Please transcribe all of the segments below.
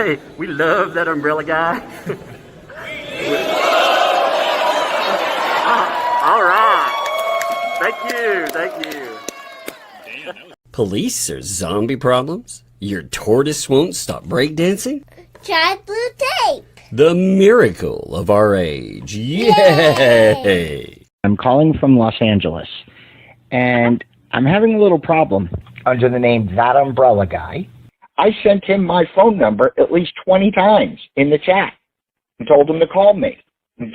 Hey, we love that umbrella guy. All right. Thank you. Police or zombie problems? Your tortoise won't stop breakdancing? Try blue tape. The miracle of our age. Yay! I'm calling from Los Angeles, and I'm having a little problem under the name ThATuMBRELLAgUY. I sent him my phone number at least 20 times in the chat and told him to call me. He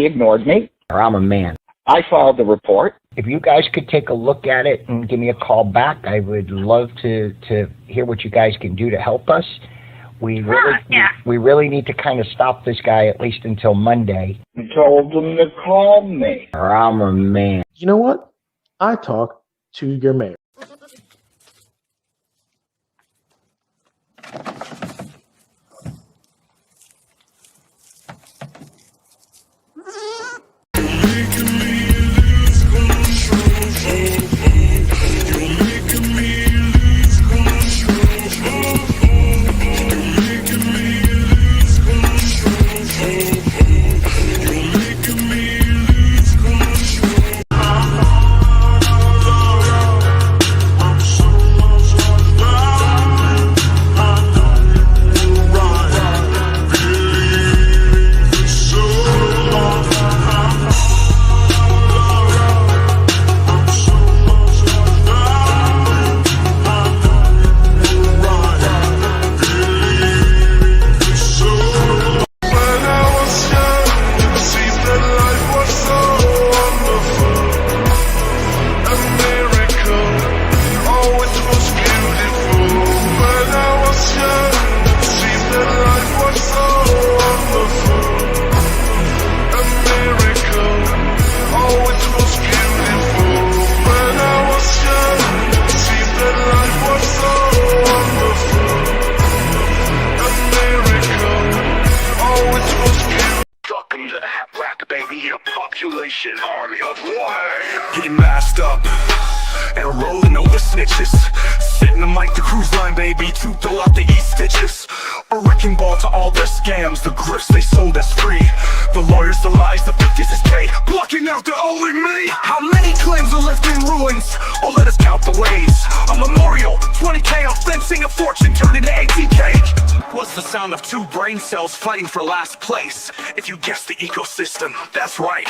ignored me. I'm a man. I filed the report. If you guys could take a look at it and give me a call back, I would love to hear what you guys can do to help us. We really need to kind of stop this guy at least until Monday. I told him to call me. I'm a man. You know what? I talked to your mayor. Army of one. Getting masked up and rolling over snitches. Sitting them like the cruise line, baby, to throw out the E-stitches. A wrecking ball to all their scams, the grifts they sold as free. The lawyers, the lies, the 50s is paid, blocking out the only me. How many claims are left in ruins? Oh, let us count the ways. A memorial, 20K on fencing, a fortune turned into 18K. What's the sound of two brain cells fighting for last place? If you guess the ecosystem, that's right.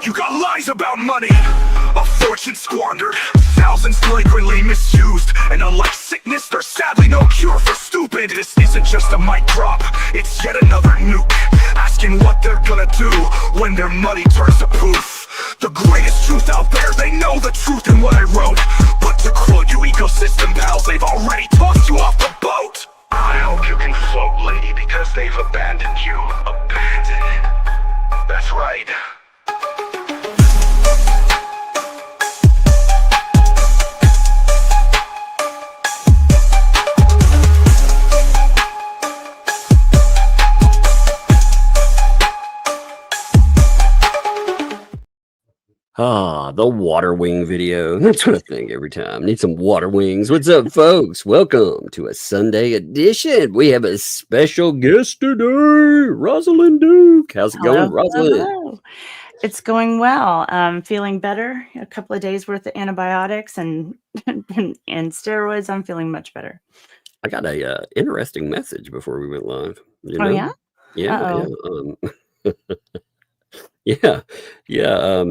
You got lies about money, a fortune squandered, thousands flagrantly misused. And unlike sickness, there's sadly no cure for stupid. This isn't just a mic drop, it's yet another nuke, asking what they're gonna do when their money turns to poof. The greatest truth out there, they know the truth in what I wrote. But to quote you ecosystem pals, they've already tossed you off the boat. I hope you can float, lady, because they've abandoned you. Abandoned. That's right. The water wing video. That's what I think every time. Need some water wings. What's up, folks? Welcome to a Sunday edition. We have a special guest today, Rosalind Duke. How's it going, Rosalind? Hello. It's going well. Feeling better. A couple of days worth of antibiotics and steroids. I'm feeling much better. I got a interesting message before we went live. You know? Oh, yeah? Yeah.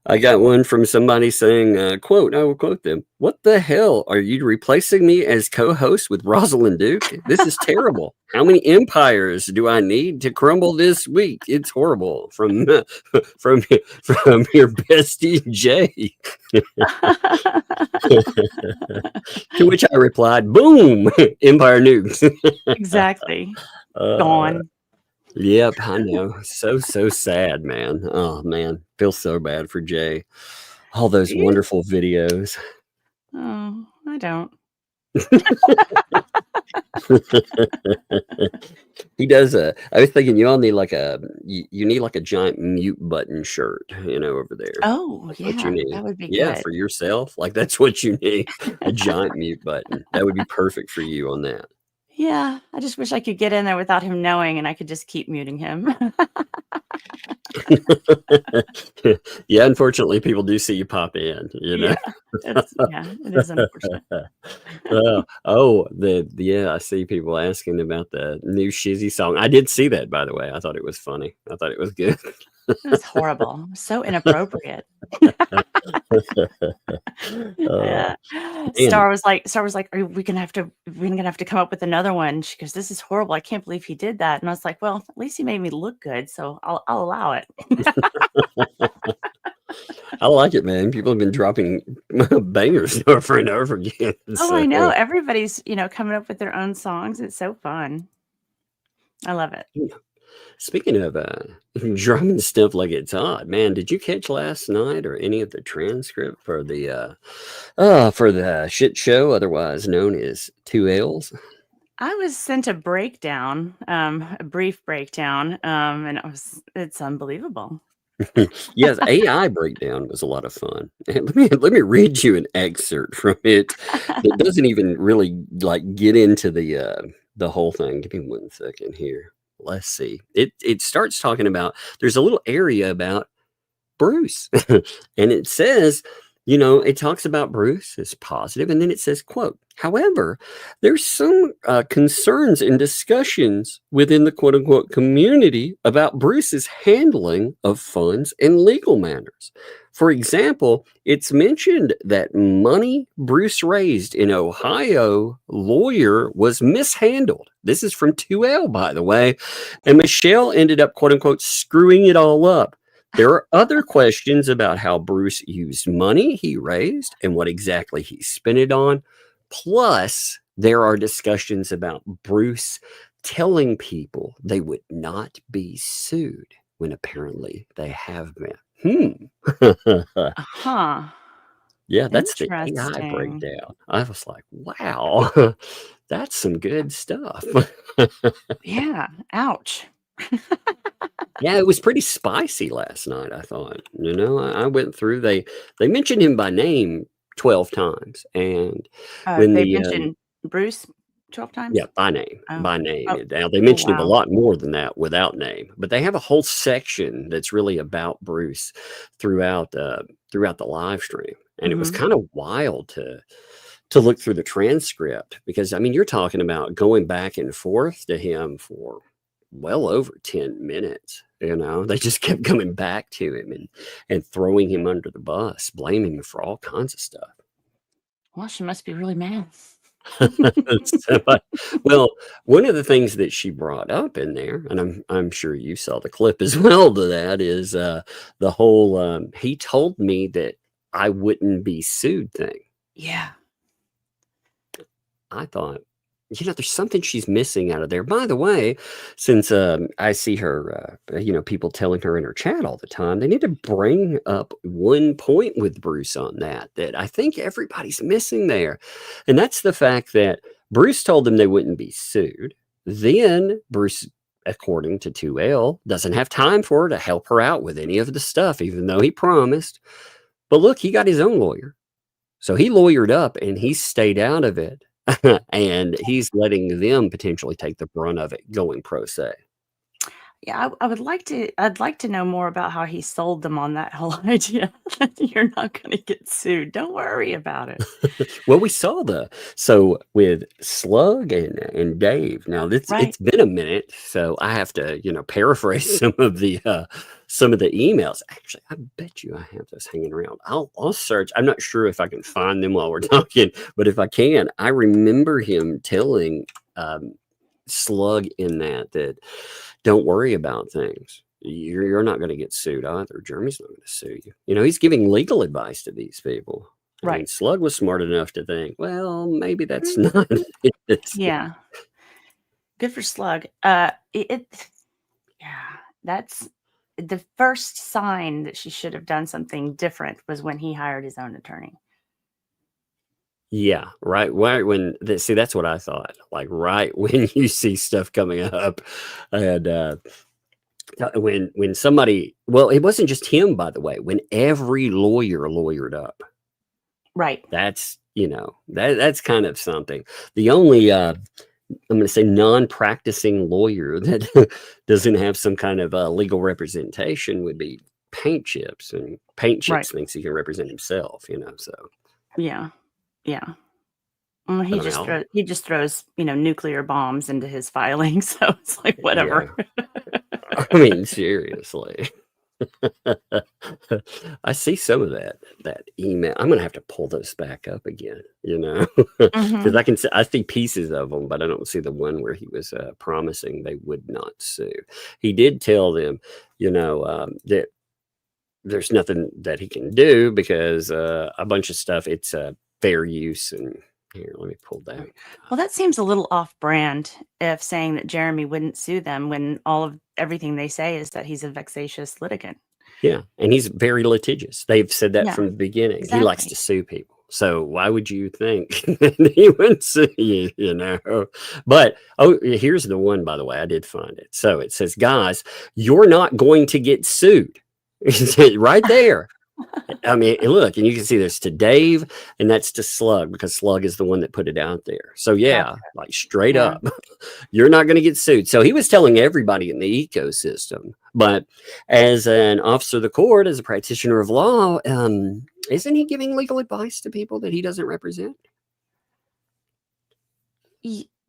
I got one from somebody saying, quote, I will quote them, "What the hell? Are you replacing me as co-host with Rosalind Duke? This is terrible. How many empires do I need to crumble this week? It's horrible." From your bestie, Jay. To which I replied, boom, empire nukes. Exactly. Gone. Yep, I know. So sad, man. Oh, man. Feel so bad for Jay. All those wonderful videos. Oh, I don't. He does I was thinking you all need like you need like a giant mute button shirt, over there. Oh, That's what you yeah, need. that would be Yeah, good. for yourself. Like that's what you need. A giant mute button. That would be perfect for you on that. Yeah, I just wish I could get in there without him knowing and I could just keep muting him. Yeah, unfortunately people do see you pop in. Yeah, it is unfortunate. Yeah, I see people asking about the new Shizzy song. I did see that, by the way. I thought it was funny. I thought it was good. It was horrible, so inappropriate. Oh, Yeah. man. Star was like, we're gonna have to come up with another one. She goes, "This is horrible. I can't believe he did that." And I was like, "Well, at least he made me look good, so I'll allow it." I like it, man. People have been dropping bangers over and over again. Oh, So, I know. Everybody's, coming up with their own songs. It's so fun. I love it. speaking of drumming stuff like it's hot, man, did you catch last night or any of the transcript for the shit show, otherwise known as 2Ls? I was sent a breakdown, a brief breakdown, and it's unbelievable. Yes, AI breakdown was a lot of fun. And let me read you an excerpt from it that doesn't even really like get into the whole thing. Give me 1 second here. Let's see. It starts talking about there's a little area about Bruce. And it says, it talks about Bruce as positive, and then it says, quote, however, there's some concerns and discussions within the quote unquote community about Bruce's handling of funds and legal matters. For example, it's mentioned that money Bruce raised in Ohio lawyer was mishandled. This is from 2L, by the way. And Michelle ended up, quote unquote, screwing it all up. There are other questions about how Bruce used money he raised and what exactly he spent it on. Plus, there are discussions about Bruce telling people they would not be sued when apparently they have been. Huh. Yeah, that's the AI Interesting. breakdown. I was like, wow, that's some good stuff. Yeah. Ouch. Yeah, it was pretty spicy last night, I thought. I went through, they mentioned him by name 12 times. And when They the mentioned Bruce 12 times? yeah, by name, Oh. by name. Oh. Now they Oh, mentioned him a wow. lot more than that without name, but they have a whole section that's really about Bruce throughout the live stream. And it was Mhm. kind of wild to look through the transcript because I mean you're talking about going back and forth to him for well over 10 minutes. They just kept coming back to him and throwing him under the bus, blaming him for all kinds of stuff. Well, she must be really mad. So, well, one of the things that she brought up in there, and I'm sure you saw the clip as well to that, is the whole he told me that I wouldn't be sued thing. Yeah. I thought, there's something she's missing out of there. By the way, since I see her, people telling her in her chat all the time, they need to bring up one point with Bruce on that I think everybody's missing there. And that's the fact that Bruce told them they wouldn't be sued. Then Bruce, according to 2L, doesn't have time for her to help her out with any of the stuff, even though he promised. But look, he got his own lawyer. So he lawyered up and he stayed out of it. And he's letting them potentially take the brunt of it going pro se. Yeah, I'd like to know more about how he sold them on that whole idea that you're not gonna get sued. Don't worry about it. Well, we saw so with Slug and Dave. Now Right. it's been a minute, so I have to paraphrase some of the emails. Actually, I bet you I have those hanging around. I'll search. I'm not sure if I can find them while we're talking, but if I can, I remember him telling Slug in that don't worry about things. You're not going to get sued either. Jeremy's not going to sue you. He's giving legal advice to these people. I mean, Right. Slug was smart enough to think, well, maybe that's not it. Yeah. Good for Slug. Yeah, that's the first sign that she should have done something different was when he hired his own attorney. Yeah, right when see, that's what I thought, like, right when you see stuff coming up, and, when somebody well, it wasn't just him, by the way, when every lawyer lawyered up. Right. That's, that's kind of something. The only, I'm gonna say non-practicing lawyer that doesn't have some kind of, legal representation would be Paint Chips, and Paint Right. Chips thinks he can represent himself, so Yeah. Yeah. I don't know. He just throws, nuclear bombs into his filing, so it's like Yeah. whatever. I mean, seriously. I see some of that email. I'm gonna have to pull those back up again, because Mhm. I see pieces of them, but I don't see the one where he was promising they would not sue. He did tell them, that there's nothing that he can do because a bunch of stuff. It's fair use, and here, let me pull that. Well, that seems a little off-brand if saying that Jeremy wouldn't sue them when everything they say is that he's a vexatious litigant. Yeah, and he's very litigious. They've said that Yeah, from the beginning. He likes exactly. to sue people. So why would you think that he would sue you? But here's the one, by the way, I did find it. So it says, guys, you're not going to get sued. Right there. I mean, look, and you can see there's to Dave, and that's to Slug, because Slug is the one that put it out there. So Gotcha. yeah, like straight Yeah. up, you're not going to get sued. So he was telling everybody in the ecosystem. But as an officer of the court, as a practitioner of law, isn't he giving legal advice to people that he doesn't represent?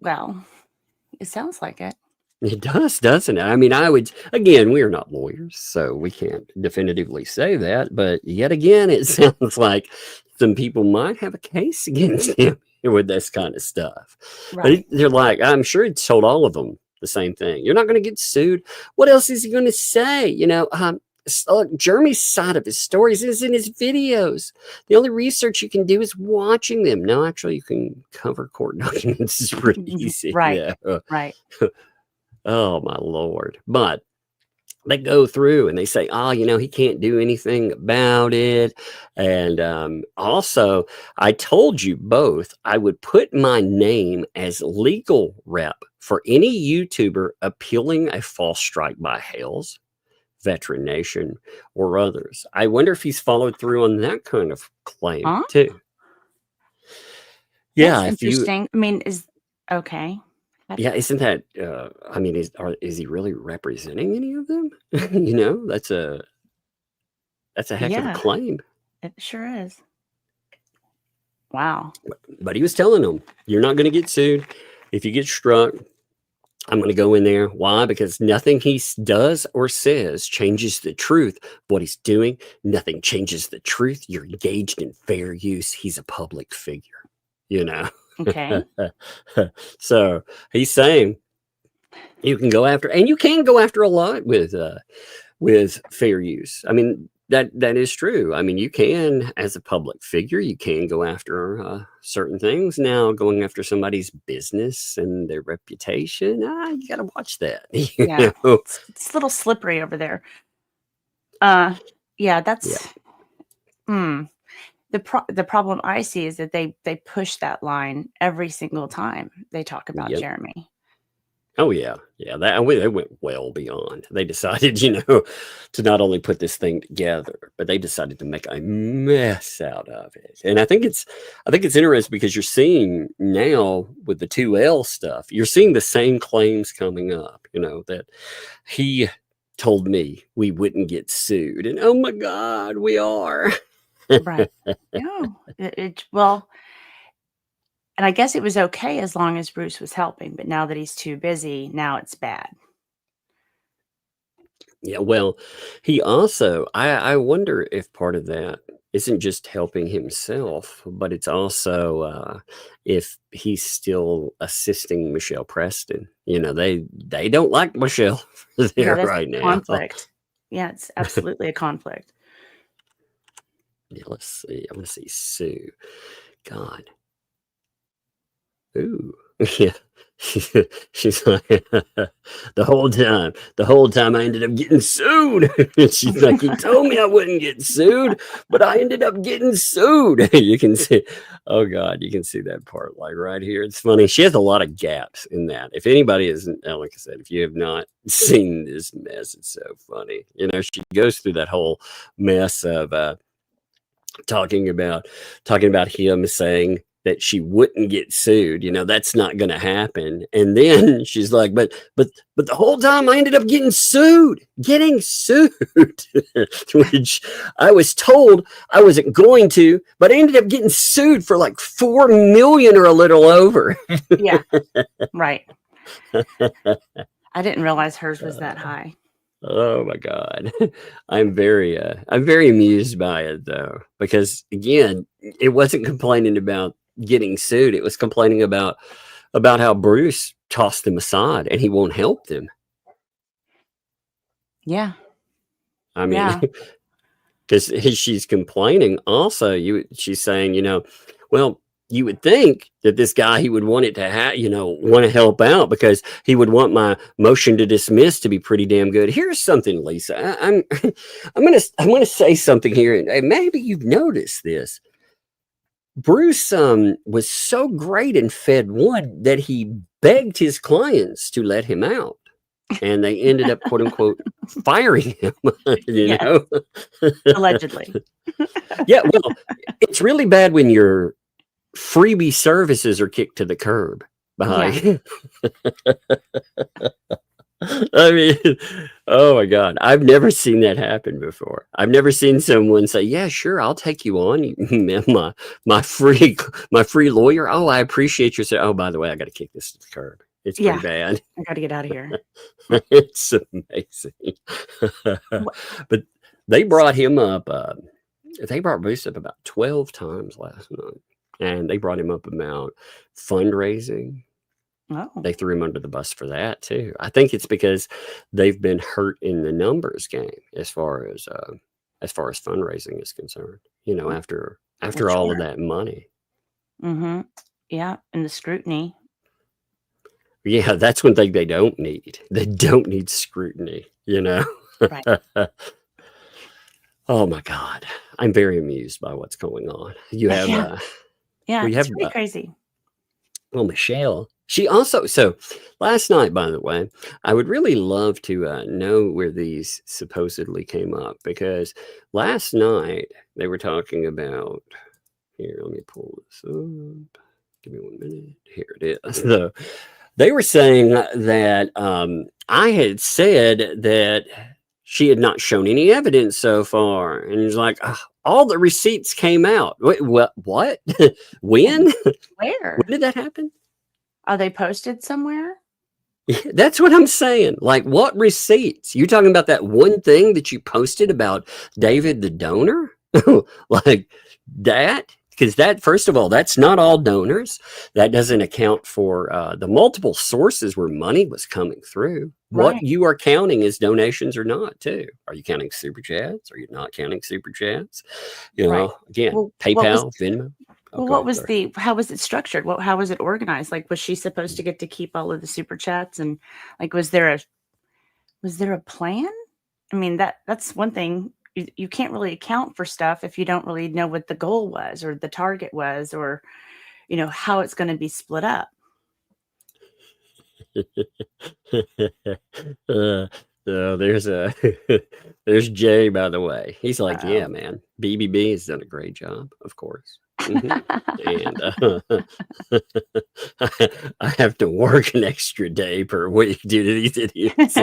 Well, it sounds like it. It does, doesn't it? I mean, again, we are not lawyers, so we can't definitively say that. But yet again, it sounds like some people might have a case against him with this kind of stuff. Right. But they're like, I'm sure he told all of them the same thing. You're not going to get sued. What else is he going to say? Jeremy's side of his stories is in his videos. The only research you can do is watching them. No, actually, you can cover court documents. It's pretty easy. Right. Yeah. Right. Oh my Lord. But they go through and they say, he can't do anything about it. And also, I told you both I would put my name as legal rep for any YouTuber appealing a false strike by Hales, Veteran Nation, or others. I wonder if he's followed through on that kind of claim Huh? too. Yeah, That's if you interesting. I mean, okay. Yeah, isn't that, I mean, is he really representing any of them? That's a heck of a Yeah, claim. it sure is. Wow. But he was telling them, you're not going to get sued. If you get struck, I'm going to go in there. Why? Because nothing he does or says changes the truth of what he's doing. Nothing changes the truth. You're engaged in fair use. He's a public figure, Okay. So he's saying you can go after, and you can go after a lot with fair use. I mean, that is true. I mean, you can, as a public figure, you can go after certain things. Now, going after somebody's business and their reputation, you got to watch that. Yeah. It's a little slippery over there. Yeah, that's the problem I see is that they push that line every single time they talk about Yep. Jeremy. Oh yeah, they went well beyond. They decided, to not only put this thing together, but they decided to make a mess out of it. And I think it's interesting because you're seeing now with the 2L stuff, you're seeing the same claims coming up. That he told me we wouldn't get sued, and oh my God, we are. Right. No. Well, and I guess it was okay as long as Bruce was helping, but now that he's too busy, now it's bad. Yeah, well, he also, I wonder if part of that isn't just helping himself, but it's also if he's still assisting Michelle Preston. They don't like Michelle there That's right a now. conflict. Yeah, it's absolutely a conflict. Yeah, let's see. I'm gonna see Sue. God. Ooh, Yeah. She's like, the whole time I ended up getting sued. She's like, you told me I wouldn't get sued, but I ended up getting sued. You can see, oh God, you can see that part like right here. It's funny. She has a lot of gaps in that. If anybody isn't, like I said, if you have not seen this mess, it's so funny. You know, she goes through that whole mess of talking about him saying that she wouldn't get sued. You know, that's not going to happen. And then she's like, but the whole time I ended up getting sued, which I was told I wasn't going to, but I ended up getting sued for like 4 million or a little over. Yeah. Right. I didn't realize hers was that high. Oh my God. I'm very amused by it though, because again, it wasn't complaining about getting sued. It was complaining about how Bruce tossed him aside and he won't help them. Yeah. I mean, Yeah. because she's complaining also, she's saying, you know, well, you would think that this guy, he would want it to want to help out because he would want my motion to dismiss to be pretty damn good. Here's something, Lisa. I'm gonna say something here, and maybe you've noticed this. Bruce was so great in Fed 1 that he begged his clients to let him out. And they ended up, quote unquote, firing him, you know? Allegedly. Yeah, well, it's really bad when your freebie services are kicked to the curb behind. I mean, oh my God, I've never seen that happen before. I've never seen someone say, "Yeah, sure, I'll take you on, my free lawyer. Oh, I appreciate your oh, by the way, I got to kick this to the curb. It's pretty bad. I got to get out of here." It's amazing. But they brought him up. They brought Bruce up about 12 times last night, and they brought him up about fundraising. Oh. They threw him under the bus for that too. I think it's because they've been hurt in the numbers game as far as fundraising is concerned. You know, after all of that money. Mm-hmm. Yeah, and the scrutiny. Yeah, that's one thing they don't need. They don't need scrutiny. You know. Right. Oh my God, I'm very amused by what's going on. You have, It's pretty crazy. Well, Michelle. She also, so last night, by the way, I would really love to know where these supposedly came up, because last night they were talking about, here, let me pull this up. Give me 1 minute. Here it is. So they were saying that I had said that she had not shown any evidence so far. And it's like, all the receipts came out. Wait, what? When? Where? When did that happen? Are they posted somewhere? That's what I'm saying. Like, what receipts? You talking about that one thing that you posted about David the donor? Like that? Because that, first of all, that's not all donors. That doesn't account for the multiple sources where money was coming through. Right. What you are counting is donations or not, too. Are you counting super chats? Are you not counting super chats? You know, again, PayPal, Venmo. Well, how was it structured? How was it organized? Like, was she supposed to get to keep all of the super chats? And like, was there a plan? I mean, that's one thing. You can't really account for stuff if you don't really know what the goal was or the target was, or, you know, how it's going to be split up. There's Jay, by the way. He's like, yeah, man, BBB has done a great job, of course. And I have to work an extra day per week due to these idiots.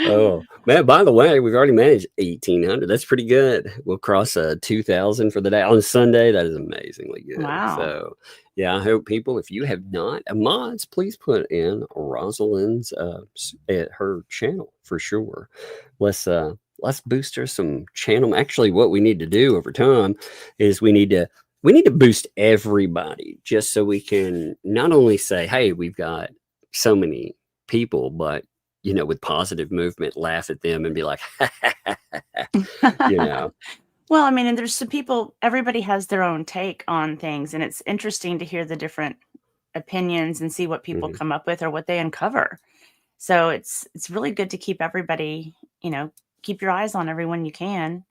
Oh man, by the way, we've already managed 1,800. That's pretty good. We'll cross 2,000 for the day on Sunday. That is amazingly good. Wow. So yeah, I hope people, if you have not mods, please put in Rosalind's at her channel for sure. Let's boost her some channel. Actually, what we need to do over time is we need to boost everybody, just so we can not only say, hey, we've got so many people, but, you know, with positive movement, laugh at them and be like, you know, Well, I mean, and there's some people, everybody has their own take on things, and it's interesting to hear the different opinions and see what people Mhm. come up with or what they uncover. So it's really good to keep everybody, keep your eyes on everyone you can.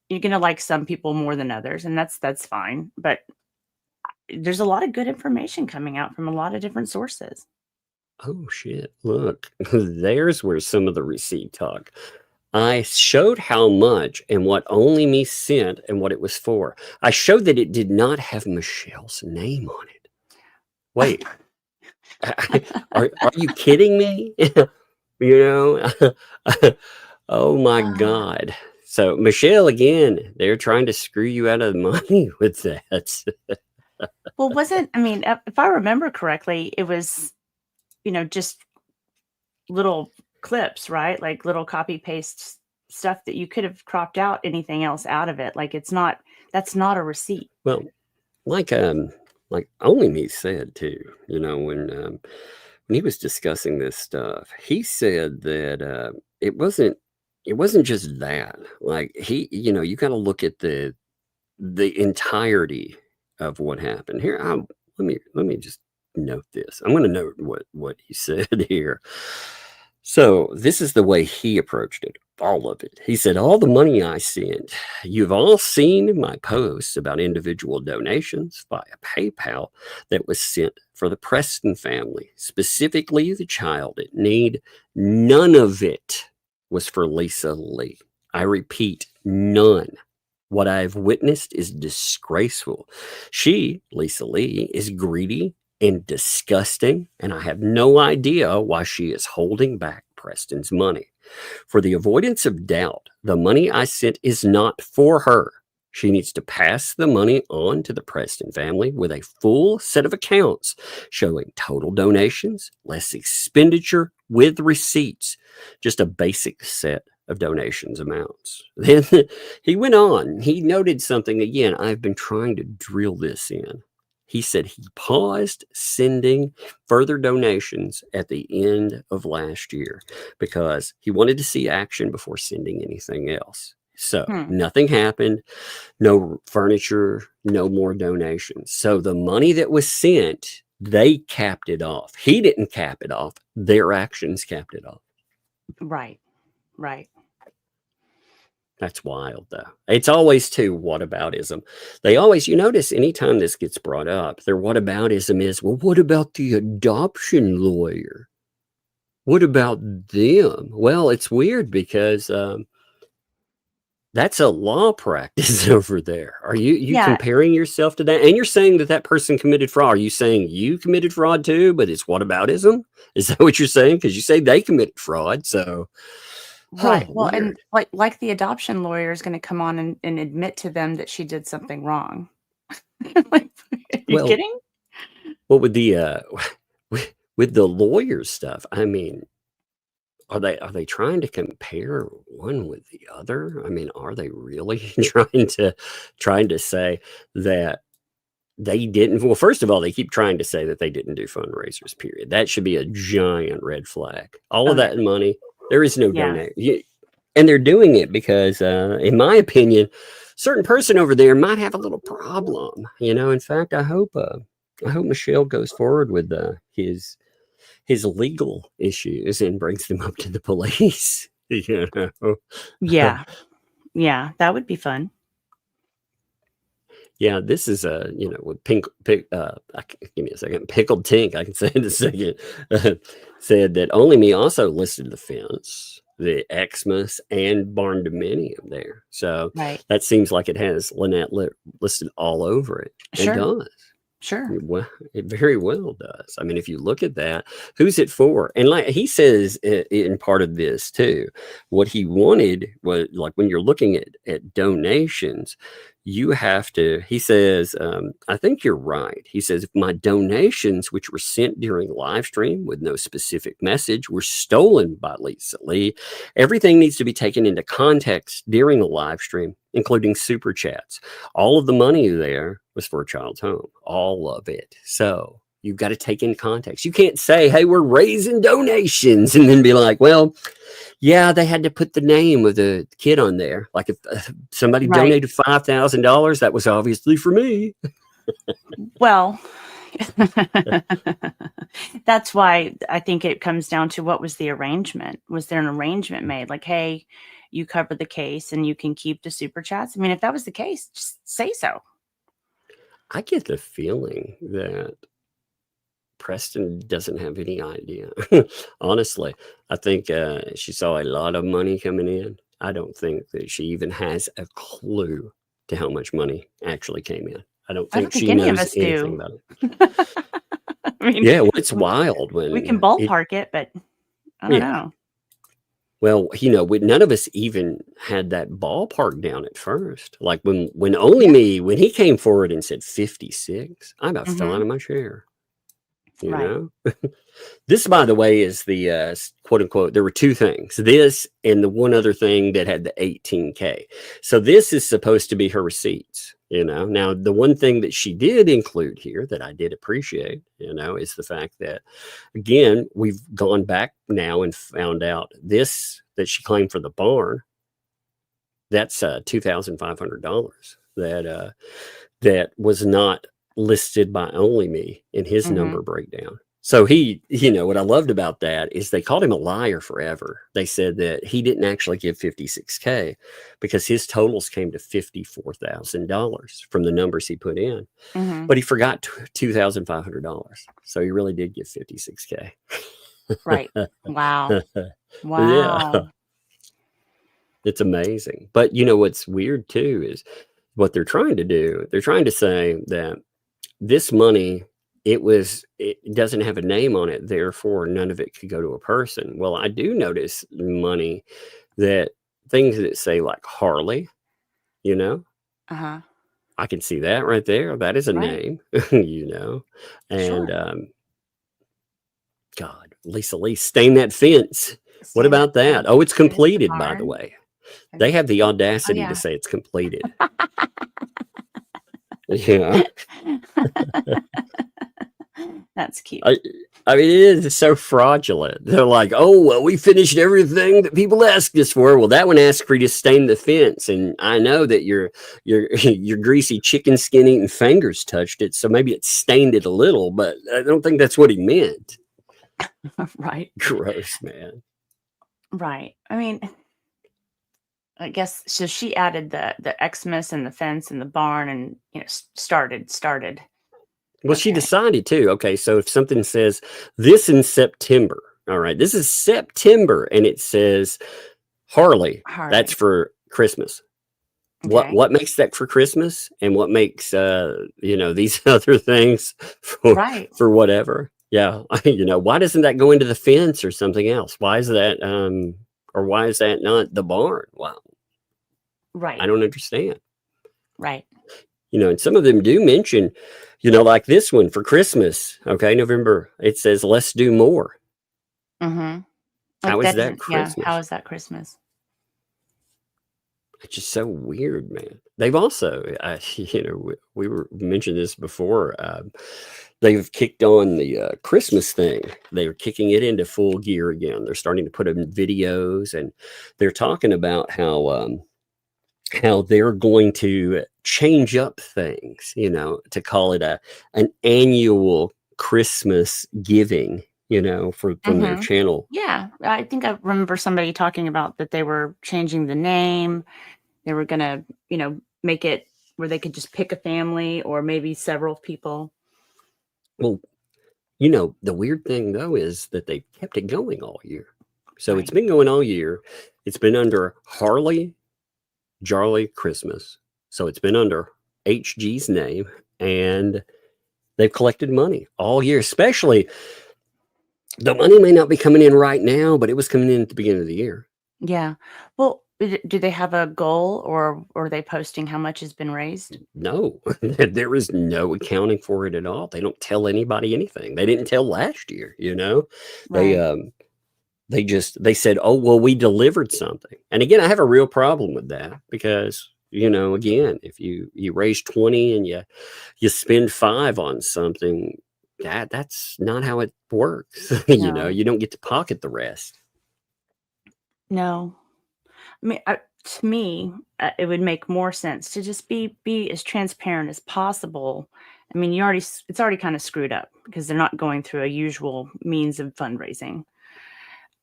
You're gonna like some people more than others, and that's fine. But there's a lot of good information coming out from a lot of different sources. Oh, shit. Look, there's where some of the receipt talk. I showed how much and what only me sent and what it was for. I showed that it did not have Michelle's name on it. Wait, are you kidding me? You know? Oh my God. So Michelle, again, they're trying to screw you out of the money with that. Well, I mean, if I remember correctly, it was, just little clips, right? Like little copy paste stuff that you could have cropped out anything else out of it. Like that's not a receipt. Well, like only me said too, when he was discussing this stuff, he said that it wasn't just that. Like you got to look at the entirety of what happened here. Let me just note this. I'm going to note what he said here. So this is the way he approached it, all of it. He said, all the money I sent, you've all seen my posts about individual donations via PayPal that was sent for the Preston family, specifically the child in need. None of it was for Lisa Lee. I repeat, none. What I've witnessed is disgraceful. She, Lisa Lee, is greedy and disgusting, and I have no idea why she is holding back Preston's money. For the avoidance of doubt, the money I sent is not for her. She needs to pass the money on to the Preston family with a full set of accounts showing total donations, less expenditure with receipts, just a basic set of donations amounts. Then he went on. He noted something again. I've been trying to drill this in. He said he paused sending further donations at the end of last year because he wanted to see action before sending anything else. So nothing happened, no furniture, no more donations. So the money that was sent, they capped it off. He didn't cap it off. Their actions capped it off. Right. That's wild, though. It's always too whataboutism. They always, you notice anytime this gets brought up, their whataboutism is, well, what about the adoption lawyer? What about them? Well, it's weird because that's a law practice over there. Are you comparing yourself to that? And you're saying that person committed fraud. Are you saying you committed fraud too, but it's whataboutism? Is that what you're saying? Because you say they committed fraud, so... Right. Oh, Well, weird. and like the adoption lawyer is going to come on and admit to them that she did something wrong. Like, are you kidding? Well, with the with the lawyer stuff, I mean, are they trying to compare one with the other? I mean, are they really trying to say that they didn't? Well, first of all, they keep trying to say that they didn't do fundraisers, period. That should be a giant red flag. All of that money, there is no donate. And they're doing it because, in my opinion, certain person over there might have a little problem. In fact, I hope Michelle goes forward with his legal issues and brings them up to the police. Yeah, that would be fun. Yeah, this is with give me a second. Pickled Tink, I can say in a second, said that Only Me also listed the fence, the Xmas, and barn dominium there. So that seems like it has Lynette listed all over it. Sure. It does. Sure. Well, it very well does. I mean, if you look at that, who's it for? And like he says in part of this too, what he wanted was, like, when you're looking at donations, you have to, he says, I think you're right. He says, if my donations, which were sent during live stream with no specific message, were stolen by Lisa Lee, everything needs to be taken into context during the live stream, including super chats. All of the money there was for a child's home, all of it. So, You've got to take in context. You can't say, hey, we're raising donations, and then be like, well, yeah, they had to put the name of the kid on there. Like if somebody donated $5,000, that was obviously for me. Well, that's why I think it comes down to what was the arrangement? Was there an arrangement made? Like, hey, you cover the case and you can keep the super chats. I mean, if that was the case, just say so. I get the feeling that Preston doesn't have any idea. Honestly, I think she saw a lot of money coming in. I don't think that she even has a clue to how much money actually came in. I don't think she knows anything about it. I mean, yeah, well, it's wild when we can ballpark it, but I don't know. Well, none of us even had that ballpark down at first. Like when Only Me, when he came forward and said 56, I about fell out of my chair. You know? This, by the way, is the quote unquote, there were two things, this and the one other thing that had the 18K. So this is supposed to be her receipts, Now, the one thing that she did include here that I did appreciate, is the fact that, again, we've gone back now and found out this that she claimed for the barn. That's $2,500 that was not listed by Only Me in his number breakdown. So he, what I loved about that is they called him a liar forever. They said that he didn't actually give 56K because his totals came to $54,000 from the numbers he put in, but he forgot $2,500. So he really did give 56K. Right. Wow. Wow. Yeah. It's amazing. But what's weird too is what they're trying to do. They're trying to say that this money, it doesn't have a name on it, therefore none of it could go to a person. Well, I do notice money that things that say like Harley, I can see that right there. That is a name, and God, Lisa Lee, stain that fence. What about that? Oh, it's completed, by the way. They have the audacity to say it's completed. Yeah. That's cute. I mean, it is so fraudulent. They're like, oh, well, we finished everything that people asked us for. Well, that one asked for you to stain the fence. And I know that your greasy chicken skin eating fingers touched it. So maybe it stained it a little, but I don't think that's what he meant. Right. Gross, man. Right. I mean, I guess so. She added the Xmas and the fence and the barn, and started. Well, she decided to. Okay, so if something says this in September, all right, this is September, and it says Harley. That's for Christmas. Okay. What makes that for Christmas, and what makes these other things for whatever? Yeah, why doesn't that go into the fence or something else? Why is that or why is that not the barn? Wow. Right. I don't understand. Right. And some of them do mention, like this one for Christmas. Okay, November, it says, let's do more. Mm-hmm. How is that Christmas? Yeah, how is that Christmas? It's just so weird, man. They've also, we mentioned this before. They've kicked on the Christmas thing. They're kicking it into full gear again. They're starting to put in videos, and they're talking about how they're going to change up things, to call it an annual Christmas giving, from their channel. Yeah, I think I remember somebody talking about that they were changing the name. They were going to, make it where they could just pick a family or maybe several people. Well, the weird thing, though, is that they kept it going all year. So It's been going all year. It's been under Harley Jarley Christmas. So it's been under HG's name, and they've collected money all year. Especially, the money may not be coming in right now, but it was coming in at the beginning of the year. Yeah. Well, do they have a goal, or are they posting how much has been raised? No, there is no accounting for it at all. They don't tell anybody anything. They didn't tell last year, Right. They said, oh, well, we delivered something. And again, I have a real problem with that because, again, if you raise 20 and you spend 5 on something, that's not how it works. You know, No. you don't get to pocket the rest. No. I mean, to me, it would make more sense to just be as transparent as possible. I mean, it's already kind of screwed up because they're not going through a usual means of fundraising.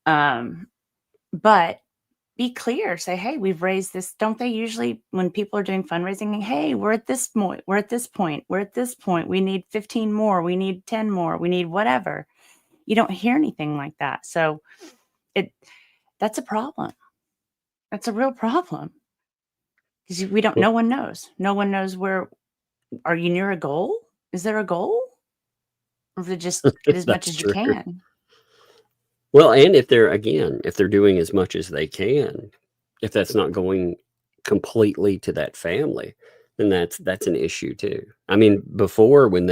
But be clear. Say, hey, we've raised this. Don't they usually, when people are doing fundraising, hey, we're at this point, we're at this point, we're at this point. We need 15 more. We need 10 more. We need whatever. You don't hear anything like that. So that's a problem. That's a real problem. Because no one knows. No one knows where. Are you near a goal? Is there a goal? Or is it just get as much as you can? Well, and if they're doing as much as they can, if that's not going completely to that family, then that's an issue too. I mean, before when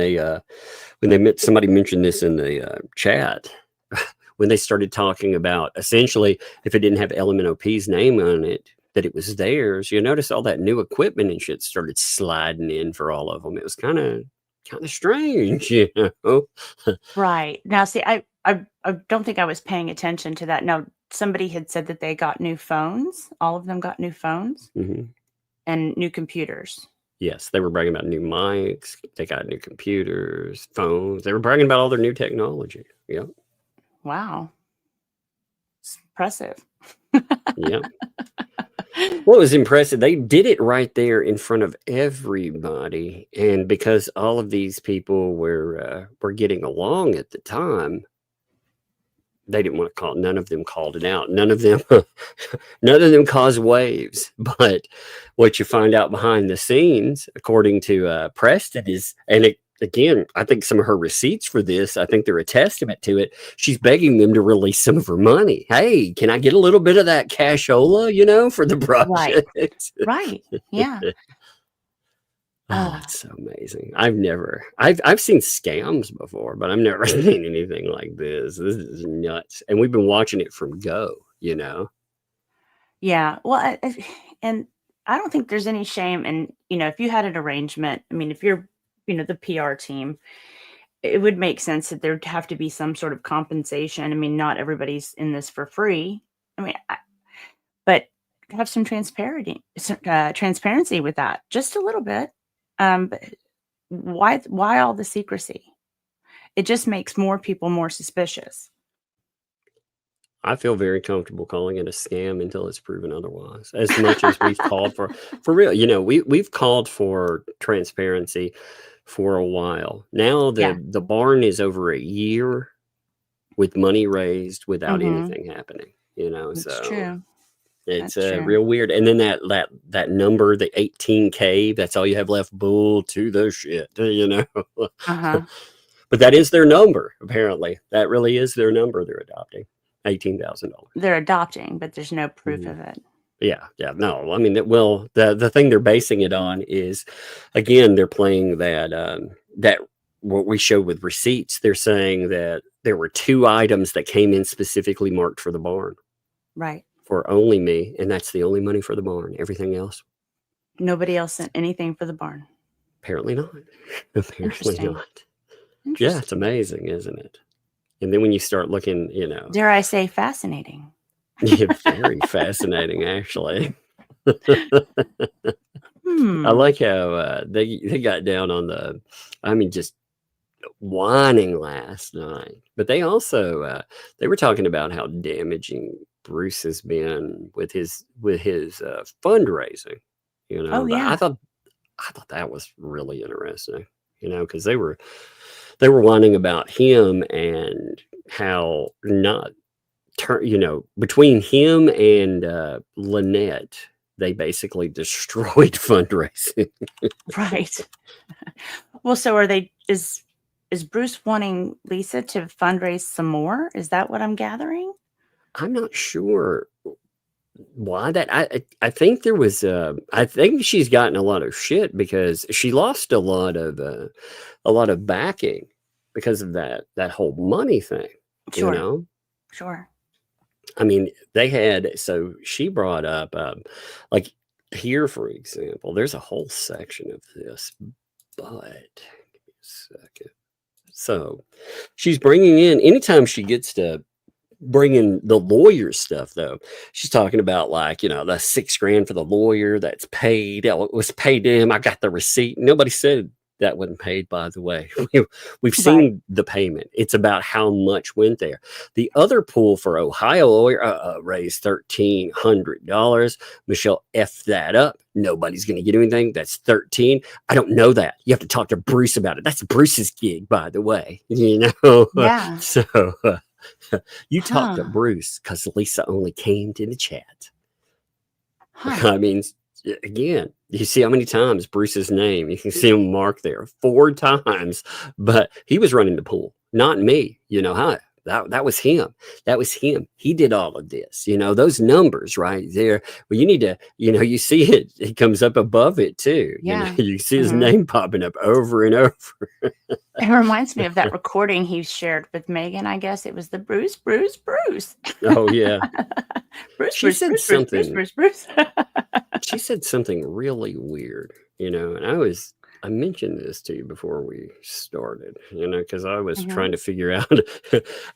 somebody mentioned this in the chat, when they started talking about essentially if it didn't have LMNOP's name on it, that it was theirs, you notice all that new equipment and shit started sliding in for all of them. It was kind of strange, you know? Right. Now, see, I don't think I was paying attention to that. Now, somebody had said that they got new phones. All of them got new phones and new computers. Yes, they were bragging about new mics. They got new computers, phones. They were bragging about all their new technology. Yep. Wow. It's impressive. Yeah. Well, it was impressive. They did it right there in front of everybody, and because all of these people were getting along at the time, they didn't want to call. None of them called it out. None of them caused waves. But what you find out behind the scenes, according to Preston, is, and again, I think some of her receipts for this, I think they're a testament to it. She's begging them to release some of her money. Hey, can I get a little bit of that cashola, for the project? Right. Yeah. Oh, that's so amazing. I've seen scams before, but I've never seen anything like this. This is nuts. And we've been watching it from go, Yeah. Well, and I don't think there's any shame in, if you had an arrangement, I mean, if you're, the PR team, it would make sense that there'd have to be some sort of compensation. I mean, not everybody's in this for free. I mean, but have some transparency with that, just a little bit. But why all the secrecy? It just makes more people more suspicious. I feel very comfortable calling it a scam until it's proven otherwise. As much as we've called for real, we've called for transparency for a while. Now the barn is over a year with money raised without anything happening, That's so true. it's real weird. And then that number, the 18K, that's all you have left. Bull to the shit, But that is their number, apparently. That really is their number they're adopting. $18,000. They're adopting, but there's no proof of it. Yeah. No, I mean, the thing they're basing it on is, again, they're playing that what we showed with receipts. They're saying that there were 2 items that came in specifically marked for the barn. Right. For only me, and that's the only money for the barn. Everything else, nobody else sent anything for the barn. Apparently not. Apparently not. Yeah, it's amazing, isn't it? And then when you start looking, dare I say, fascinating. Yeah, very fascinating, actually. I like how they got down on just whining last night. But they also they were talking about how damaging Bruce has been with his fundraising. Oh, yeah. I thought that was really interesting. Because they were whining about him and how between him and Lynette, they basically destroyed fundraising. Right. Well, so is Bruce wanting Lisa to fundraise some more? Is that what I'm gathering? I'm not sure why that. I think there was I think she's gotten a lot of shit because she lost a lot of backing because of that whole money thing. Sure. Sure. I mean, so she brought up like here, for example, there's a whole section of this, but give me a second. So she's bringing in, anytime she gets to bring in the lawyer stuff, though, she's talking about, like, the $6,000 for the lawyer that's paid. It was paid to him. I got the receipt. Nobody said that wasn't paid, by the way. We've seen the payment. It's about how much went there. The other pool for Ohio lawyer raised $1,300. Michelle effed that up. Nobody's going to get anything. That's 13. I don't know that. You have to talk to Bruce about it. That's Bruce's gig, by the way. Yeah. So you talk to Bruce, because Lisa only came to the chat. I mean, again, you see how many times Bruce's name, you can see him marked there 4 times, but he was running the pool, not me. That was him. That was him. He did all of this, those numbers right there. Well, you need to, you see it. It comes up above it too. Yeah. You see his name popping up over and over. It reminds me of that recording he shared with Megan. I guess it was the Bruce. Oh yeah. She said something. Bruce. She said something really weird, and I mentioned this to you before we started, because I was trying to figure out,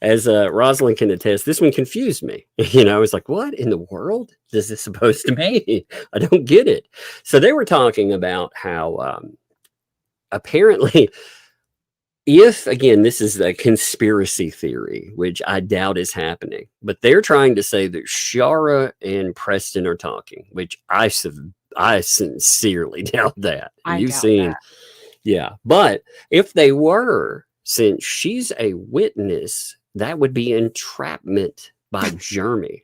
as Rosalind can attest, this one confused me. I was like, what in the world is this supposed to mean? I don't get it. So they were talking about how apparently, if, again, this is a conspiracy theory, which I doubt is happening, but they're trying to say that Shara and Preston are talking, which I sincerely doubt that. You've seen that. Yeah. But if they were, since she's a witness, that would be entrapment by Jeremy.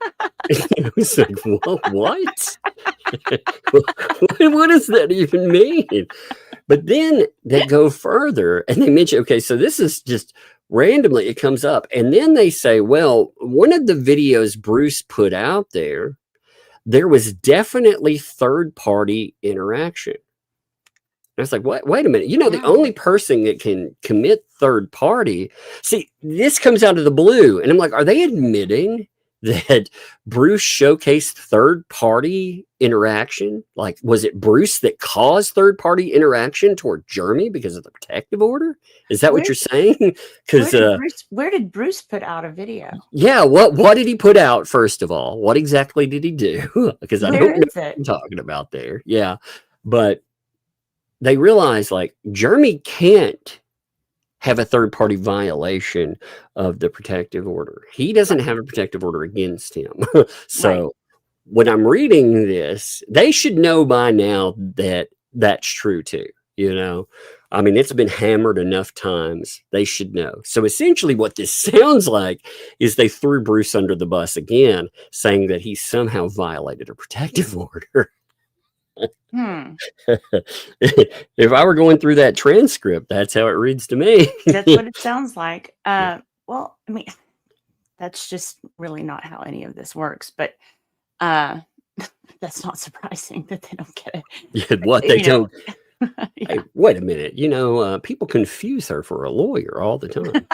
I was like, what? What does that even mean? But then they go further and they mention, okay, so this is just randomly, it comes up. And then they say, well, one of the videos Bruce put out there was definitely third-party interaction. And I was like, what? Wait a minute. The only person that can commit third party, see, this comes out of the blue. And I'm like, are they admitting that Bruce showcased third-party interaction? Like, was it Bruce that caused third-party interaction toward Jeremy because of the protective order? Is that what you're saying? Because where did Bruce put out a video? Yeah, what did he put out, first of all? What exactly did he do? Because I don't know what I'm talking about there. Yeah, but they realize, like, Jeremy can't have a third-party violation of the protective order. He doesn't have a protective order against him. So when I'm reading this, they should know by now that that's true too. I mean, it's been hammered enough times. They should know. So essentially what this sounds like is they threw Bruce under the bus again, saying that he somehow violated a protective order. If I were going through that transcript, that's how it reads to me. That's what it sounds like. Well, I mean, that's just really not how any of this works. But that's not surprising that they don't get it. Yeah, what they don't. Hey, wait a minute. People confuse her for a lawyer all the time.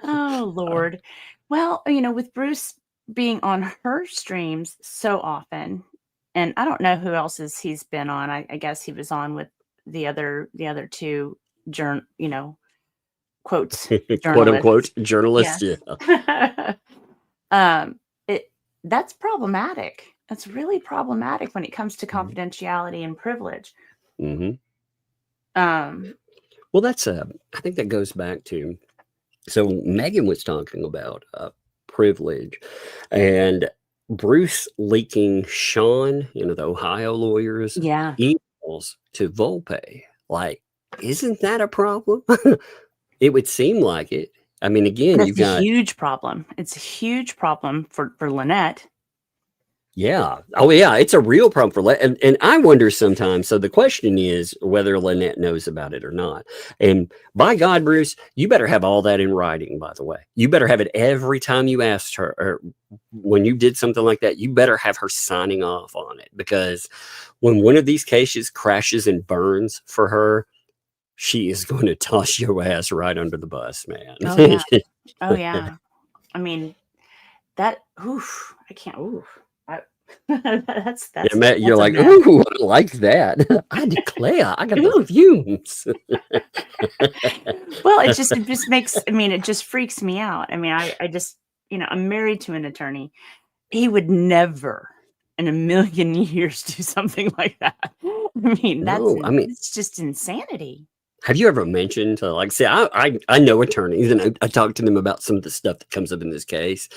Oh, Lord. Well, with Bruce being on her streams so often, and I don't know who else he's been on. I guess he was on with the other 2 quotes quote unquote journalists. Yes. Yeah. That's problematic. That's really problematic when it comes to confidentiality and privilege. Well, that's I think that goes back to, so Megan was talking about privilege and Bruce leaking Sean, the Ohio lawyers, emails to Volpe. Like, isn't that a problem? It would seem like it. I mean, again, that's a huge problem. It's a huge problem for Lynette. Yeah. Oh, yeah. It's a real problem for Lynette. And I wonder sometimes. So the question is whether Lynette knows about it or not. And by God, Bruce, you better have all that in writing, by the way. You better have it every time you asked her, or when you did something like that, you better have her signing off on it. Because when one of these cases crashes and burns for her, she is going to toss your ass right under the bus, man. Oh, yeah. Oh, yeah. I mean, that, I can't, That's You're a like, mess. ooh, I like that. I declare, I got the fumes. Well, it just makes, I mean, it just freaks me out. I mean, I just, I'm married to an attorney. He would never in a million years do something like that. I mean, No, I mean, it's just insanity. have you ever mentioned to see, I know attorneys and I talk to them about some of the stuff that comes up in this case.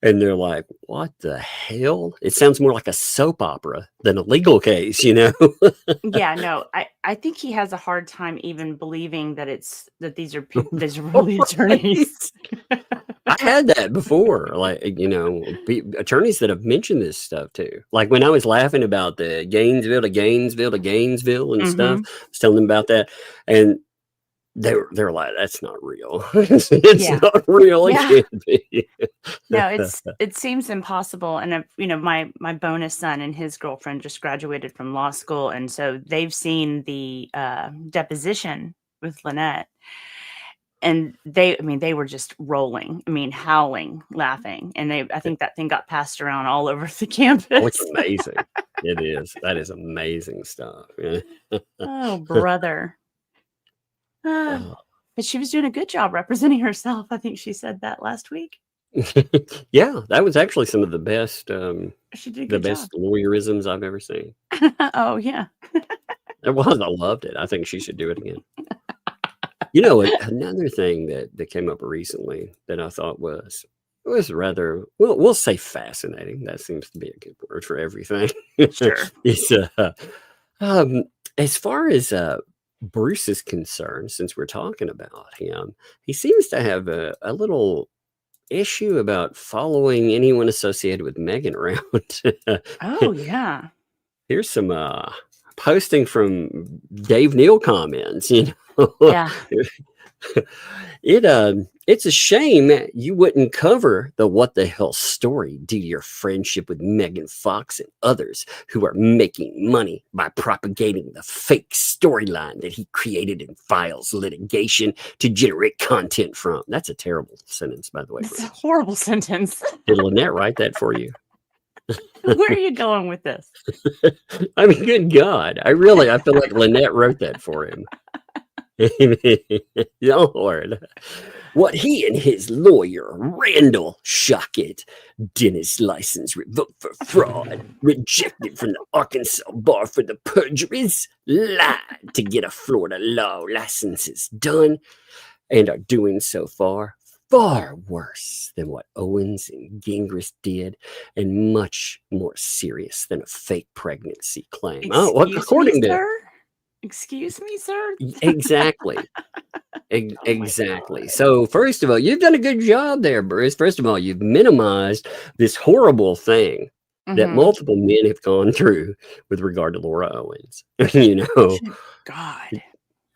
And they're like, what the hell? It sounds more like a soap opera than a legal case, Yeah, no, I think he has a hard time even believing that these are people, these are really attorneys. I had that before, like, attorneys that have mentioned this stuff too. Like when I was laughing about the Gainesville to Gainesville to Gainesville and stuff, I was telling them about that. And they're like, that's not real. It's Yeah. not real. Yeah. It can't be. No, it seems impossible. And my bonus son and his girlfriend just graduated from law school, and so they've seen the deposition with Lynette, and they were just rolling. I mean, howling, laughing, and I think that thing got passed around all over the campus. Oh, it's amazing. It is. That is amazing stuff. Oh, brother. But she was doing a good job representing herself. I think she said that last week. Yeah, that was actually some of the best She did a the good best job. lawyerisms I've ever seen. Oh, yeah. It was. I loved it. I think she should do it again. Another thing that came up recently that I thought was rather, we'll say fascinating. That seems to be a good word for everything. Sure. It's as far as Bruce is concerned, since we're talking about him, he seems to have a little issue about following anyone associated with Megan around. Oh, yeah. Here's some posting from Dave Neal comments. Yeah. It's a shame you wouldn't cover the what the hell story due to your friendship with Megan Fox and others who are making money by propagating the fake storyline that he created and files litigation to generate content from. That's a terrible sentence, by the way. It's a horrible sentence. Did Lynette write that for you? Where are you going with this? I mean, good God. I feel like Lynette wrote that for him. Lord. What he and his lawyer, Randall Shockett, Dennis license revoked for fraud, rejected from the Arkansas bar for the perjuries, lied to get a Florida law licenses done, and are doing so far worse than what Owens and Gingras did, and much more serious than a fake pregnancy claim. Excuse me, sir? Exactly. Exactly. So, first of all, you've done a good job there, Bruce. First of all, you've minimized this horrible thing that multiple men have gone through with regard to Laura Owens. God.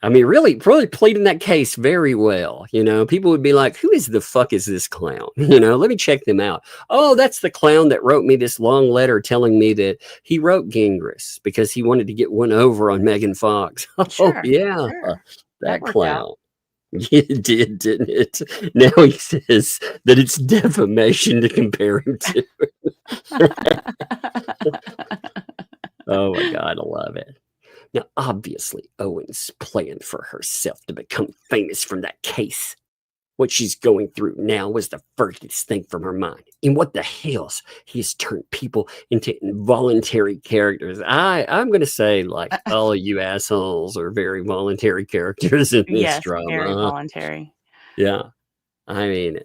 I mean, really pleading that case very well. People would be like, who is the fuck is this clown? Let me check them out. Oh, that's the clown that wrote me this long letter telling me that he wrote Gingras because he wanted to get one over on Megan Fox. Sure, Oh, yeah. sure. That clown. It did, didn't it? Now he says that it's defamation to compare him to. Oh, my God. I love it. Now, obviously, Owens planned for herself to become famous from that case. What she's going through now was the furthest thing from her mind. And what the hells? He has turned people into involuntary characters. I'm going to say, like, all of you assholes are very voluntary characters in this drama. Very voluntary. Yeah. I mean,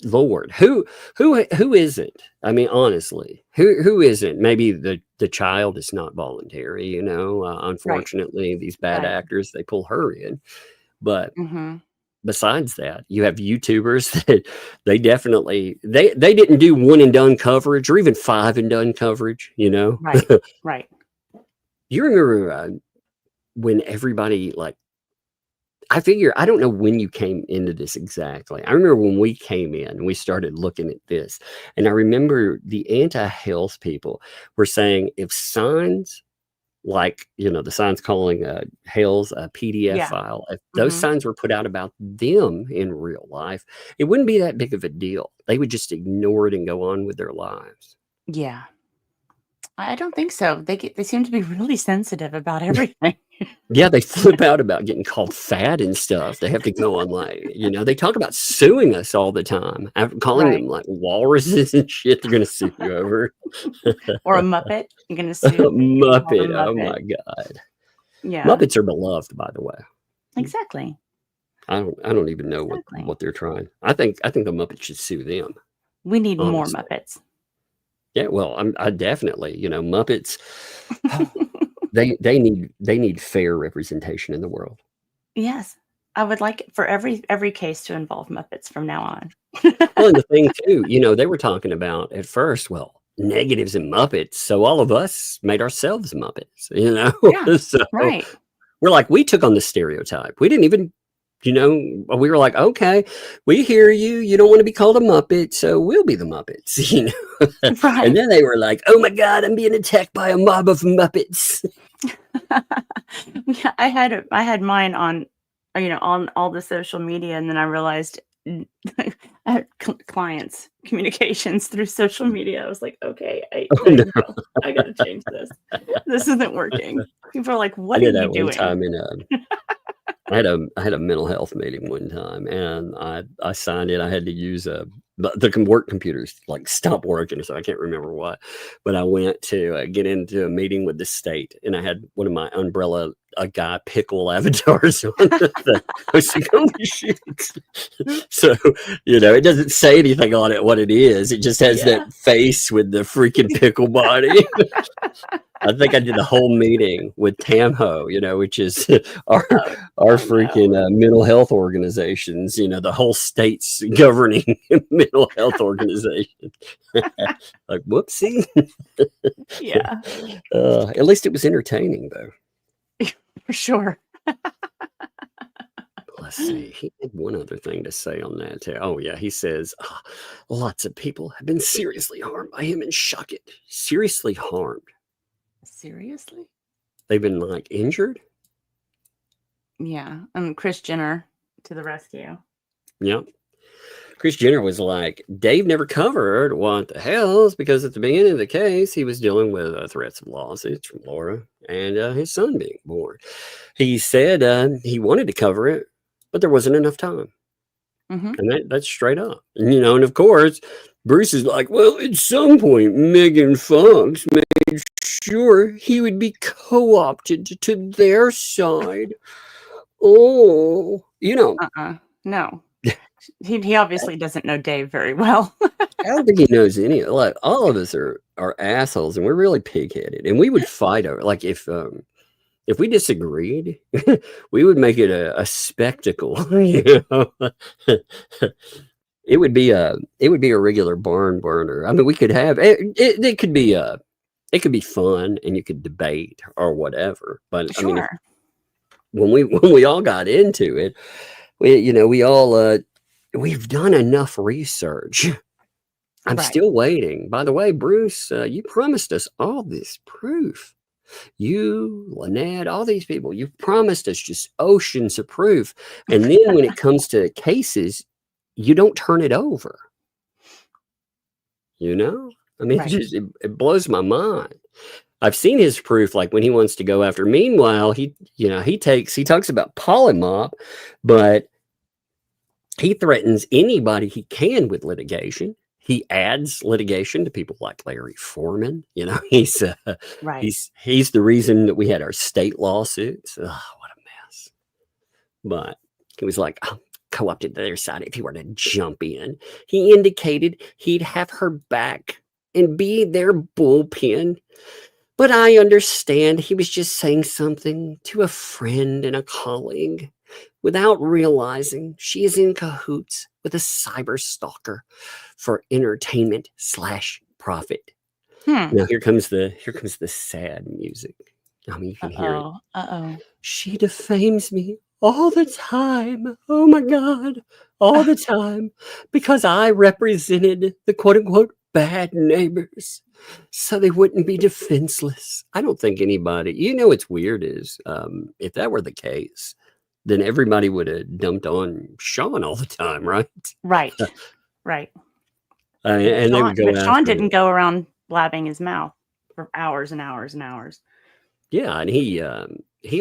Lord, who isn't? I mean, honestly, who isn't? Maybe the child is not voluntary, unfortunately, these bad actors, they pull her in. But besides that, you have YouTubers that they definitely, they didn't do one and done coverage or even 5 and done coverage, Right. Right. You remember when everybody I don't know when you came into this exactly. I remember when we came in and we started looking at this, and I remember the anti-health people were saying if signs like, the signs calling Hale's a PDF file, if those signs were put out about them in real life, it wouldn't be that big of a deal. They would just ignore it and go on with their lives. Yeah. I don't think so. They seem to be really sensitive about everything. Yeah, they flip out about getting called fat and stuff. They have to go on they talk about suing us all the time. After calling Right. them like walruses and shit, they're gonna sue you over. Or a Muppet. You're gonna sue Muppet. Oh Muppet. my God. Yeah. Muppets are beloved, by the way. Exactly. I don't even know Exactly. what they're trying. I think the Muppets should sue them. We need more Honestly. Muppets. Yeah, well, I definitely, Muppets. They need fair representation in the world. Yes. I would like for every case to involve Muppets from now on. Well, and the thing too, they were talking about at first, well, negatives and Muppets. So all of us made ourselves Muppets, Yeah, So right. we're like, we took on the stereotype. We didn't even, we were like, okay, we hear you. You don't want to be called a Muppet, so we'll be the Muppets, Right. And then they were like, oh my God, I'm being attacked by a mob of Muppets. Yeah, I had mine on, on all the social media, and then I realized I had clients communications through social media. I was like, okay, I gotta change this. This isn't working. People are like, what I are did that you one doing? time I had a mental health meeting one time, and I signed it. I had to use the work computers like stopped working, so I can't remember why. But I went to get into a meeting with the state, and I had one of my umbrella guy pickle avatars on the I was like, holy shit. So it doesn't say anything on it what it is. It just has that face with the freaking pickle body. I think I did the whole meeting with TAMHO, which is our freaking mental health organizations, the whole state's governing mental health organization. Like, whoopsie. Yeah, At least it was entertaining, though. for sure. Let's see. He had one other thing to say on that, too. Oh, yeah. He says, lots of people have been seriously harmed by him and shock it. Seriously harmed. Seriously? They've been like injured? Yeah. Kris Jenner to the rescue. Yep. Kris Jenner was like, Dave never covered what the hell's because at the beginning of the case, he was dealing with threats of lawsuits from Laura and his son being born. He said he wanted to cover it, but there wasn't enough time. Mm-hmm. And that's straight up. And, and of course, Bruce is like, well, at some point, Megan Fox made sure he would be co-opted to their side. Oh, No. He obviously doesn't know Dave very well. I don't think he knows any. Like, all of us are assholes, and we're really pig-headed, and we would fight over. Like, if we disagreed, we would make it a spectacle. It would be a regular barn burner. I mean, we could have it. It could be fun, and you could debate or whatever. But Sure. I mean, when we all got into it, we all we've done enough research. I'm Right. still waiting. By the way, Bruce, you promised us all this proof. You, Lynette, all these people, you've promised us just oceans of proof. And then when it comes to cases, you don't turn it over. I mean, Right. it blows my mind. I've seen his proof, like when he wants to go after. Meanwhile, he talks about polymop, but he threatens anybody he can with litigation. He adds litigation to people like Larry Foreman. He's Right. he's the reason that we had our state lawsuits. Oh, what a mess. But he was like, co-opted to their side if he were to jump in. He indicated he'd have her back and be their bullpen. But I understand he was just saying something to a friend and a colleague without realizing she is in cahoots with a cyber stalker for entertainment / profit. Now here comes the sad music. I mean, you can hear it. Uh-oh. She defames me all the time. Oh my God. All the time. Because I represented the quote unquote bad neighbors. So they wouldn't be defenseless. I don't think anybody, what's weird is if that were the case, then everybody would have dumped on Sean all the time, right? Right. Right. And they would go But Sean after didn't go around blabbing his mouth. for hours and hours and hours. Yeah, and he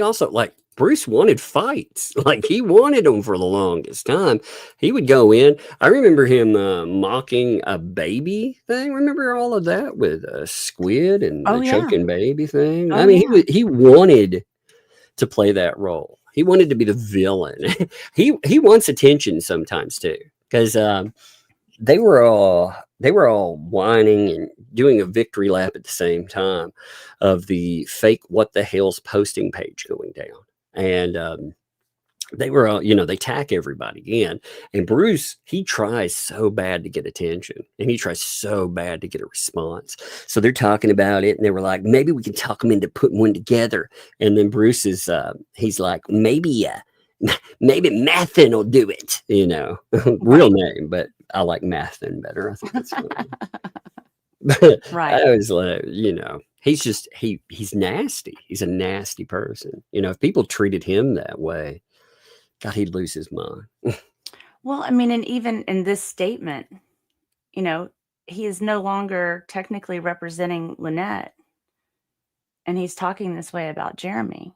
also, like, Bruce wanted fights. Like, he wanted them for the longest time. He would go in. I remember him mocking a baby thing. Remember all of that with Squid and Oh the yeah. choking baby thing? Oh, I mean, yeah. he wanted to play that role. He wanted to be the villain. He wants attention sometimes too, because they were all whining and doing a victory lap at the same time of the fake What the Hales posting page going down. And they were all, they tack everybody in. And Bruce, he tries so bad to get attention, and he tries so bad to get a response. So they're talking about it, and they were like, maybe we can talk them into putting one together. And then Bruce is, he's like, maybe Mathin will do it, real name, but I like Mathin better. I think that's funny. But Right. I was like, he's just, he's nasty. He's a nasty person. If people treated him that way, God, he'd lose his mind. Well, I mean, and even in this statement, he is no longer technically representing Lynette, and he's talking this way about Jeremy.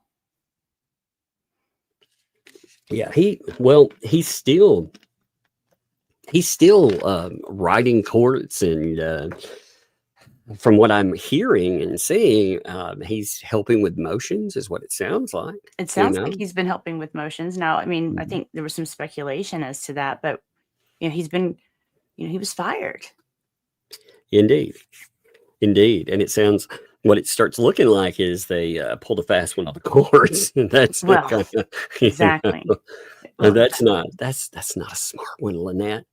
Yeah, he's still writing courts, and from what I'm hearing and seeing, he's helping with motions, is what it sounds like. It sounds like he's been helping with motions. Now, I mean, I think there was some speculation as to that, but he's been, he was fired. Indeed. And it sounds, what it starts looking like is they pulled a fast one on the courts, and that's exactly. Well, that's not a smart one, Lynette.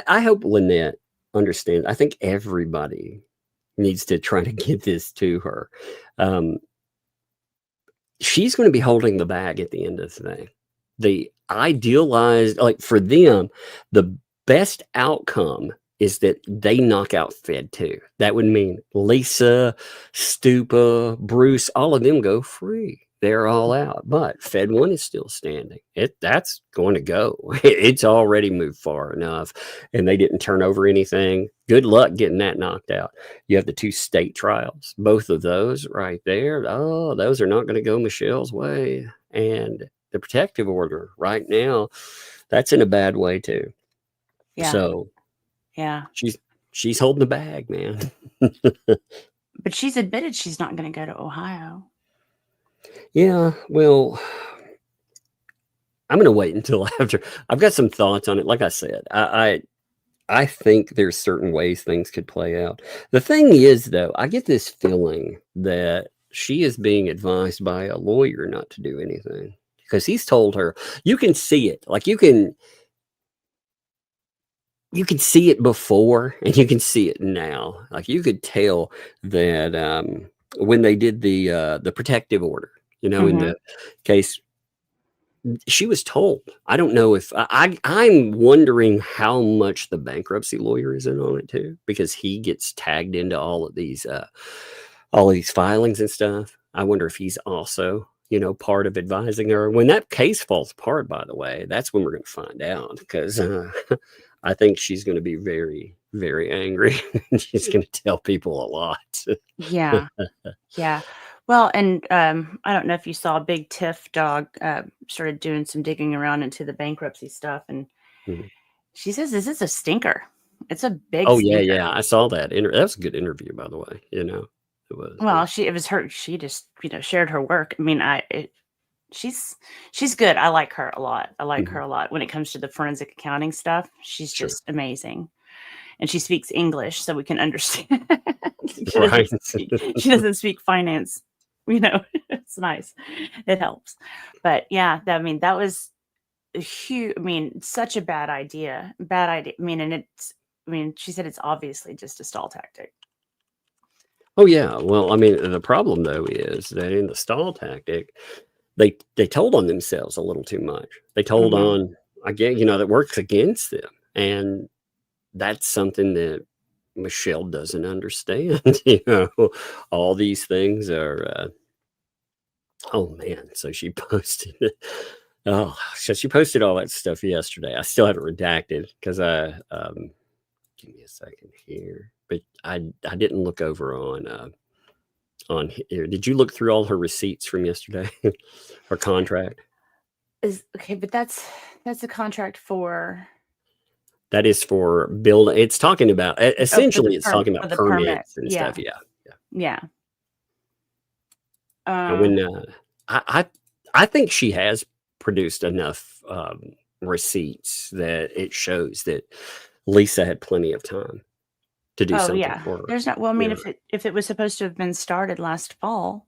I hope Lynette understands. I think everybody needs to try to get this to her. She's going to be holding the bag at the end of the thing. The idealized, like, for them, the best outcome is that they knock out Fed 2. That would mean Lisa, Stupa, Bruce, all of them go free. They're all out, but Fed 1 is still standing. That's going to go. It's already moved far enough, and they didn't turn over anything. Good luck getting that knocked out. You have the 2 state trials. Both of those right there. Oh, those are not going to go Michelle's way. And the protective order right now, that's in a bad way too. Yeah. So yeah, she's holding the bag, man. But she's admitted she's not going to go to Ohio. Yeah, well, I'm going to wait until after. I've got some thoughts on it. Like I said, I think there's certain ways things could play out. The thing is, though, I get this feeling that she is being advised by a lawyer not to do anything, because he's told her, you can see it. Like, you can see it before, and you can see it now. Like, you could tell that when they did the protective order, in the case, she was told. I don't know if I'm wondering how much the bankruptcy lawyer is in on it too, because he gets tagged into all of these filings and stuff. I wonder if he's also, part of advising her. When that case falls apart, by the way, that's when we're going to find out, because I think she's going to be very, very angry. She's going to tell people a lot. Yeah. Yeah. Well, and I don't know if you saw Big Tiff Dog started doing some digging around into the bankruptcy stuff, and she says this is a stinker. It's a big. Oh stinker. yeah, I saw that. That was a good interview, by the way. It was. Well, it was her. She just shared her work. I mean, she's good. I like her a lot. I like her a lot when it comes to the forensic accounting stuff. She's just amazing, and she speaks English, so we can understand. She doesn't speak finance. It's nice. It helps. But yeah, that was a huge, such a bad idea. And she said it's obviously just a stall tactic. Oh yeah. Well, the problem though is that in the stall tactic, they told on themselves a little too much. They told on, again, that works against them. And that's something that Michelle doesn't understand. All these things are oh man. So she posted she posted all that stuff yesterday. I still haven't redacted because give me a second here, but I didn't look over on on here. Did you look through all her receipts from yesterday? Her contract? Is okay, but that's a contract for That is for build. It's talking about essentially. It's talking for about the permit. permits and Yeah, stuff. Yeah. yeah. And when I think she has produced enough receipts that it shows that Lisa had plenty of time to do Oh something yeah. for her. There's not. Well, I mean, Yeah. if it was supposed to have been started last fall,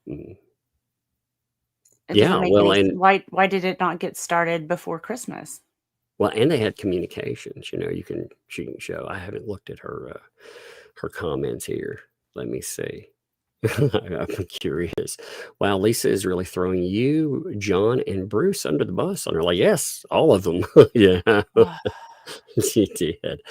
Mm. it Yeah, doesn't make well, any. and Why did it not get started before Christmas? well, and they had communications. You know, she can show. I haven't looked at her her comments here. Let me see. I'm curious. Wow, Lisa is really throwing you, John, and Bruce under the bus. And they're like, yes, all of them. Yeah, Ugh. she did.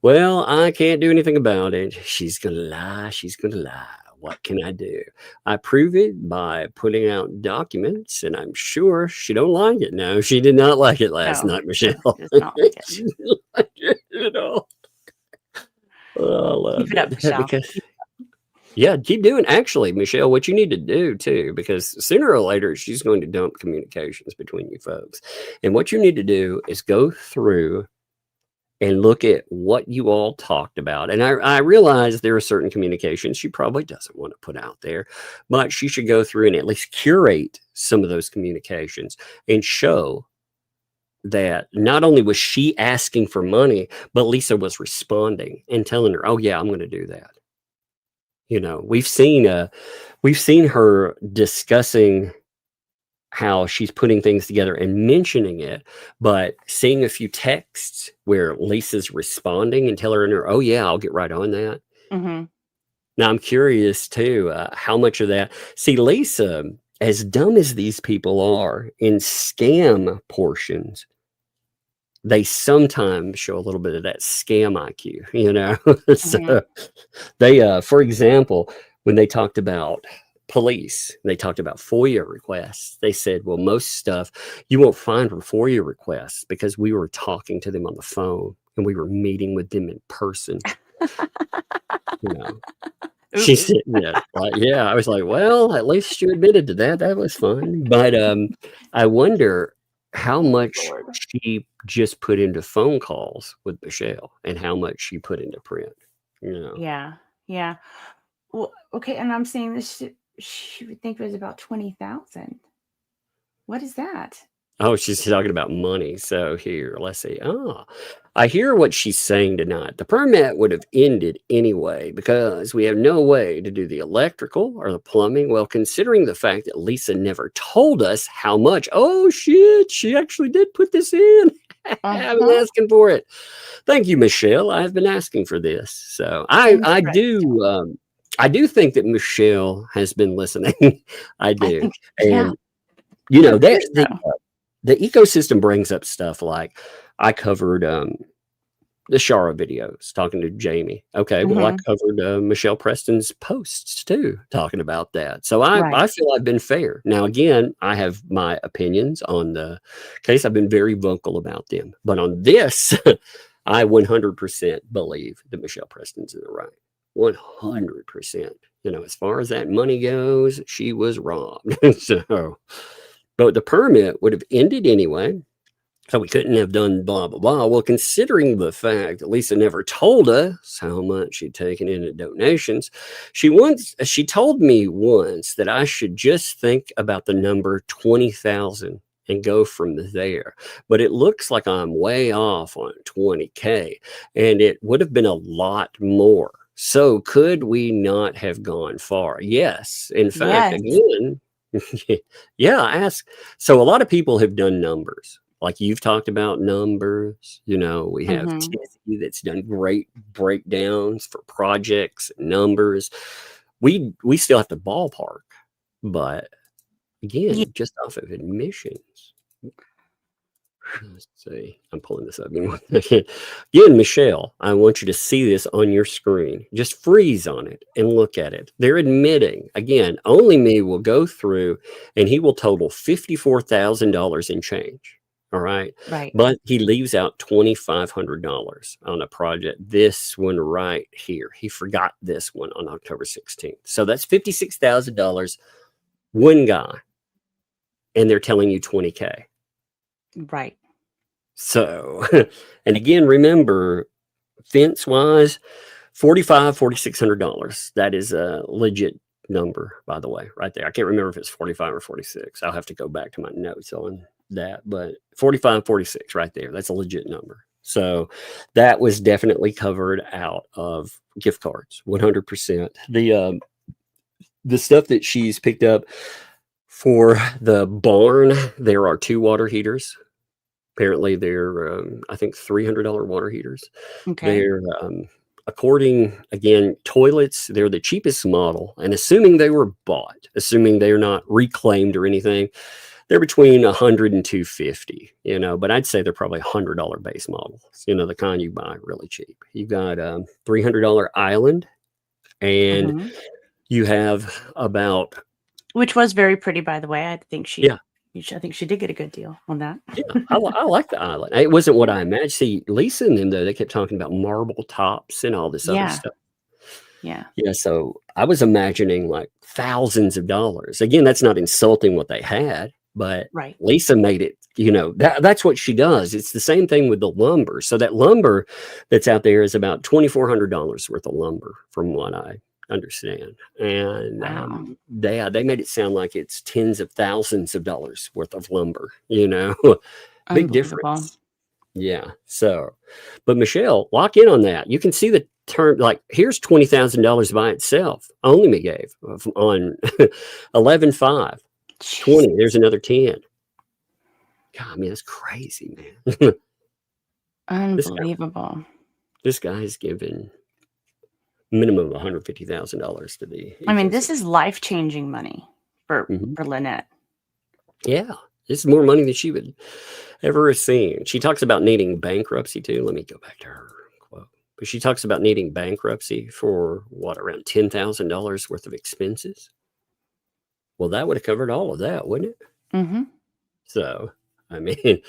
Well, I can't do anything about it. She's gonna lie. She's gonna lie. What can I do? I prove it by putting out documents, and I'm sure she don't like it. No, she did not like it last No, night, Michelle. she does not like it. She didn't like it at all. Oh, I Keep loved it up, it Michelle. because yeah, keep doing. Actually, Michelle, what you need to do too, because sooner or later she's going to dump communications between you folks, and what you need to do is go through and look at what you all talked about. And I realize there are certain communications she probably doesn't want to put out there, but she should go through and at least curate some of those communications and show that not only was she asking for money, but Lisa was responding and telling her, "Oh yeah, I'm going to do that." You know, we've seen her discussing how she's putting things together and mentioning it, but seeing a few texts where Lisa's responding and telling her, "Oh yeah, I'll get right on that." Mm-hmm. Now I'm curious too, how much of that. See, Lisa, as dumb as these people are in scam portions, they sometimes show a little bit of that scam IQ, you know? So they, for example, when they talked about police, they talked about FOIA requests. They said, well, most stuff you won't find for FOIA requests because we were talking to them on the phone and we were meeting with them in person. You know, she said, yeah, I was like, well, at least you admitted to that. That was fun. But I wonder how much she just put into phone calls with Michelle and how much she put into print. You know, Yeah. Well, okay, and I'm saying this. She would think it was about 20,000. What is that? oh, she's talking about money. So here, let's see. I hear what she's saying tonight. The permit would have ended anyway because we have no way to do the electrical or the plumbing. Well, considering the fact that Lisa never told us how much. Oh shit, she actually did put this in. I was asking for it. Thank you, Michelle. I've been asking for this. So I do think that Michelle has been listening. I do. And you know, the ecosystem brings up stuff like I covered the Shara videos talking to Jamie. Okay, well, I covered Michelle Preston's posts too, talking about that. So I feel I've been fair. Now, again, I have my opinions on the case. I've been very vocal about them. But on this, I 100% believe that Michelle Preston's in the right. 100%. You know, as far as that money goes, she was robbed. So, but the permit would have ended anyway. So we couldn't have done blah, blah, blah. Well, considering the fact that Lisa never told us how much she'd taken in at donations, she told me once that I should just think about the number 20,000 and go from there. But it looks like I'm way off on 20K, and it would have been a lot more. So could we not have gone far? Yes. In fact, again, yeah, ask. So a lot of people have done numbers. Like you've talked about numbers, you know, we have Tizzy that's done great breakdowns for projects, numbers. We still have to ballpark, but again, just off of admissions. Let's see. I'm pulling this up. Again, Michelle, I want you to see this on your screen. Just freeze on it and look at it. They're admitting, again, only me will go through and he will total $54,000 in change. All right. Right. But he leaves out $2,500 on a project. This one right here. He forgot this one on October 16th. So that's $56,000. One guy. And they're telling you 20K. Right. So, and again, remember, fence wise, $4,600. That is a legit number, by the way, right there. I can't remember if it's 45 or 46. I'll have to go back to my notes on that, but 45, 46 right there. That's a legit number. So that was definitely covered out of gift cards, 100%. The stuff that she's picked up for the barn, there are 2 water heaters. Apparently they're, I think, $300 water heaters. Okay. They're, according, again, toilets, they're the cheapest model. And assuming they were bought, assuming they're not reclaimed or anything, they're between $100 and $250, but I'd say they're probably $100 base models, the kind you buy really cheap. You've got a $300 island, and you have about, which was very pretty, by the way. I think she did get a good deal on that. Yeah, I like the island. It wasn't what I imagined. See, Lisa and them, though, they kept talking about marble tops and all this other stuff. Yeah. Yeah. So I was imagining like thousands of dollars. Again, that's not insulting what they had, but Lisa made it, that's what she does. It's the same thing with the lumber. So that lumber that's out there is about $2,400 worth of lumber, from what I understand. And they made it sound like it's tens of thousands of dollars worth of lumber, big difference. Yeah. So, but Michelle, lock in on that. You can see the term, like, here's $20,000 by itself. Only me gave on 11/5. 20. There's another 10. God, I mean, that's crazy, man. Unbelievable. This guy is given minimum of $150,000 to the. I mean, this is life-changing money for Lynette. Yeah, this is more money than she would ever have seen. She talks about needing bankruptcy too. Let me go back to her quote. But she talks about needing bankruptcy for around $10,000 worth of expenses. Well, that would have covered all of that, wouldn't it? So, I mean,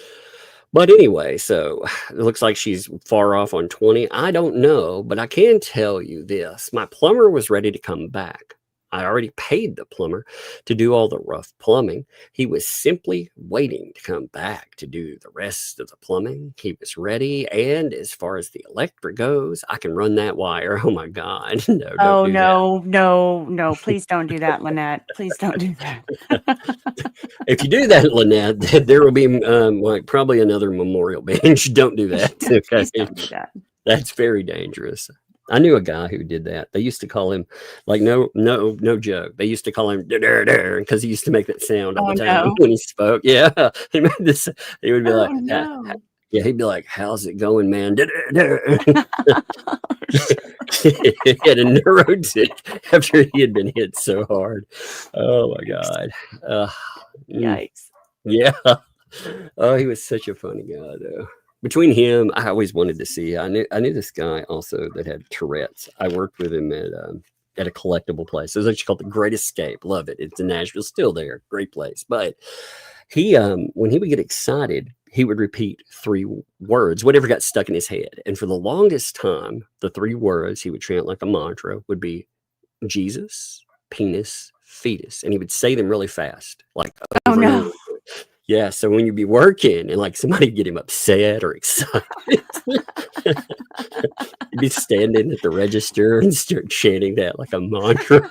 but anyway, so it looks like she's far off on 20. I don't know, but I can tell you this. My plumber was ready to come back. I already paid the plumber to do all the rough plumbing. He was simply waiting to come back to do the rest of the plumbing. He was ready. And as far as the electric goes, I can run that wire. Oh my God. No. Please don't do that, Lynette. Please don't do that. If you do that, Lynette, there will be probably another memorial bench. Don't do that. Please don't do that. That's very dangerous. I knew a guy who did that. They used to call him, like, no joke. They used to call him because he used to make that sound all the time when he spoke. Yeah, he made this. He would be he'd be like, "How's it going, man?" He had a neurotic after he had been hit so hard. Oh my God! Yikes! Yeah. Oh, he was such a funny guy, though. Between him, I always wanted to see. I knew this guy also that had Tourette's. I worked with him at a collectible place. It was actually called The Great Escape. Love it. It's in Nashville, still there. Great place. But he, when he would get excited, he would repeat 3 words, whatever got stuck in his head. And for the longest time, the 3 words he would chant like a mantra would be Jesus, penis, fetus. And he would say them really fast, like, oh no. Yeah, so when you'd be working and like somebody get him upset or excited, you'd be standing at the register and start chanting that like a mantra.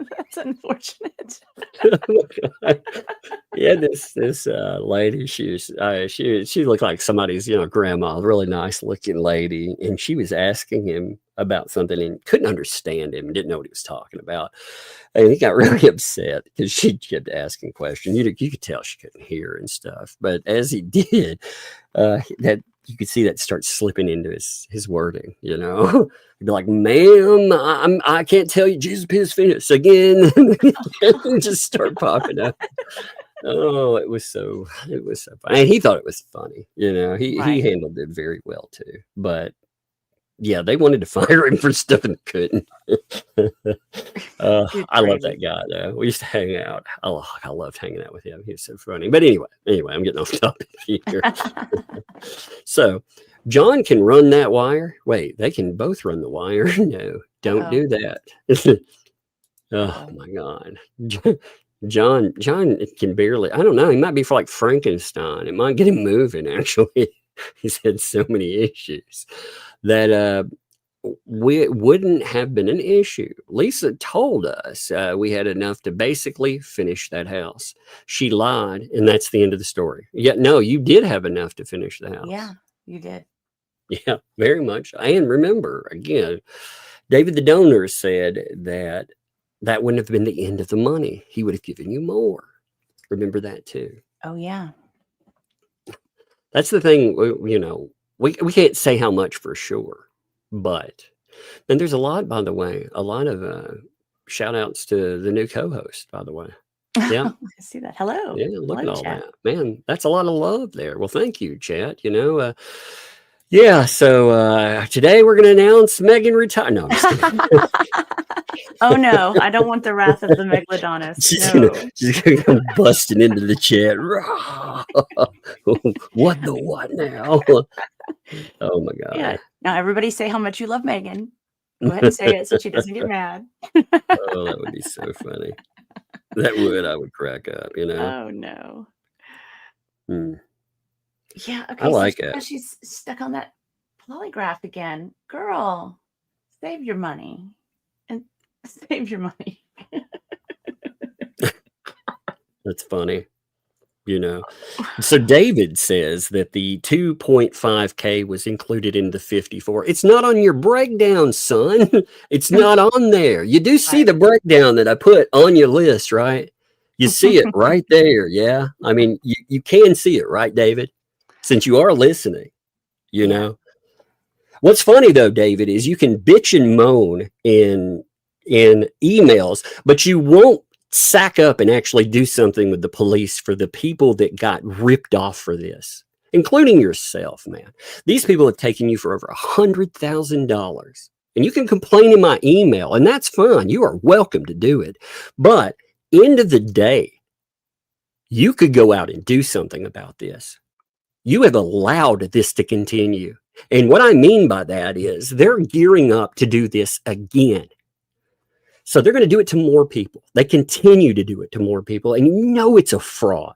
That's unfortunate. Yeah, this lady, she looked like somebody's grandma, really nice looking lady, and she was asking him about something and couldn't understand him and didn't know what he was talking about. And he got really upset because she kept asking questions. You could tell she couldn't hear and stuff. But as he did, that you could see that start slipping into his wording. He'd be like, "Ma'am, I can't tell you Jesus penis fetus again." And just start popping up. Oh, it was so funny. And he thought it was funny. He handled it very well too. But Yeah, they wanted to fire him for stuff and couldn't. I love that guy though. We used to hang out. Oh, I loved hanging out with him. He was so funny. But anyway, I'm getting off topic here. So John can run that wire. Wait, they can both run the wire. No, don't do that. Oh my God. John can barely, I don't know. He might be for like Frankenstein. It might get him moving, actually. He's had so many issues that we wouldn't have been an issue. Lisa told us we had enough to basically finish that house. She lied, and that's the end of the story. Yet, no, you did have enough to finish the house. Yeah, you did. Yeah, very much. And remember, again, David the donor said that wouldn't have been the end of the money. He would have given you more. Remember that too. Oh, yeah. That's the thing, we can't say how much for sure, but, and there's a lot, by the way, a lot of shout outs to the new co-host, by the way. Yeah. I see that. Hello. Yeah, look at all chat. that. Man, that's a lot of love there. Well, thank you, chat. Yeah, so today we're going to announce Megan retire. No, I'm just kidding. Oh, no. I don't want the wrath of the megalodonus. She's gonna come busting into the chat. What the what now? Oh, my God. Yeah. Now, everybody say how much you love Megan. Go ahead and say it so she doesn't get mad. Oh, that would be so funny. I would crack up, Oh, no. Yeah, okay. I like it. She's stuck on that polygraph again. Girl, save your money. And save your money. That's funny. So David says that the 2.5K was included in the 54. It's not on your breakdown, son. It's not on there. You do see the breakdown that I put on your list, right? You see it right there. Yeah. I mean, you can see it, right, David? Since you are listening, What's funny though, David, is you can bitch and moan in emails, but you won't sack up and actually do something with the police for the people that got ripped off for this, including yourself, man. These people have taken you for over $100,000, and you can complain in my email, and that's fine. You are welcome to do it. But end of the day, you could go out and do something about this. You have allowed this to continue. And what I mean by that is they're gearing up to do this again. So they're going to do it to more people. They continue to do it to more people. And it's a fraud.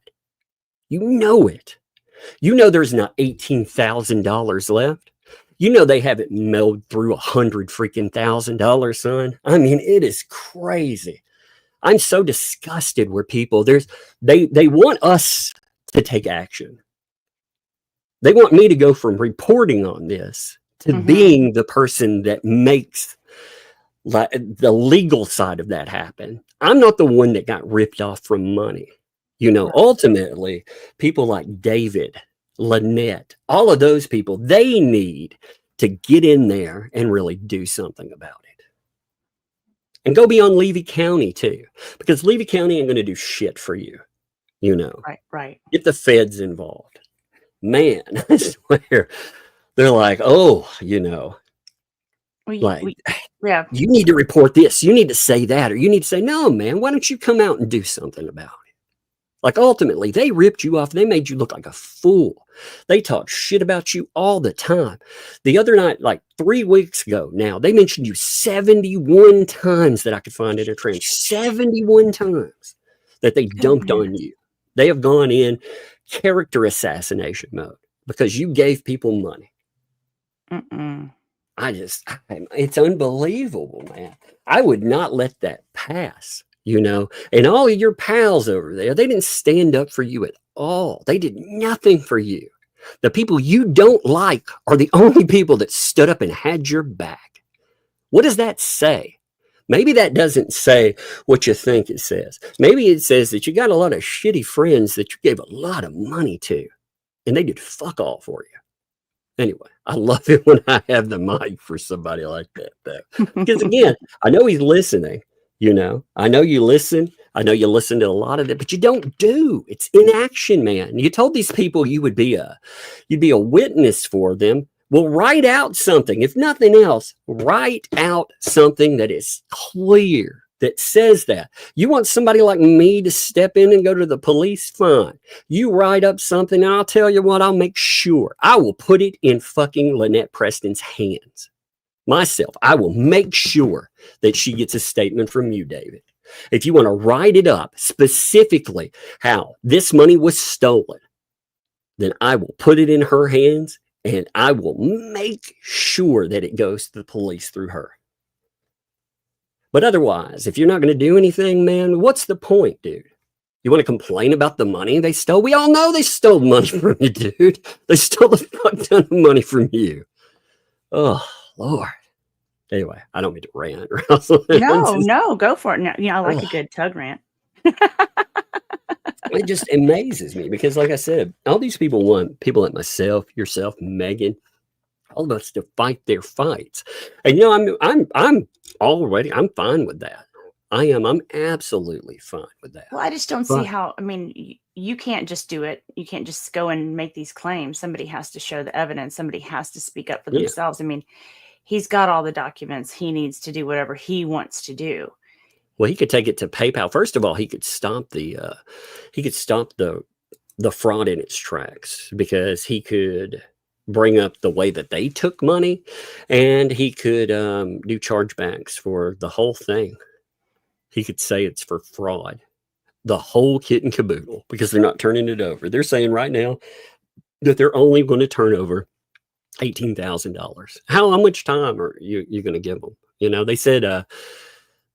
You know it. There's not $18,000 left. They haven't milled through $100,000, son. I mean, it is crazy. I'm so disgusted where people, they want us to take action. They want me to go from reporting on this to being the person that makes the legal side of that happen. I'm not the one that got ripped off from money. Ultimately, people like David, Lynette, all of those people, they need to get in there and really do something about it. And go beyond Levy County too, because Levy County ain't going to do shit for you. Right. Get the feds involved. Man, I swear, they're like, you need to report this. You need to say that, or you need to say, no, man, why don't you come out and do something about it? Like, ultimately, they ripped you off. They made you look like a fool. They talk shit about you all the time. The other night, like 3 weeks ago now, they mentioned you 71 times that I could find in a trend. 71 times that they dumped on you. They have gone in character assassination mode because you gave people money. It's unbelievable, man. I would not let that pass, and all of your pals over there, they didn't stand up for you at all. They did nothing for you. The people you don't like are the only people that stood up and had your back. What does that say? Maybe that doesn't say what you think it says. Maybe it says that you got a lot of shitty friends that you gave a lot of money to, and they did fuck all for you. Anyway, I love it when I have the mic for somebody like that, though. Because again, I know he's listening. I know you listen. I know you listen to a lot of it, but you don't do. It's inaction, man. You told these people you'd be a witness for them. Well, write out something. If nothing else, write out something that is clear, that says that. You want somebody like me to step in and go to the police? Fine. You write up something, and I'll tell you what, I'll make sure. I will put it in fucking Lynette Preston's hands. Myself. I will make sure that she gets a statement from you, David. If you want to write it up specifically how this money was stolen, then I will put it in her hands. And I will make sure that it goes to the police through her. But otherwise, if you're not going to do anything, man, what's the point, dude? You want to complain about the money they stole? We all know they stole money from you, dude. They stole a fuck ton of money from you. Oh, Lord. Anyway, I don't mean to rant. No, go for it. No, I like a good tug rant. It just amazes me because, like I said, all these people want people like myself, yourself, Megan, all of us to fight their fights. And I'm fine with that. I'm absolutely fine with that. Well, I just don't see how. I mean, you can't just do it. You can't just go and make these claims. Somebody has to show the evidence. Somebody has to speak up for themselves. I mean, he's got all the documents. He needs to do whatever he wants to do. Well, he could take it to PayPal. First of all, he could stop the fraud in its tracks, because he could bring up the way that they took money, and he could do chargebacks for the whole thing. He could say it's for fraud, the whole kit and caboodle, because they're not turning it over. They're saying right now that they're only going to turn over $18,000. How much time are you going to give them? They said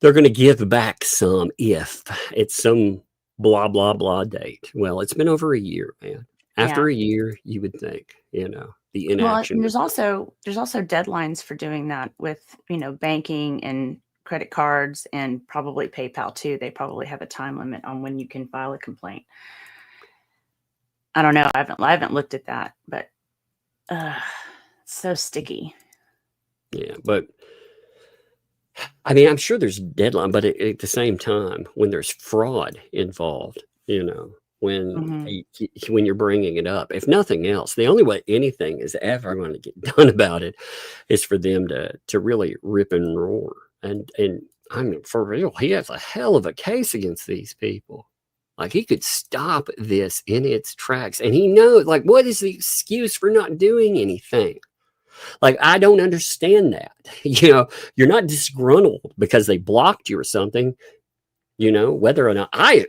they're going to give back some if it's some blah, blah, blah date. Well, it's been over a year, man. After a year, you would think, the inaction. Well, there's also deadlines for doing that with, banking and credit cards, and probably PayPal too. They probably have a time limit on when you can file a complaint. I don't know. I haven't looked at that, but it's so sticky. Yeah, but I mean, I'm sure there's deadline, but at the same time, when there's fraud involved, when you're bringing it up, if nothing else, the only way anything is ever going to get done about it is for them to really rip and roar. And I mean, for real, he has a hell of a case against these people. Like, he could stop this in its tracks, and he knows, like, what is the excuse for not doing anything? Like, I don't understand that. You're not disgruntled because they blocked you or something, whether or not I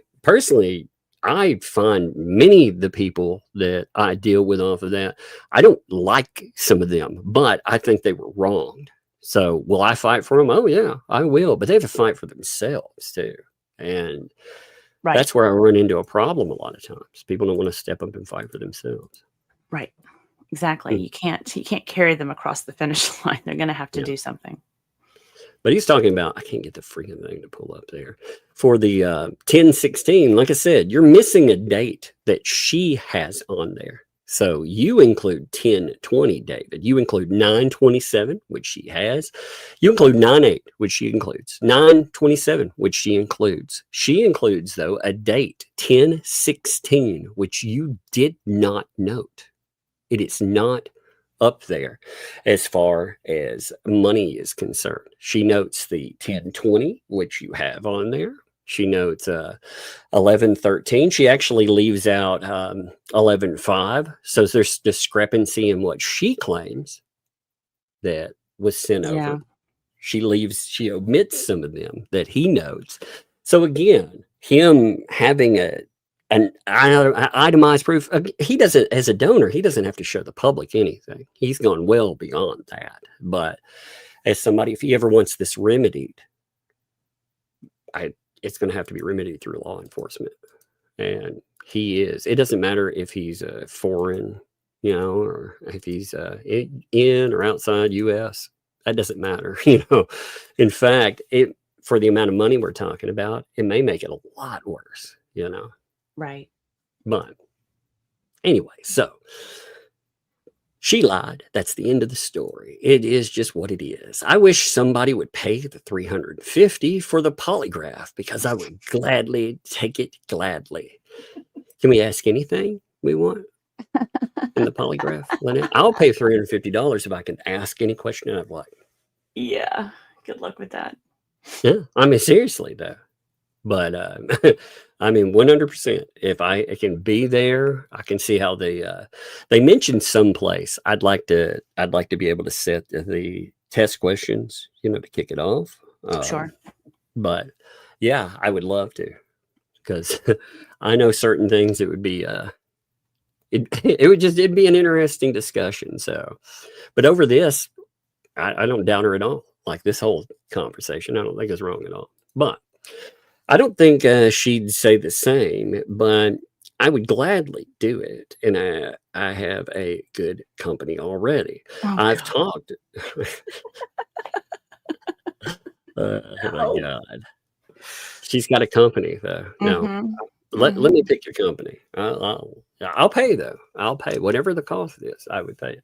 find many of the people that I deal with off of that, I don't like some of them, but I think they were wronged. So will I fight for them? Oh yeah, I will. But they have to fight for themselves too. And that's where I run into a problem a lot of times. People don't want to step up and fight for themselves. Right. Exactly. You can't carry them across the finish line. They're going to have to do something. But he's talking about, I can't get the freaking thing to pull up there. For the 10/16, like I said, you're missing a date that she has on there. So you include 10/20, David. You include 9/27, which she has. You include 9/8, which she includes. 9/27, which she includes. She includes, though, a date, 10/16, which you did not note. It is not up there as far as money is concerned. She notes the 10/20, which you have on there. She notes 11/13. She actually leaves out 11/5. So there's discrepancy in what she claims that was sent over. She omits some of them that he notes. So again, him having an itemized proof, he doesn't, as a donor, he doesn't have to show the public anything. He's gone well beyond that. But as somebody, if he ever wants this remedied, it's going to have to be remedied through law enforcement. And it doesn't matter if he's a foreign, or if he's in or outside US, that doesn't matter. In fact, for the amount of money we're talking about, it may make it a lot worse, Right. But anyway, so she lied. That's the end of the story. It is just what it is. I wish somebody would pay the $350 for the polygraph, because I would gladly take it gladly. Can we ask anything we want? in the polygraph, Lynette? I'll pay $350 if I can ask any question I'd like. Yeah. Good luck with that. Yeah, I mean, seriously though. But I mean, 100%. If I can be there, I can see how they mentioned someplace. I'd like to be able to set the test questions, to kick it off. Sure. But yeah, I would love to, because I know certain things. It would be it'd be an interesting discussion. So, but over this, I don't doubt her at all. Like this whole conversation, I don't think it's wrong at all. But I don't think she'd say the same, but I would gladly do it. And I have a good company already. Oh, I've God. talked. Oh my God. She's got a company though. Now, Mhm. let me pick your company. I'll pay though. I'll pay whatever the cost is. I would pay it.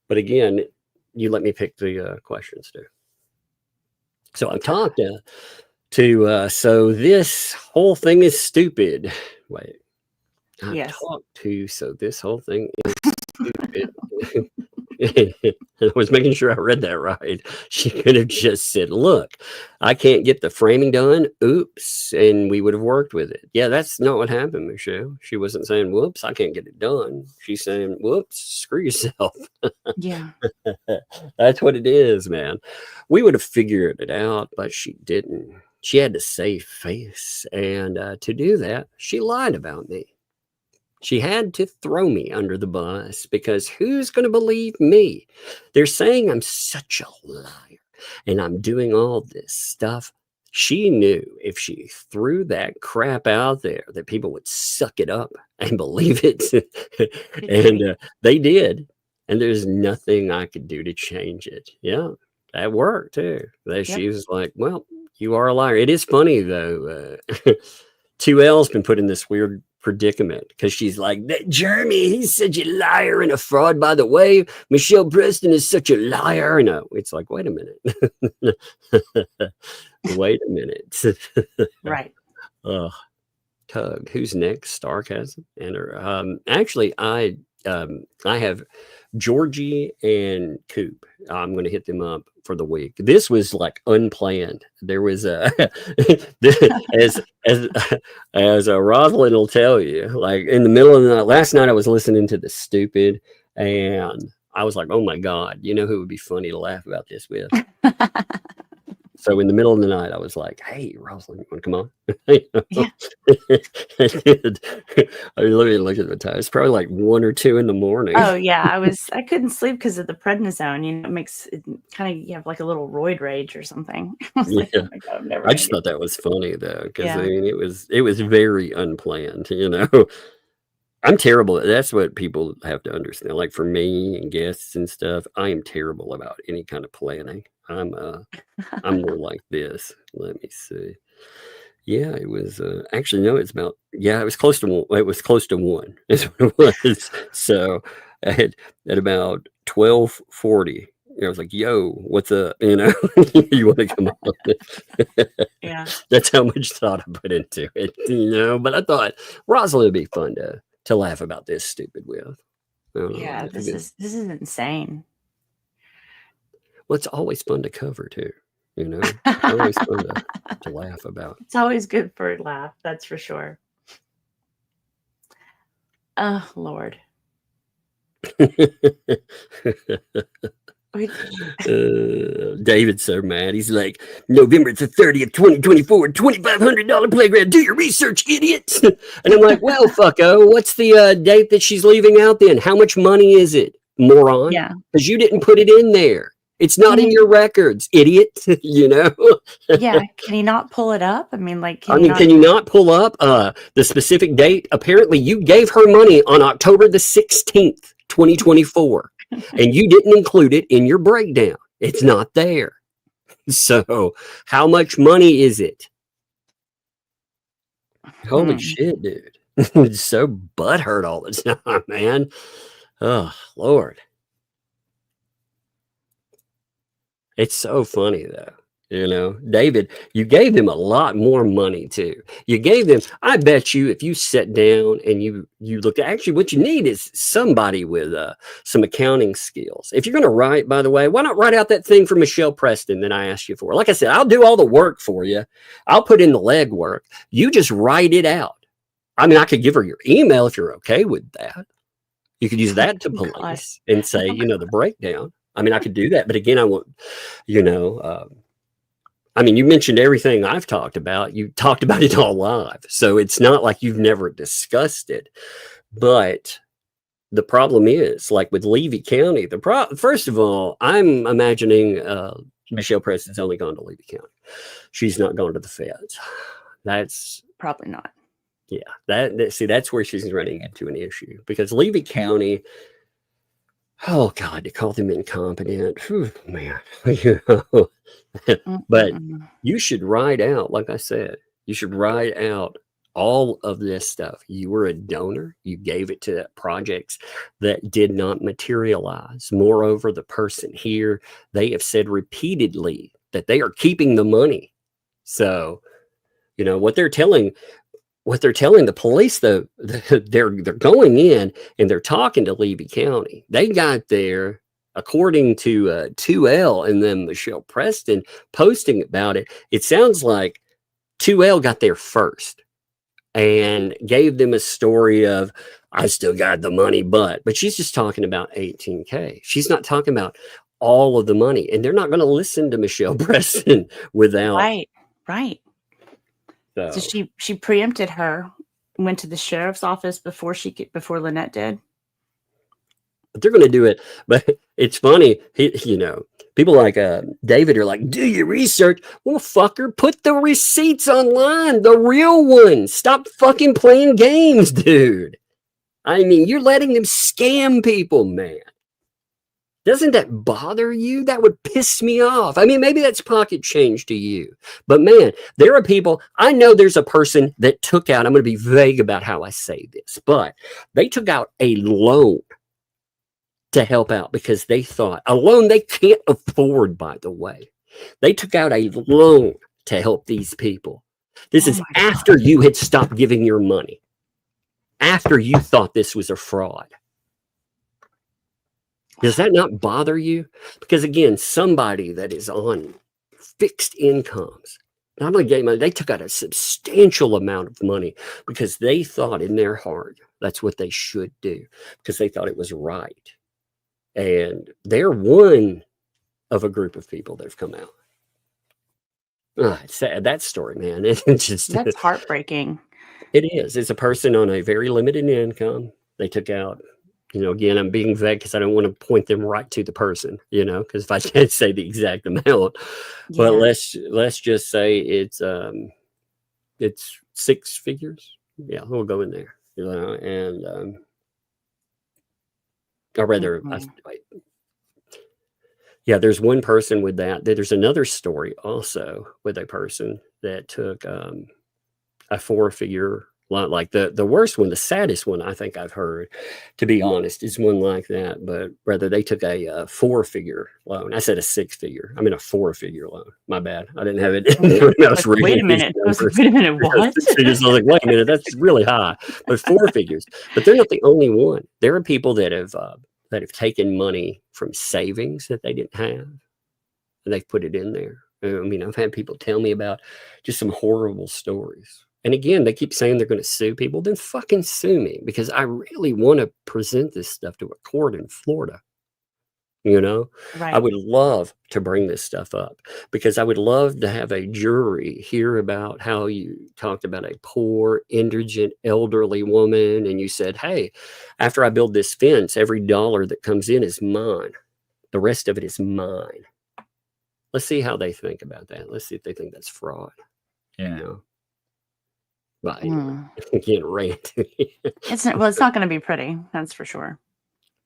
But again, you let me pick the questions too. So I've talked so this whole thing is stupid. Wait, I've Yes. talked to, so this whole thing is stupid. I was making sure I read that right. She could have just said, look, I can't get the framing done. Oops. And we would have worked with it. Yeah, that's not what happened, Michelle. She wasn't saying, whoops, I can't get it done. She's saying, whoops, screw yourself. Yeah. That's what it is, man. We would have figured it out, but she didn't. She had to save face. And to do that, she lied about me. She had to throw me under the bus, because who's going to believe me? They're saying I'm such a liar and I'm doing all this stuff. She knew if she threw that crap out there that people would suck it up and believe it. And they did. And there's nothing I could do to change it. Yeah, that worked too. She was like, well, you are a liar. It is funny though. 2L's been put in this weird predicament because she's like, that Jeremy, he's such a liar and a fraud. By the way, Michelle Preston is such a liar. No, it's like, wait a minute. Wait a minute. Right. Tug, who's next? Starcasm and her. Actually, I have Georgie and Coop. I'm going to hit them up for the week. This was like unplanned. There was a as Rosalind will tell you, like in the middle of the night. Last night I was listening to The Stupid, and I was like, oh my God, you know who would be funny to laugh about this with? So in the middle of the night, I was like, hey, Rosalind, you want to come on? Yeah. I mean, let me look at the time. It's probably like 1 or 2 in the morning. Oh yeah, I couldn't sleep because of the prednisone. It makes it kind of, you have like a little roid rage or something. I was like, oh my God, I'm never. I just thought that was funny though, because Yeah. I mean, it was very unplanned. I'm terrible. That's what people have to understand. Like for me and guests and stuff, I am terrible about any kind of planning. I'm more like this. Let me see. Yeah, it was actually no, it's about, yeah, it was close to 1. It was close to 1 is what it was. So at about 12:40, I was like, yo, what's up? You want to come on? Yeah. That's how much thought I put into it, but I thought Rosalind would be fun to laugh about this stupid with. Yeah, this is insane. Well, it's always fun to cover too, always fun to laugh about. It's always good for a laugh, that's for sure. Oh Lord. David's so mad. He's like, November the 30th, 2024, $2,500 playground. Do your research, idiots. And I'm like, well, fucko, what's the date that she's leaving out then? How much money is it, moron? Yeah. Because you didn't put it in there. It's not in your records, idiot. Yeah. Can you not pull it up? I mean, like, can you not pull up the specific date? Apparently, you gave her money on October the 16th, 2024, and you didn't include it in your breakdown. It's not there. So, how much money is it? Holy shit, dude! It's so butthurt all the time, man. Oh Lord. It's so funny though. You know, David, you gave him a lot more money too. You gave them, I bet you, if you sat down and you looked, actually what you need is somebody with some accounting skills. If you're going to write, by the way, why not write out that thing for Michelle Preston that I asked you for? Like I said, I'll do all the work for you. I'll put in the legwork. You just write it out. I mean, I could give her your email if you're okay with that. You could use that to police and say, you know, the breakdown. I mean, I could do that. But again, I won't, you know, I mean, you mentioned everything I've talked about. You talked about it all live. So it's not like you've never discussed it. But the problem is, like with Levy County, first of all, I'm imagining Michelle Preston's only gone to Levy County. She's not gone to the feds. That's Probably not. Yeah. See, that's where she's running into an issue. Because Levy County, oh God, to call them incompetent. Whew, man. You know. But you should write out, like I said, you should write out all of this stuff. You were a donor. You gave it to projects that did not materialize. Moreover, the person here, they have said repeatedly that they are keeping the money. So, you know, what they're telling the police, though, they're going in and they're talking to Levy County. They got there, according to 2L and then Michelle Preston posting about it. It sounds like 2L got there first and gave them a story of, I still got the money, but she's just talking about $18K. She's not talking about all of the money, and they're not going to listen to Michelle Preston without. Right. So she preempted her, went to the sheriff's office before Lynette did. But they're going to do it. But it's funny, you know, people like David are like, do your research. Well, fucker, put the receipts online, the real ones. Stop fucking playing games, dude. I mean, you're letting them scam people, man. Doesn't that bother you? That would piss me off. I mean, maybe that's pocket change to you. But man, there are people, I know there's a person that took out, I'm going to be vague about how I say this, but they took out a loan to help out because they thought, a loan they can't afford, by the way. They took out a loan to help these people. This is after you had stopped giving your money, after you thought this was a fraud. Does that not bother you? Because again, somebody that is on fixed incomes, not only gave money, they took out a substantial amount of money because they thought in their heart that's what they should do, because they thought it was right. And they're one of a group of people that have come out. It's sad, that story, man. It's just, that's heartbreaking. It is. It's a person on a very limited income. They took out, you know, again, I'm being vague because I don't want to point them right to the person, you know, because if I can't say the exact amount, but let's just say it's 6 figures. Yeah, we'll go in there, you know, and or rather, yeah, there's one person with that. There's another story also with a person that took a 4-figure loan. Like the worst one, the saddest one I think I've heard, to be honest, is one like that. But rather, they took a 4-figure loan. I said a 6-figure. I mean a 4-figure loan. My bad. I didn't have it. Wait a minute. What? I was like, wait a minute. That's really high. But 4 figures. But they're not the only one. There are people that have taken money from savings that they didn't have, and they've put it in there. I mean, I've had people tell me about just some horrible stories. And again, they keep saying they're going to sue people. Then fucking sue me, because I really want to present this stuff to a court in Florida. You know, right. I would love to bring this stuff up, because I would love to have a jury hear about how you talked about a poor, indigent, elderly woman. And you said, hey, after I build this fence, every dollar that comes in is mine. The rest of it is mine. Let's see how they think about that. Let's see if they think that's fraud. Yeah. You know? But anyway, again, rant. It's not going to be pretty. That's for sure.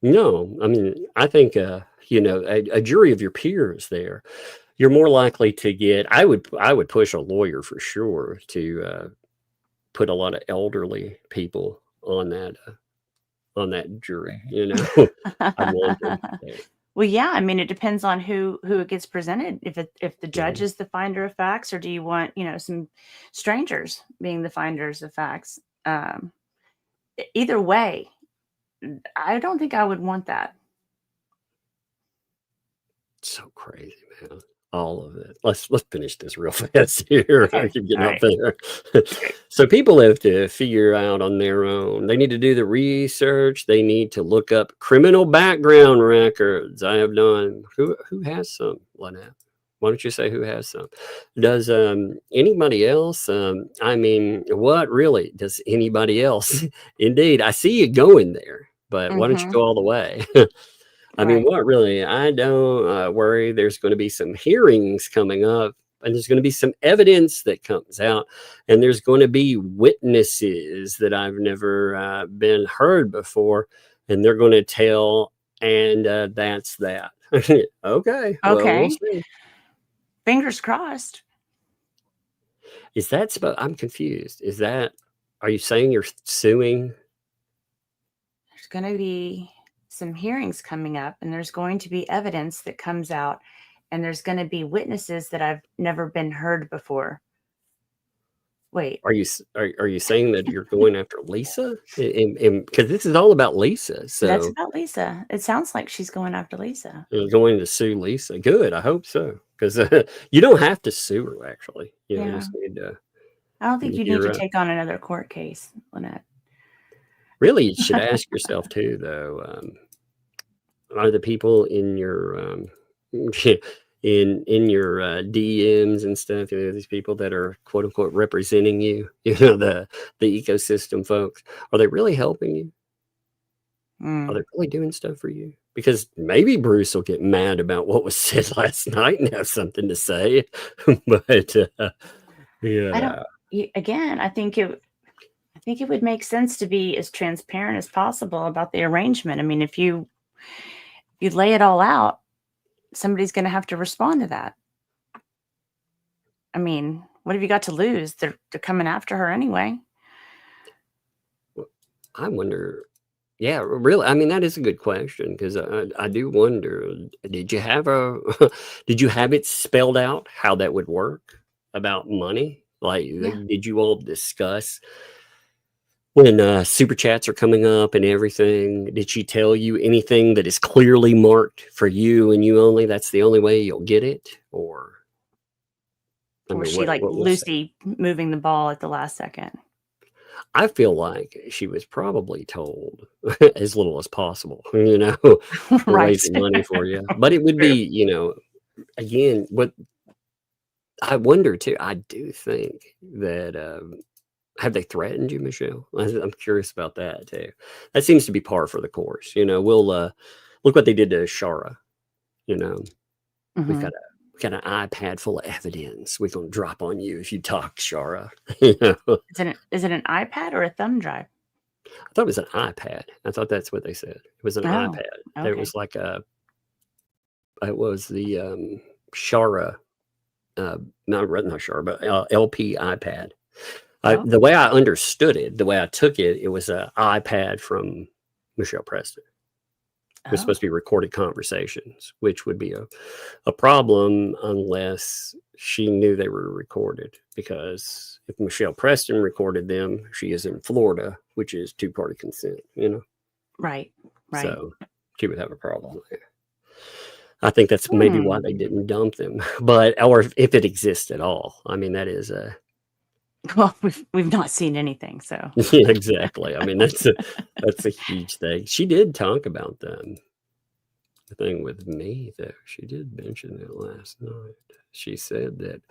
No, I mean, I think, you know, a jury of your peers there, you're more likely to get, I would push a lawyer for sure to put a lot of elderly people on that jury, you know. I want them to. Well, yeah, I mean, it depends on who it gets presented. If the judge Mhm. is the finder of facts, or do you want, some strangers being the finders of facts? Either way, I don't think I would want that. So crazy, man. All of it. Let's finish this real fast here. I Okay. keep getting All off right. there. Okay. So people have to figure out on their own. They need to do the research. They need to look up criminal background records. I have done. Who has some, Lynette? Why don't you say who has some? Does anybody else? I mean, what really does anybody else? Indeed, I see you going there, but why don't you Mm-hmm. go all the way? I mean, Right. what really? I don't worry. There's going to be some hearings coming up, and there's going to be some evidence that comes out, and there's going to be witnesses that I've never been heard before, and they're going to tell, and that's that. Okay, well, we'll Okay. see. Fingers crossed. Is that I'm confused. Is that? Are you saying you're suing? There's going to be some hearings coming up, and there's going to be evidence that comes out, and there's going to be witnesses that I've never been heard before. Wait. Are you saying that you're going after Lisa? Because this is all about Lisa, That's so. about Lisa. It sounds like she's going after Lisa. You're going to sue Lisa. Good. I hope so. Because you don't have to sue her, actually. You Yeah. just need to. I don't think you need You're to take on another court case, Lynette. really, you should ask yourself, too, though. Are the people in your in your DMs and stuff, these people that are quote unquote representing you, the ecosystem folks, are they really helping you? Are they really doing stuff for you? Because maybe Bruce will get mad about what was said last night and have something to say. But I don't. Again, I think it would make sense to be as transparent as possible about the arrangement. I mean, if you lay it all out, somebody's going to have to respond to that. I mean, what have you got to lose? They're coming after her anyway. I wonder. Yeah, really. I mean, that is a good question, because I do wonder. Did you have did you have it spelled out how that would work about money? Like, Yeah. did you all discuss when super chats are coming up and everything? Did she tell you anything that is clearly marked for you and you only? That's the only way you'll get it, or I Or was mean, she like what was that? Lucy moving the ball at the last second? I feel like she was probably told as little as possible, we're Right. raising money for you. But it would True. be, again, what I wonder too, I do think that, have they threatened you, Michelle? I'm curious about that too. That seems to be par for the course. We'll look what they did to Shara. We've Mhm. got an iPad full of evidence we're gonna drop on you if you talk, Shara. Is it an iPad or a thumb drive? I thought it was an iPad. I thought that's what they said. It was an Oh, iPad. There okay. was like it was the Shara, not Shara, but LP iPad. Oh. The way I understood it, the way I took it, it was an iPad from Michelle Preston. It was Oh. supposed to be recorded conversations, which would be a problem unless she knew they were recorded. Because if Michelle Preston recorded them, she is in Florida, which is two-party consent, Right. Right. So she would have a problem there. I think that's maybe why they didn't dump them. But, or if it exists at all. I mean, that is a. Well, we've not seen anything, so. Yeah, exactly. I mean, that's a huge thing. She did talk about the thing with me, though. She did mention it last night. She said that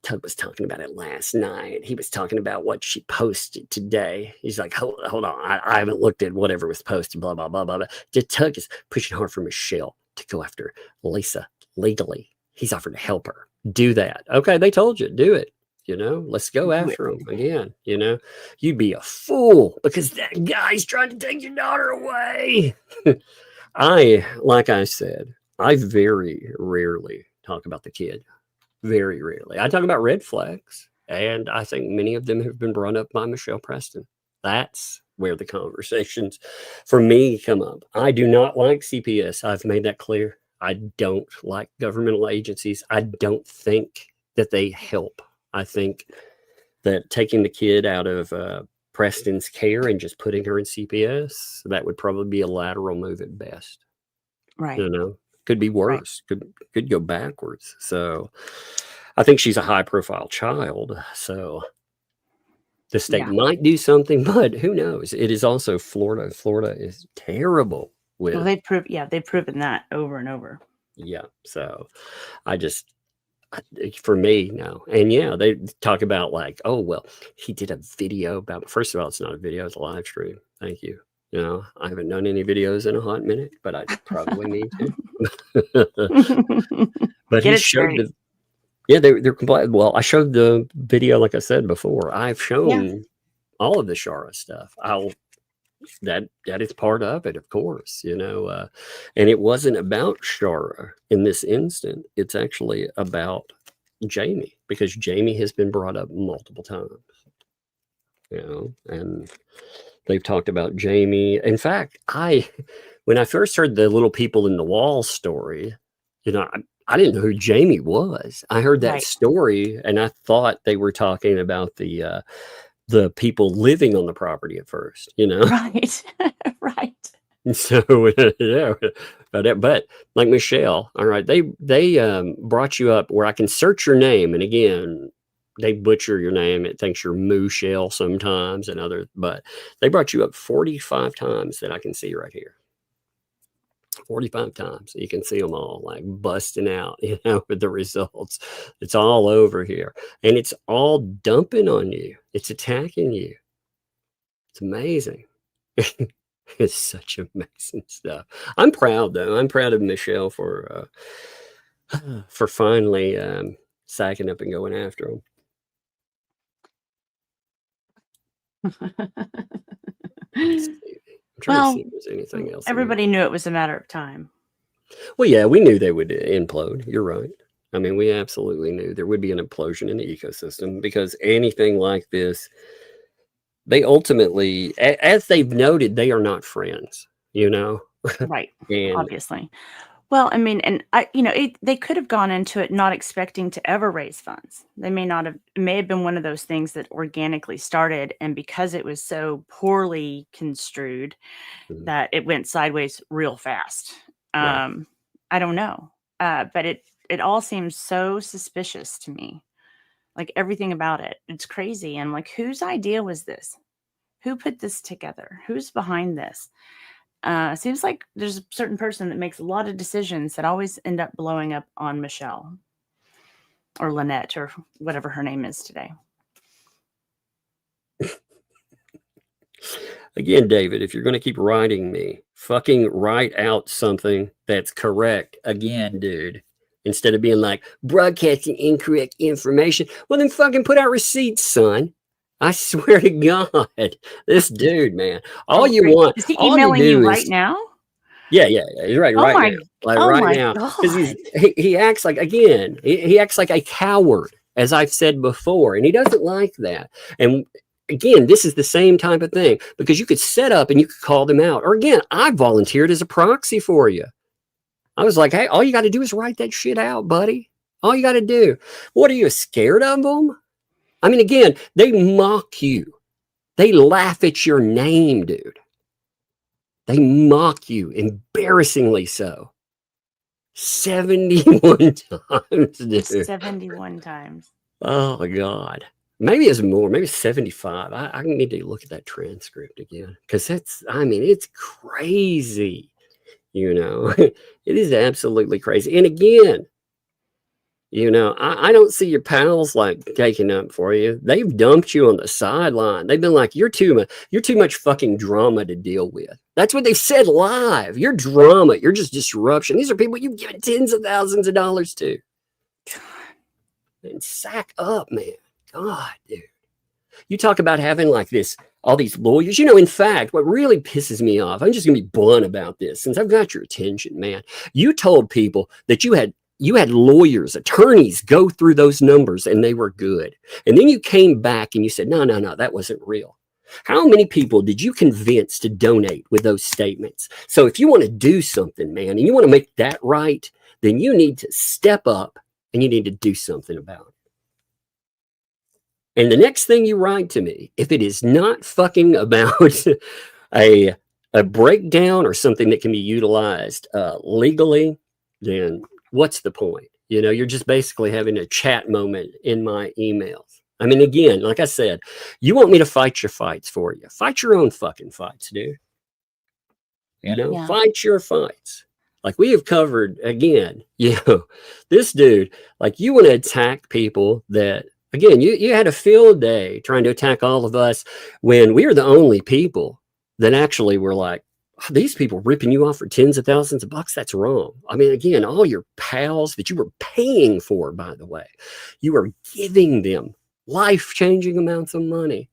Tug was talking about it last night. He was talking about what she posted today. He's like, hold on. I haven't looked at whatever was posted, blah, blah, blah, blah, blah. Tug is pushing hard for Michelle to go after Lisa legally. He's offered to help her do that. Okay, they told you, do it. Let's go after him again. You'd be a fool because that guy's trying to take your daughter away. Like I said, I very rarely talk about the kid. Very rarely. I talk about red flags, and I think many of them have been brought up by Michelle Preston. That's where the conversations for me come up. I do not like CPS. I've made that clear. I don't like governmental agencies. I don't think that they help. I think that taking the kid out of Preston's care and just putting her in CPS, that would probably be a lateral move at best. Right. You know, could be worse. Right. Could go backwards. So I think she's a high profile child. So the state might do something, but who knows? It is also Florida. Florida is terrible with. Well, they've proven that over and over. Yeah. So for me, no. And yeah, they talk about like, oh, well, he did a video about, first of all, it's not a video, it's a live stream. Thank you. You know, I haven't done any videos in a hot minute, but I probably need to. But he showed they're compliant. Well, I showed the video, like I said before. I've shown all of the Shara stuff. That is part of it, of course, you know, and it wasn't about Shara in this instant. It's actually about Jamie, because Jamie has been brought up multiple times, you know, and they've talked about Jamie. In fact, when I first heard the little people in the wall story, you know, I didn't know who Jamie was. I heard that story and I thought they were talking about the people living on the property at first, you know? Right. Right. So, yeah, but like Michelle, all right, they brought you up where I can search your name. And again, they butcher your name. It thinks you're Michelle sometimes and others, but they brought you up 45 times that I can see right here. 45 times. You can see them all like busting out, you know, with the results. It's all over here and it's all dumping on you. It's attacking you. It's amazing. It's such amazing stuff. I'm proud though. I'm proud of Michelle for finally sacking up and going after them. Well, to see if there's anything else. Everybody knew it was a matter of time. Well, yeah, we knew they would implode. You're right. I mean, we absolutely knew there would be an implosion in the ecosystem because anything like this, they ultimately, as they've noted, they are not friends, you know? Right. And obviously. Well, I mean, and they could have gone into it not expecting to ever raise funds. They may not have. It may have been one of those things that organically started, and because it was so poorly construed, that it went sideways real fast. Right. I don't know, but it all seems so suspicious to me. Like everything about it, it's crazy. And like, whose idea was this? Who put this together? Who's behind this? Seems like there's a certain person that makes a lot of decisions that always end up blowing up on Michelle or Lynette or whatever her name is today. Again, David, if you're going to keep writing me, fucking write out something that's correct. Again, dude, instead of being like broadcasting incorrect information, well, then fucking put out receipts, son. I swear to God, this dude, man, all you want. Is he emailing you right now? Yeah. He's right now. Like right now. Because he acts like, again, he acts like a coward, as I've said before, and he doesn't like that. And again, this is the same type of thing because you could set up and you could call them out. Or again, I volunteered as a proxy for you. I was like, hey, all you got to do is write that shit out, buddy. All you got to do. What are you, scared of them? I mean, again, they mock you. They laugh at your name, dude. They mock you, embarrassingly so. 71 times, dude. 71 times. Oh, my God. Maybe it's more. Maybe 75. I need to look at that transcript again because it's crazy. You know, it is absolutely crazy. And again, you know, I don't see your pals like taking up for you. They've dumped you on the sideline. They've been like, you're too much fucking drama to deal with. That's what they've said live. You're drama. You're just disruption. These are people you've given tens of thousands of dollars to. And sack up, man. God, dude. You talk about having like this, all these lawyers. You know, in fact, what really pisses me off, I'm just going to be blunt about this since I've got your attention, man. You told people that you had lawyers, attorneys go through those numbers and they were good. And then you came back and you said, no, that wasn't real. How many people did you convince to donate with those statements? So if you want to do something, man, and you want to make that right, then you need to step up and you need to do something about it. And the next thing you write to me, if it is not fucking about a breakdown or something that can be utilized legally, then what's the point? You know, you're just basically having a chat moment in my emails. I mean, again, like I said, you want me to fight your fights for you. Fight your own fucking fights, dude. You know, fight your fights. Like we have covered, again, you know, this dude, like you want to attack people that, again, you had a field day trying to attack all of us when we are the only people that actually were like, oh, these people ripping you off for tens of thousands of bucks, that's wrong. I mean, again, all your pals that you were paying for, by the way, you were giving them life-changing amounts of money.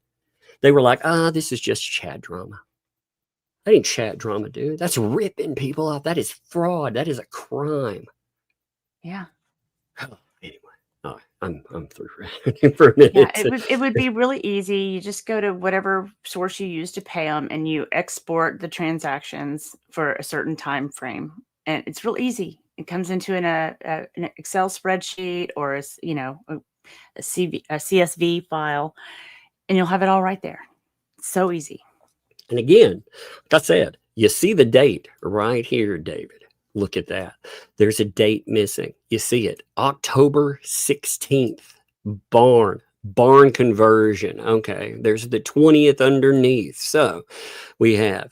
They were like, this is just chat drama. That ain't chat drama, dude. That's ripping people off. That is fraud. That is a crime. Yeah. Anyway, I'm through for a minute. Yeah, it would be really easy. You just go to whatever source you use to pay them, and you export the transactions for a certain time frame, and it's real easy. It comes into an Excel spreadsheet or a CSV file, and you'll have it all right there. It's so easy. And again, like I said, you see the date right here, David. Look at that. There's a date missing. You see it. October 16th. Barn conversion. Okay. There's the 20th underneath. So we have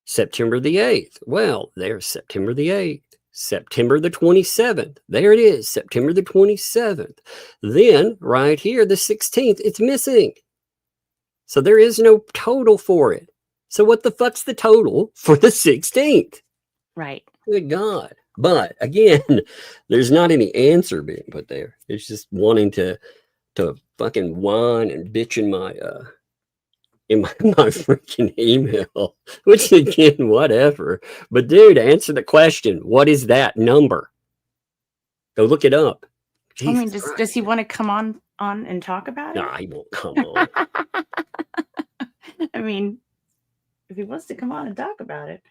September the 8th. Well, there's September the 8th. September the 27th. There it is. September the 27th. Then right here, the 16th, it's missing. So there is no total for it. So what the fuck's the total for the 16th? Right. Good God. But again, there's not any answer being put there. It's just wanting to fucking whine and bitch in my freaking email, which again, whatever. But dude, answer the question. What is that number? Go look it up. Jesus I mean, does he want to come on and talk about it? No, he won't come on. I mean, if he wants to come on and talk about it.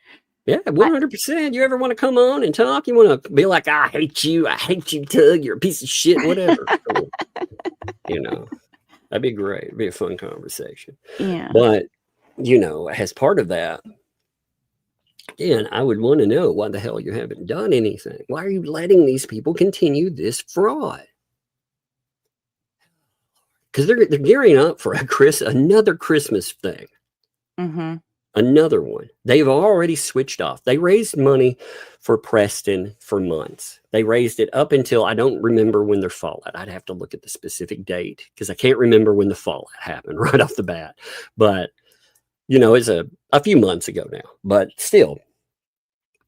Yeah, 100%. You ever want to come on and talk? You want to be like, I hate you, Tug, you're a piece of shit, whatever. Cool. You know, that'd be great. It'd be a fun conversation. Yeah. But, you know, as part of that, again, I would want to know why the hell you haven't done anything. Why are you letting these people continue this fraud? Because they're gearing up for another Christmas thing. Mm-hmm. Another one. They've already switched off. They raised money for Preston for months. They raised it up until, I don't remember when their fallout. I'd have to look at the specific date because I can't remember when the fallout happened right off the bat. But, you know, it's a few months ago now. But still,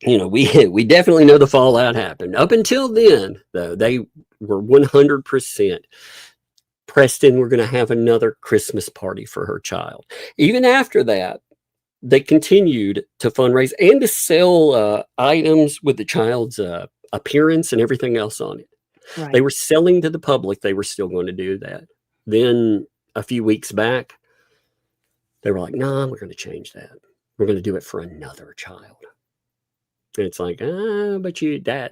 you know, we definitely know the fallout happened. Up until then, though, they were 100%. Preston, we're going to have another Christmas party for her child. Even after that, they continued to fundraise and to sell items with the child's appearance and everything else on it. Right. They were selling to the public. They were still going to do that. Then a few weeks back, they were like, no, we're going to change that. We're going to do it for another child. And it's like, but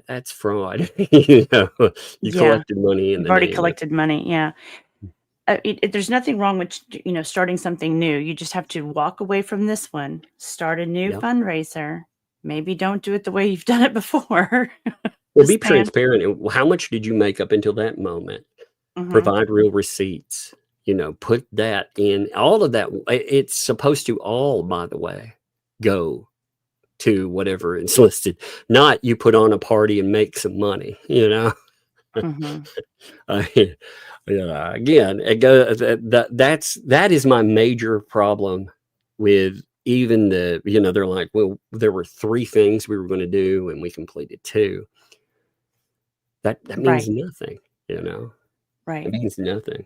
that's fraud. You know, you collected money. You've already collected money. Yeah. There's nothing wrong with, you know, starting something new. You just have to walk away from this one, start a new fundraiser. Maybe don't do it the way you've done it before. Well, be transparent. How much did you make up until that moment? Mm-hmm. Provide real receipts. You know, put that in. All of that. It's supposed to all, by the way, go to whatever it's listed. Not you put on a party and make some money. You know. Mm-hmm. Again, it goes. That is my major problem with even the. You know, they're like, well, there were 3 things we were going to do, and we completed 2. That means nothing. You know, right? It means nothing.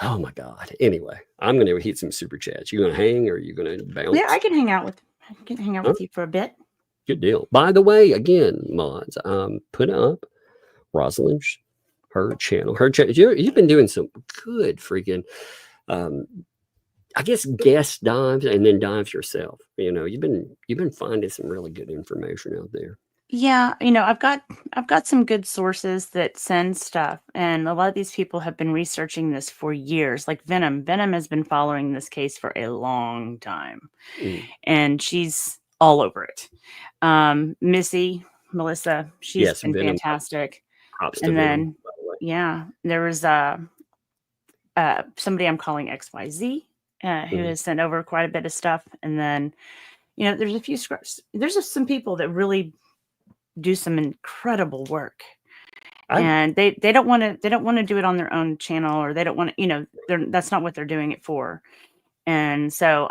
Oh my God. Anyway, I'm going to hit some super chats. You going to hang or are you going to bounce? Yeah, I can hang out with you for a bit. Good deal. By the way, again, mods, put up Rosalind's her channel. You've been doing some good freaking I guess guess dives and then dives yourself. You know, you've been finding some really good information out there. Yeah, I've got some good sources that send stuff, and a lot of these people have been researching this for years. Like Venom. Venom has been following this case for a long time, Mm. and she's all over it. Melissa, she's Yes, been Venom. fantastic. Props to And Venom, then, by the way. yeah, there was somebody I'm calling XYZ who has sent over quite a bit of stuff. And then, there's a few scripts. There's just some people that really do some incredible work. And they don't want to do it on their own channel, or they don't want to, that's not what they're doing it for. And so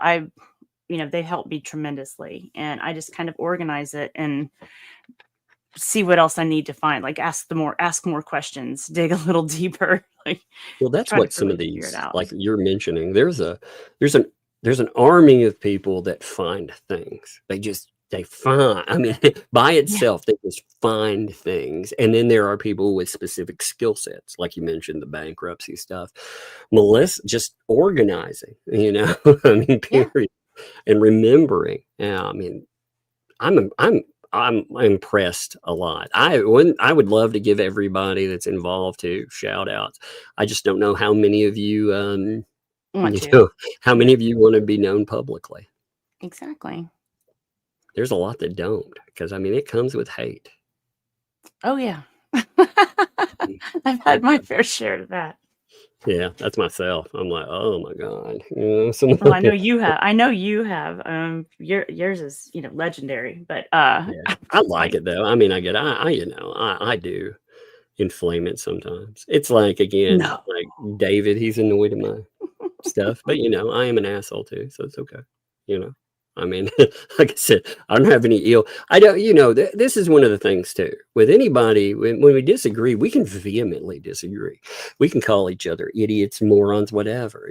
they help me tremendously, and I just kind of organize it and see what else I need to find, like ask more questions, dig a little deeper. Like, well, that's try to what some really of figure these, it out. like you're mentioning, there's an army of people that find things. They find, I mean, by itself, they just find things. And then there are people with specific skill sets, like you mentioned, the bankruptcy stuff. Melissa, just organizing, I mean, period. And remembering. I mean, I'm impressed a lot. I would love to give everybody that's involved to shout outs. I just don't know how many of you, how many of you want to be known publicly. Exactly. There's a lot that don't, because I mean, it comes with hate. Oh yeah. I've had my fair share of that. Yeah, that's myself. I'm like, oh my God. Well, I know you have. Yours is, legendary, but yeah, I like it though. I mean, I do inflame it sometimes. It's like, again, like David, he's annoyed at my stuff, but I am an asshole too, so it's okay. I mean, like I said, I don't have any ill. I don't. This is one of the things too. With anybody, when we disagree, we can vehemently disagree. We can call each other idiots, morons, whatever.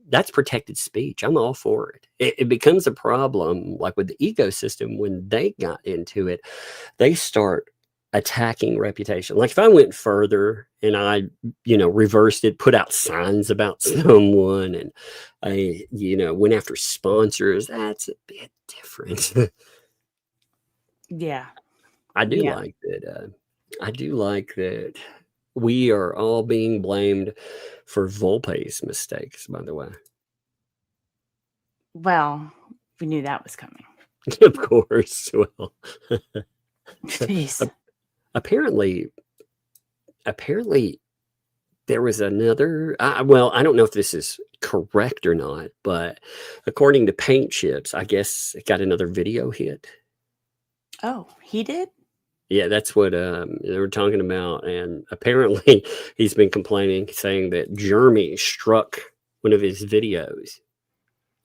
That's protected speech. I'm all for it. It becomes a problem, like with the ecosystem, when they got into it, they start attacking reputation. Like if I went further and I, reversed it, put out signs about someone, and I, went after sponsors, that's a bit different. Yeah. I do like that. I do like that we are all being blamed for Volpe's mistakes, by the way. Well, we knew that was coming. Of course. Well, Jeez. Apparently there was another, well, I don't know if this is correct or not, but according to Paint Chips, I guess it got another video hit. Oh, he did? Yeah, that's what they were talking about. And apparently he's been complaining, saying that Jeremy struck one of his videos.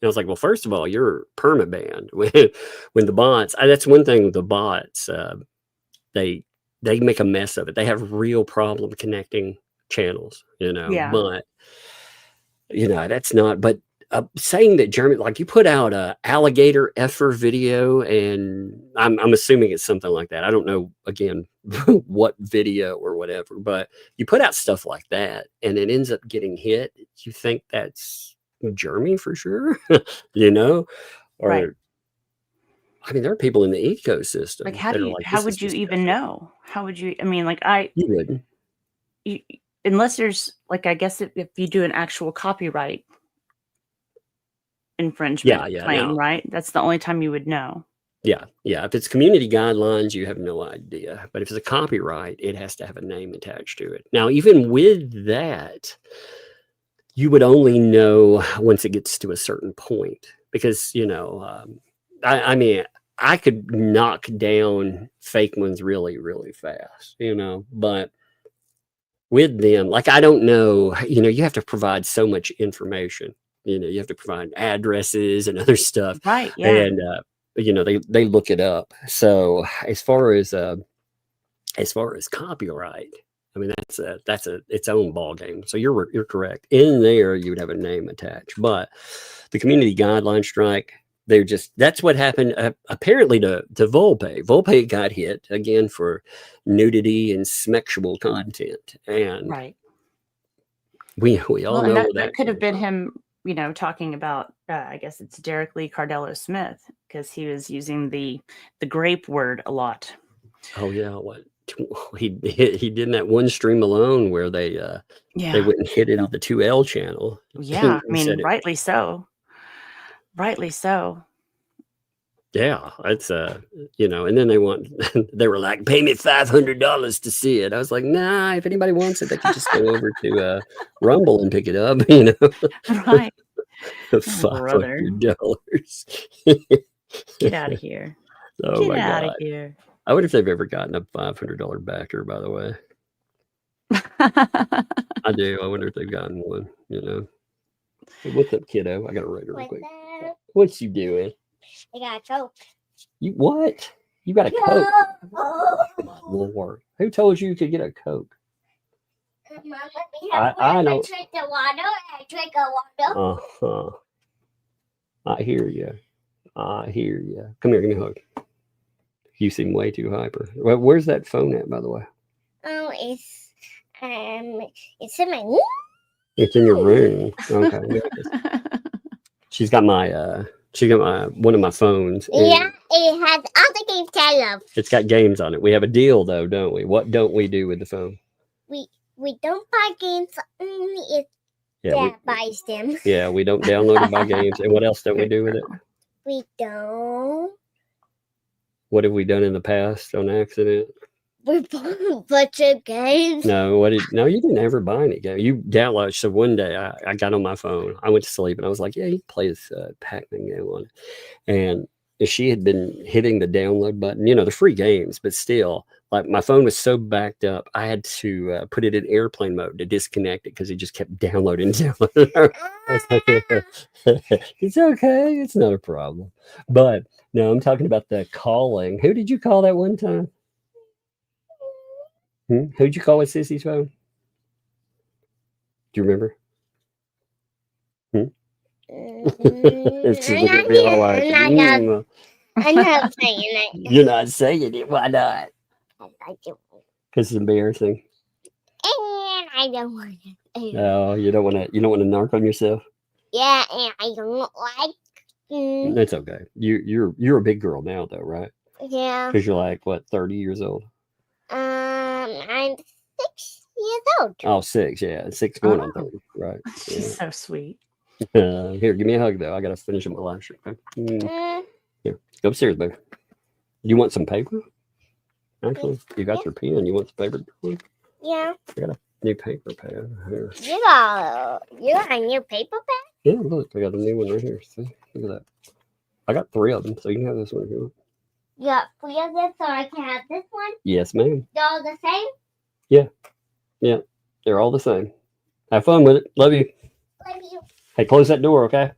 And I was like, well, first of all, you're permabanned. When the bots, that's one thing with the bots, they make a mess of it. They have real problem connecting channels, but that's not, but saying that Jeremy, like you put out a alligator effer video, and I'm assuming it's something like that. I don't know, again, what video or whatever, but you put out stuff like that and it ends up getting hit. You think that's Jeremy for sure, or right. I mean, there are people in the ecosystem. Like, how would you even know? How would you, I mean, like you wouldn't. Unless there's like, I guess if you do an actual copyright infringement claim, right? That's the only time you would know. Yeah. If it's community guidelines, you have no idea. But if it's a copyright, it has to have a name attached to it. Now, even with that, you would only know once it gets to a certain point, because, I mean, I could knock down fake ones really, really fast, but with them, like, I don't know, you have to provide so much information, you have to provide addresses and other stuff. Right. Yeah. And, they look it up. So as far as copyright, I mean, that's its own ball game. So you're correct. In there, you would have a name attached, but the community guideline strike, that's what happened apparently to Volpe. Volpe got hit again for nudity and sexual content, and right. we all know that could have been him talking about, I guess it's Derek Lee Cardello Smith, because he was using the grape word a lot. Oh yeah, what he did that one stream alone where they went and hit it on the 2L channel. Yeah, I mean, rightly so. Rightly so. Yeah, it's and then they were like, pay me $500 to see it. I was like, nah, if anybody wants it, they can just go over to Rumble and pick it up, Right. $500. Get out of here. Oh Get my out of God. here. I wonder if they've ever gotten a $500 backer, by the way. I do. I wonder if they've gotten one, Hey, what's up, kiddo? I got to write her real quick. What's you doing? I got a Coke. You what? You got a Coke? Oh, my Lord. Who told you could get a Coke? Mama, I know. I drink the water. I drink a water. Uh-huh. I hear you. Come here, give me a hug. You seem way too hyper. Well, where's that phone at, by the way? Oh, it's in my room. It's in your room. Okay. She's got my one of my phones. Yeah, it has other games I love. It's got games on it. We have a deal though, don't we? What don't we do with the phone? We don't buy games. Only if Dad buys them. Yeah, we don't download or buy games. And what else don't we do with it? We don't. What have we done in the past on accident? We bought a bunch of games. No, you didn't ever buy any game. You download. So one day I got on my phone. I went to sleep and I was like, yeah, you can play this Pac-Man game on it. And she had been hitting the download button, the free games, but still, like my phone was so backed up, I had to put it in airplane mode to disconnect it because it just kept downloading. I was like, it's okay. It's not a problem. But no, I'm talking about the calling. Who did you call that one time? Who'd you call with Sissy's phone? Do you remember? It's looking at me all like, I'm not saying it. You're not saying it. Why not? Because it's embarrassing. And I don't want it. No, you don't want to narc on yourself. Yeah, and I don't like. That's okay. You're a big girl now, though, right? Yeah. Because you're like what, 30 years old? I'm 6 years old. Oh, 6, yeah, 6 going on 30, right? She's so sweet. Here, give me a hug though. I gotta finish up my live stream. Okay? Here, go upstairs, baby. You want some paper? Actually, you got your pen. You want some paper? Yeah. I got a new paper pad here. You got a new paper pad? Yeah, look, I got a new one right here. See, look at that. I got 3 of them, so you can have this one if you want. You got 3 of them, so I can have this one? Yes, ma'am. They're all the same? Yeah, they're all the same. Have fun with it. Love you. Love you. Hey, close that door, okay?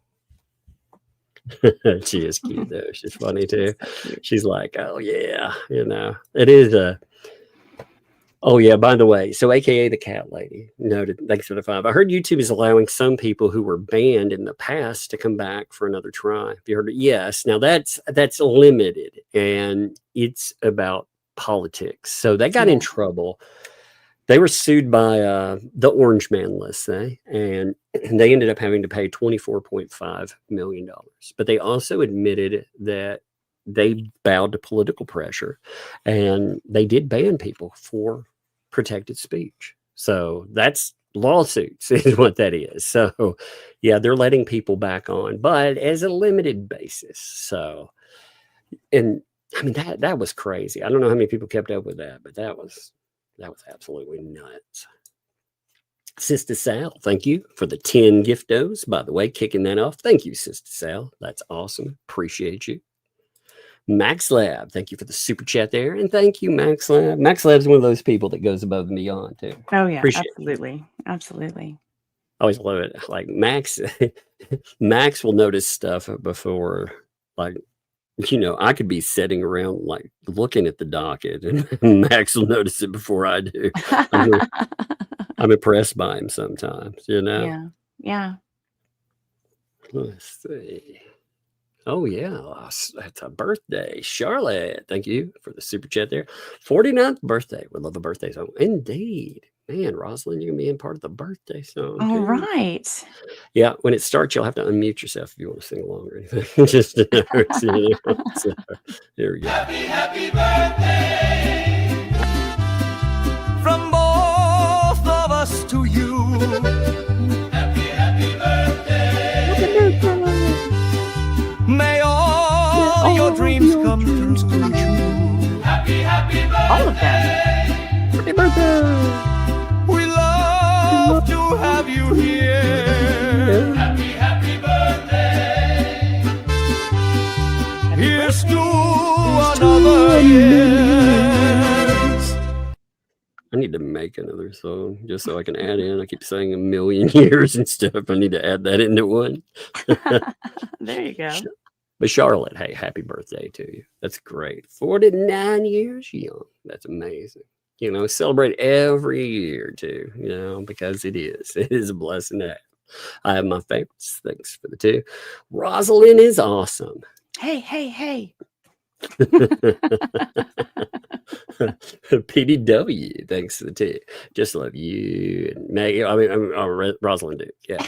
She is cute though. She's funny too. She's like, oh yeah, it is a. Oh yeah, by the way, so AKA the cat lady noted. Thanks for the 5. I heard YouTube is allowing some people who were banned in the past to come back for another try. Have you heard it? Yes. Now that's limited, and it's about politics. So they got in trouble. They were sued by the Orange Man, let's say, and they ended up having to pay $24.5 million. But they also admitted that they bowed to political pressure, and they did ban people for protected speech. So that's lawsuits is what that is. So yeah, they're letting people back on, but as a limited basis. So, and I mean, that was crazy. I don't know how many people kept up with that, but that was absolutely nuts. Sister Sal, thank you for the 10 giftos. By the way, kicking that off. Thank you, Sister Sal. That's awesome. Appreciate you. Max Lab, thank you for the super chat there. And thank you, Max Lab. Max Lab's one of those people that goes above and beyond, too. Oh, yeah, Appreciate absolutely. It. Absolutely. I always love it. Like Max will notice stuff before, like, I could be sitting around like looking at the docket, and Max will notice it before I do. I'm impressed by him sometimes, Yeah. Yeah. Let's see. Oh, yeah. That's a birthday. Charlotte, thank you for the super chat there. 49th birthday. We love a birthday song. Indeed. Man, Rosalind, you're going to be in part of the birthday song. All too. right. Yeah, when it starts, you'll have to unmute yourself if you want to sing along or anything. Just to know. So, there we go. Happy birthday from both of us to you. Happy birthday. May all your dreams come true. Happy All of them. birthday. Happy birthday. We love to have you here. Happy birthday. Here's to another year. I need to make another song just so I can add in. I keep saying a million years and stuff. I need to add that into one. There you go. But Charlotte, hey, happy birthday to you. That's great. 49 years young. That's amazing. You know, celebrate every year too, you know, because it is. It is a blessing to have. I have my favorites. Thanks for the two. Rosalind is awesome. Hey. PDW, thanks for the two. Just love you and Maggie. I mean, Rosalind Duke. Yeah.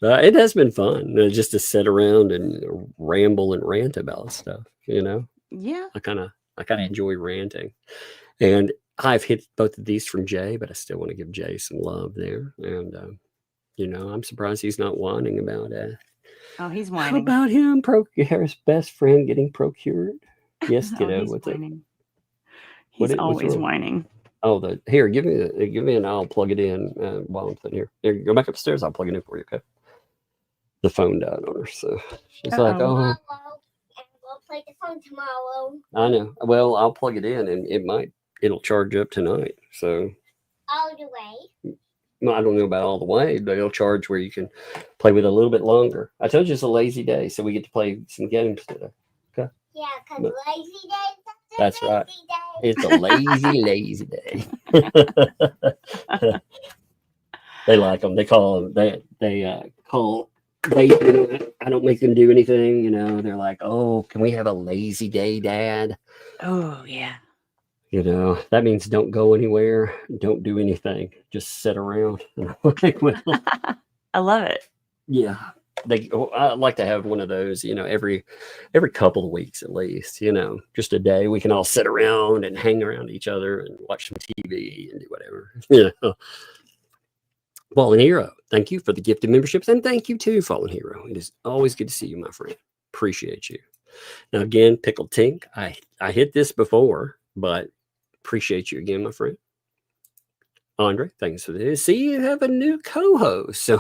It has been fun just to sit around and ramble and rant about stuff, you know. Yeah. I kind of enjoy ranting, and I've hit both of these from Jay, but I still want to give Jay some love there. And you know, I'm surprised he's not whining about Oh, he's how whining. about him, his best friend getting procured. Yes, Oh, kiddo. he's What's it? whining. What He's what's always wrong? whining. Oh, here, give me, and I'll plug it in while I'm sitting here. Here, go back upstairs. I'll plug it in for you. Okay. The phone died on her, so she's like, Uh-oh. "Oh, Tomorrow, and we'll play the phone tomorrow. I know. Well, I'll plug it in, and it'll charge up tonight. So, All the way. well, I don't know about all the way, but it'll charge where you can play with it a little bit longer. I told you it's a lazy day, so we get to play some games today. Yeah, because But- lazy day. That's right. Lazy day. It's a lazy day. They like them. They call them. They call. I don't make them do anything. You know, they're like, "Oh, can we have a lazy day, Dad?" Oh, yeah. You know, that means don't go anywhere, don't do anything, just sit around. And I'm like, well, I love it. yeah, I'd like to have one of those, you know, every couple of weeks at least, you know, just a day we can all sit around and hang around each other and watch some TV and do whatever, you know. Fallen Hero, thank you for the gifted memberships, and thank you too, Fallen Hero. It is always good to see you, my friend. Appreciate you. Now again, Pickled Tink, I hit this before, but appreciate you again, my friend. Andre, thanks for this. See, you have a new co-host. So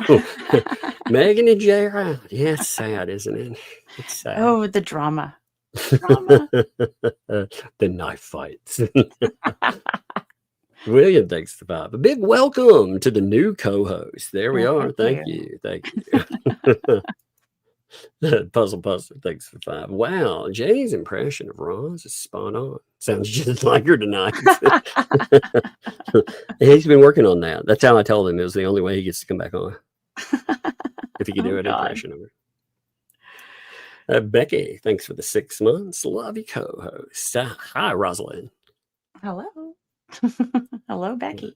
Megan and Jay are out. Yeah, it's sad, isn't it? It's sad. Oh, the drama. Drama. The knife fights. William, thanks for 5. A big welcome to the new co-host. There we Oh, are. thank Thank you. Puzzle, thanks for 5. Wow, Jay's impression of Roz is spot on. Sounds just like her tonight. He's been working on that. That's how I told him it was the only way he gets to come back on. If he could do Oh, an God. impression of her. Becky, thanks for the 6 months. Love you, co-host. Hi, Rosalind. Hello. Hello, Becky.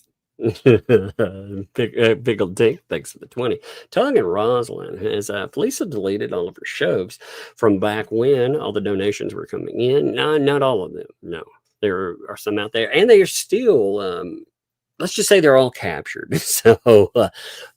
Pickled Dick, thanks for the 20. Tug and Rosalind has Felisa deleted all of her shows from back when all the donations were coming in. No, not all of them. No, there are some out there, and they are still. Let's just say they're all captured, so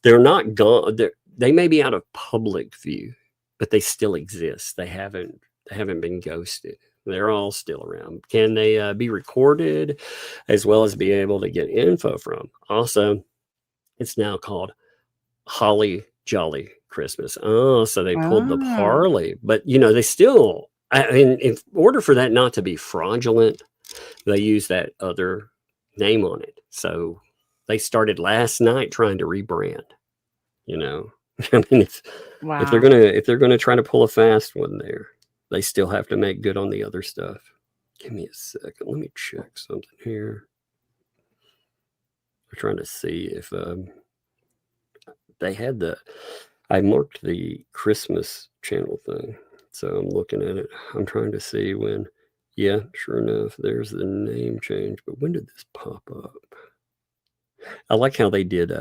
they're not gone. They may be out of public view, but they still exist. They haven't been ghosted. They're all still around. Can they be recorded as well as be able to get info from? Also, it's now called Holly Jolly Christmas. Oh, so they pulled the Ah. parley. But, you know, they still, I mean, in order for that not to be fraudulent, they use that other name on it. So they started last night trying to rebrand, you know. I mean, if they're gonna try to pull a fast one there, they still have to make good on the other stuff. Give me a second. Let me check something here. We're trying to see if they had I marked the Christmas channel thing, so I'm looking at it. I'm trying to see when. Yeah, sure enough, there's the name change. But when did this pop up? I like how they did.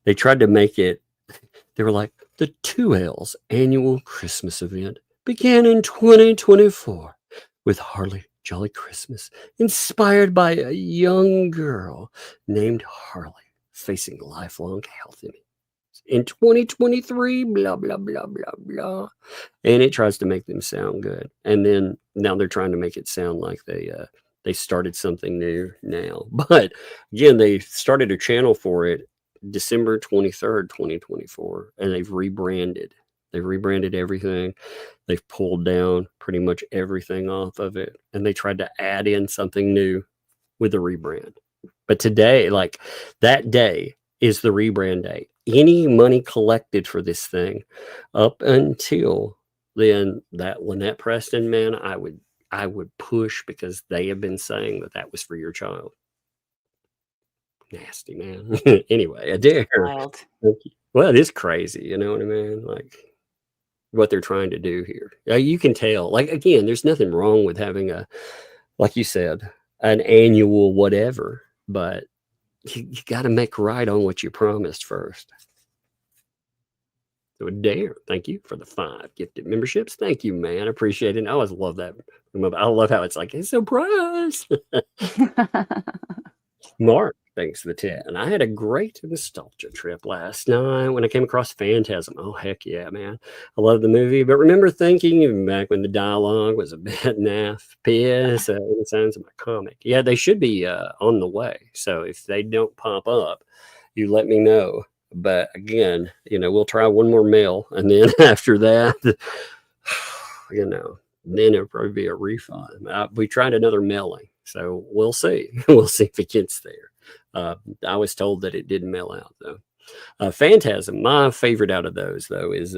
They tried to make it. They were like, the ThATuMBRELLAgUY annual Christmas event began in 2024 with Harley Jolly Christmas, inspired by a young girl named Harley facing lifelong health issues. In 2023, blah, blah, blah, blah, blah. And it tries to make them sound good. And then now they're trying to make it sound like they started something new now. But again, they started a channel for it December 23rd, 2024, and they've rebranded. They've rebranded everything. They've pulled down pretty much everything off of it. And they tried to add in something new with the rebrand. But today, like that day, is the rebrand day. Any money collected for this thing up until then, that Lynette Preston, man, I would push, because they have been saying that was for your child. Nasty, man. Anyway, I dare. Wild. Well, it is crazy, you know what I mean? Like what they're trying to do here. You can tell. Like, again, there's nothing wrong with having like you said, an annual whatever, but you got to make right on what you promised first. So dare. Thank you for the 5 gifted memberships. Thank you, man. I appreciate it. I always love that. I love how it's like, it's a surprise. Mark, thanks for the 10. And I had a great nostalgia trip last night when I came across Phantasm. Oh, heck yeah, man. I love the movie, but remember thinking, even back when the dialogue was a bit naff, PS, any signs of my comic. Yeah, they should be on the way. So if they don't pop up, you let me know. But again, we'll try one more mail. And then after that, then it'll probably be a refund. We tried another mailing. So we'll see. We'll see if it gets there. I was told that it didn't mail out, though. Phantasm, my favorite out of those, though, is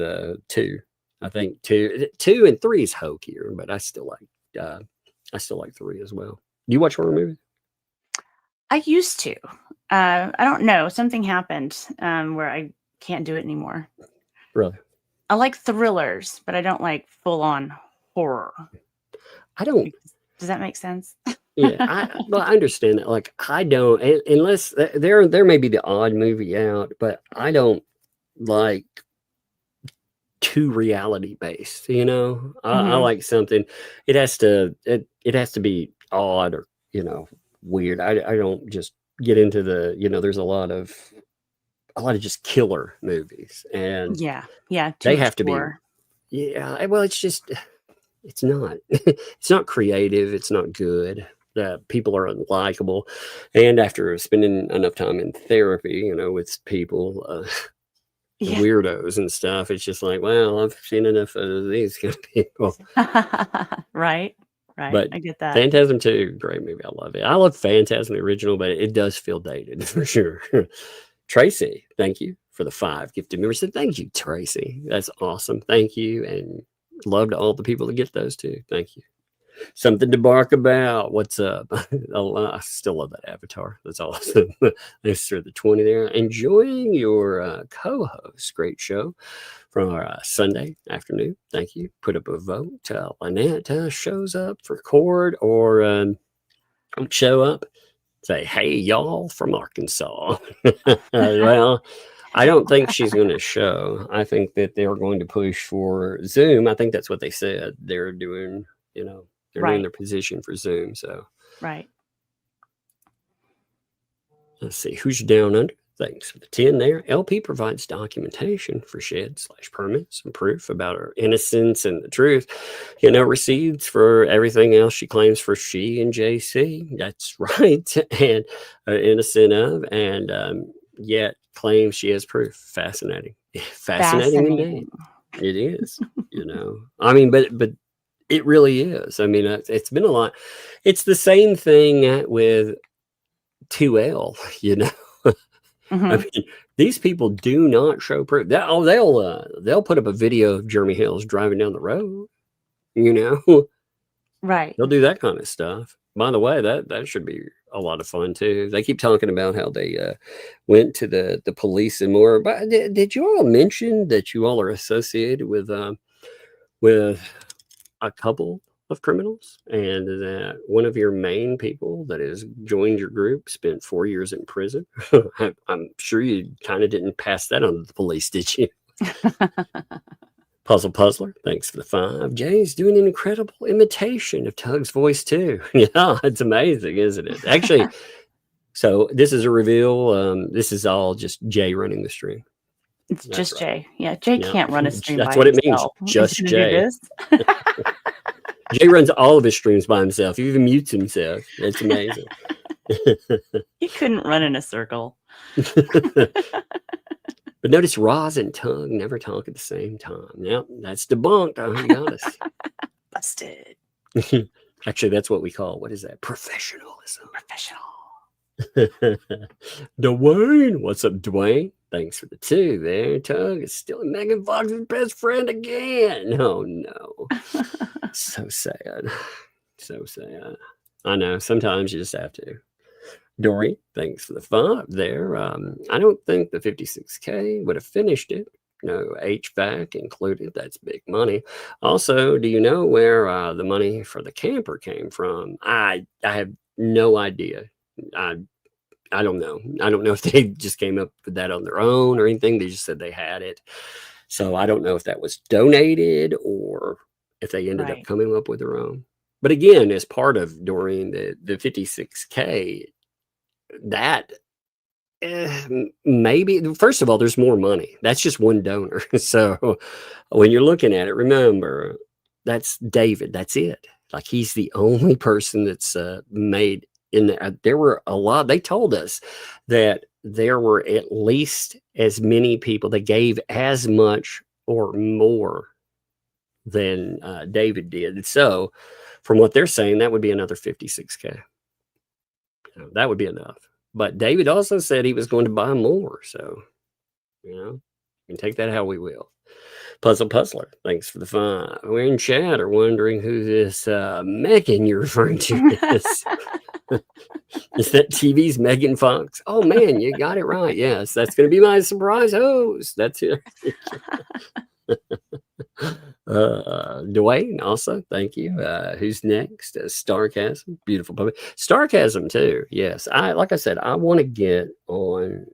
2. I think 2 and 3 is hokier, but I still like 3 as well. Do you watch horror movies? I used to. I don't know. Something happened where I can't do it anymore. Really? I like thrillers, but I don't like full-on horror. I don't. Does that make sense? Yeah, I understand that. Like, I don't, unless there may be the odd movie out, but I don't like too reality based. I like something. It has to be odd or weird. I don't just get into the there's a lot of just killer movies, and yeah, they have to be. Yeah, well, it's not creative. It's not good. People are unlikable. And after spending enough time in therapy, with people, weirdos and stuff, it's just like, well, I've seen enough of these kind of people. Right. But I get that. Phantasm 2, great movie. I love it. I love Phantasm, the original, but it does feel dated for sure. Tracy, thank you for the 5 gifted members. Thank you, Tracy. That's awesome. Thank you. And love to all the people that get those too. Thank you. Something to bark about. What's up? I still love that avatar. That's awesome. Thanks for the 20 there. Enjoying your co-host. Great show from our Sunday afternoon. Thank you. Put up a vote. Lynette shows up for Cord, or don't show up. Say, hey, y'all from Arkansas. Well, I don't think she's going to show. I think that they're going to push for Zoom. I think that's what they said. They're doing, they're doing their position for Zoom. So, right. Let's see who's down under. Thanks for the 10 there. LP provides documentation for shed/permits and proof about her innocence and the truth. Receipts for everything else she claims for she and JC. That's right. And innocent of, and yet claims she has proof. Fascinating. Fascinating indeed. It is. I mean, but it really is. I mean, it's been a lot. It's the same thing with 2L, Mm-hmm. I mean, these people do not show proof. They'll put up a video of Jeremy Hales driving down the road. Right. They'll do that kind of stuff. By the way, that should be a lot of fun too. They keep talking about how they went to the police and more. But did you all mention that you all are associated with a couple of criminals, and that one of your main people that has joined your group spent 4 years in prison? I'm sure you kind of didn't pass that on to the police, did you? Puzzler, thanks for the 5. Jay's doing an incredible imitation of Tug's voice too. Yeah, it's amazing, isn't it? Actually, so this is a reveal. This is all just Jay running the stream. It's That's just right. Jay. Yeah, Jay Yeah. can't run a stream That's by what it means. himself. Just He's gonna do Jay. this. Jay runs all of his streams by himself. He even mutes himself. It's amazing. He couldn't run in a circle. But notice Roz and Tug never talk at the same time. Yep, that's debunked. Oh, you got us. Busted. Actually, that's what we call, what is that? Professionalism. Professional. Dwayne. What's up, Dwayne? Thanks for the 2 there. Tug is still Megan Fox's best friend again. Oh, no. So sad. So sad. I know. Sometimes you just have to. Dory, thanks for the 5 there. I don't think the 56K would have finished it. No HVAC included. That's big money. Also, do you know where the money for the camper came from? I have no idea. I don't know. I don't know if they just came up with that on their own or anything. They just said they had it. So I don't know if that was donated or if they ended up coming up with their own. But again, as part of Doreen, the 56K, that maybe, first of all, there's more money. That's just one donor. So when you're looking at it, remember, that's David. That's it. Like, he's the only person that's made in there. There were a lot. They told us that there were at least as many people that gave as much or more than David did. So from what they're saying, that would be another 56K. That would be enough. But David also said he was going to buy more. So, we can take that how we will. Puzzler, thanks for the 5. We're in chat are wondering who this Megan you're referring to is. Is that TV's Megan Fox? Oh, man, you got it right. Yes, that's going to be my surprise host. That's it. Dwayne also, thank you. Who's next? Starcasm, beautiful puppy. Starcasm too. Yes, like I said, I want to get on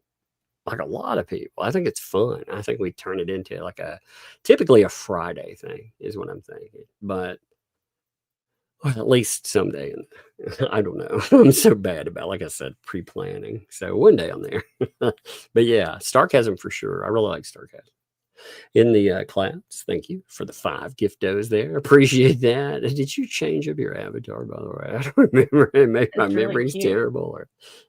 like a lot of people. I think it's fun. I think we turn it into like typically a Friday thing is what I'm thinking. But at least someday. I don't know. I'm so bad about, like I said, pre-planning. So one day on there. But yeah, Starcasm for sure. I really like Starcasm. In the clouds, thank you for the 5 giftos there. Appreciate that. Did you change up your avatar, by the way? I don't remember. Maybe my memory's terrible. Or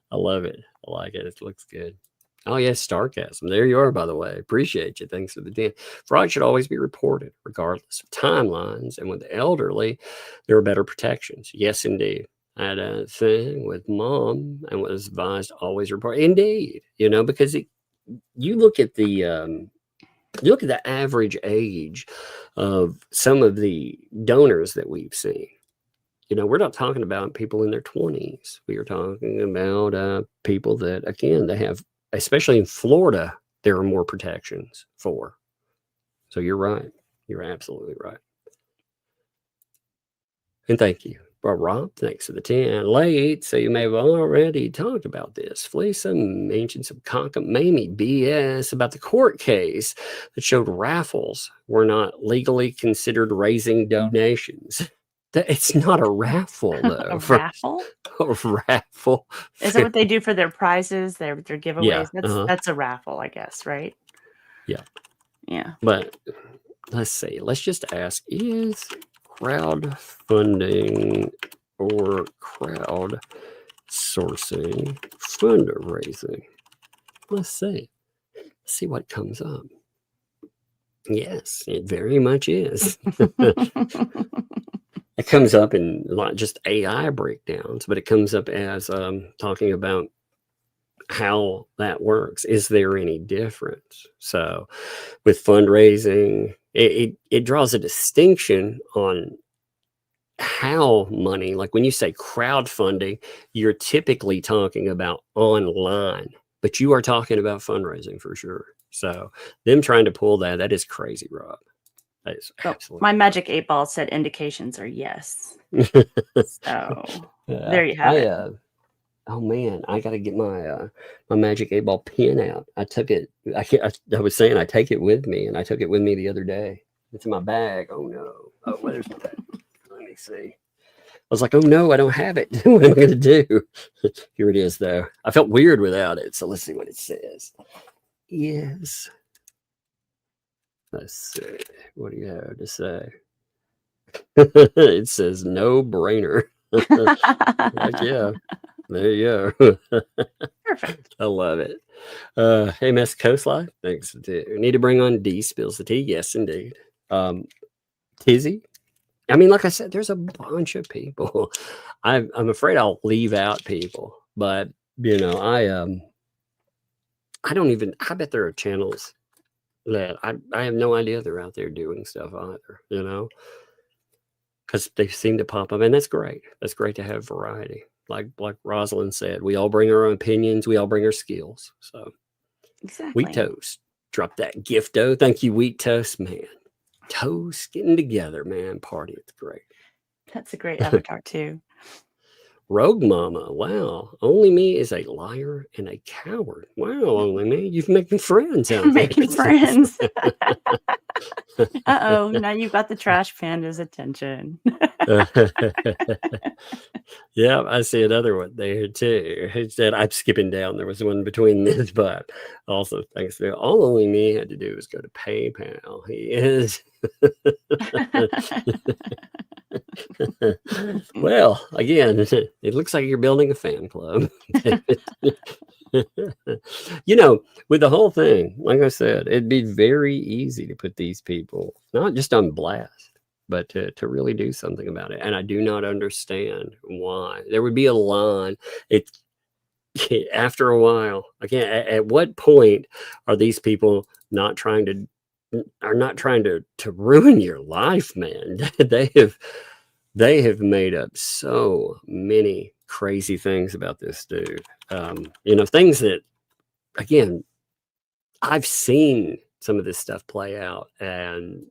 I love it. I like it. It looks good. Oh, yes, Starcasm. There you are, by the way. Appreciate you. Thanks for the 10. Fraud should always be reported, regardless of timelines. And with the elderly, there are better protections. Yes, indeed. I had a thing with mom and was advised always report. Indeed. Because you look at the average age of some of the donors that we've seen. We're not talking about people in their 20s. We are talking about people that, again, they have, especially in Florida, there are more protections for. So you're right. You're absolutely right. And thank you. Rob, thanks for the 10. Late, so you may have already talked about this. Fleesa mentioned some cockamamie BS about the court case that showed raffles were not legally considered raising donations. It's not a raffle, though. A raffle? A raffle. Is that what they do for their prizes, their giveaways? Yeah, that's a raffle, I guess, right? Yeah. Yeah. But let's see. Let's just ask, is crowdfunding or crowd sourcing fundraising? Let's see. Let's see what comes up. Yes, it very much is. It comes up in not just AI breakdowns, but it comes up as talking about how that works. Is there any difference? So with fundraising, it draws a distinction on how money, like when you say crowdfunding, you're typically talking about online, but you are talking about fundraising for sure. So them trying to pull that is crazy, Rob. That is absolutely my magic 8 ball said indications are yes. So there you have it. Oh man, I got to get my my magic 8 ball pen out. I took it. I was saying I take it with me, and I took it with me the other day. It's in my bag. Oh no. Oh, where's that? Let me see. I was like, oh no, I don't have it. What am I going to do? Here it is, though. I felt weird without it. So let's see what it says. Yes. Let's see. What do you have to say? It says no brainer. Like, yeah. There you go. Perfect. I love it. Hey, Miss Coastline. Thanks. Need to bring on D spills the tea. Yes, indeed. Tizzy. I mean, like I said, there's a bunch of people. I'm afraid I'll leave out people, but you know, I don't even. I bet there are channels that I have no idea they're out there doing stuff either. You know, because they seem to pop up, and that's great. That's great to have variety. Like Rosalind said, we all bring our own opinions. We all bring our skills. So, Exactly. Wheat Toast, drop that gifto. Thank you, Wheat Toast, man. Toast getting together, man. Party, it's great. That's a great avatar too. Rogue Mama, wow. Only me is a liar and a coward. Wow, only me. You've making friends out there. Making friends. Uh-oh, now you've got the trash panda's attention. Yeah, I see another one there too. It said, I'm skipping down. There was one between this, but also thanks to all only me had to do was go to PayPal. He is. Well, again, it looks like you're building a fan club. You know, with the whole thing, like I said, it'd be very easy to put these people not just on blast, but to really do something about it. And I do not understand why. There would be a line. It after a while, again, at what point are these people not trying to ruin your life, man? They have made up so many crazy things about this dude. You know, things that, again, I've seen some of this stuff play out and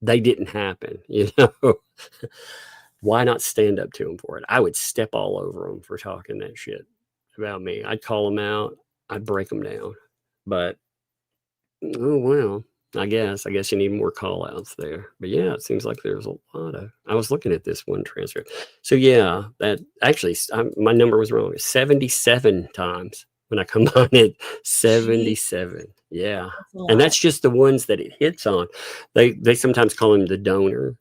they didn't happen, you know. Why not stand up to him for it? I would step all over him for talking that shit about me. I'd call him out. I'd break him down. But, oh, well. I guess you need more call outs there. But yeah, it seems like there's a lot of. I was looking at this one transcript. So yeah, that actually my number was wrong. 77 times when I combine it. 77. Yeah. And that's just the ones that it hits on. They sometimes call him the donor.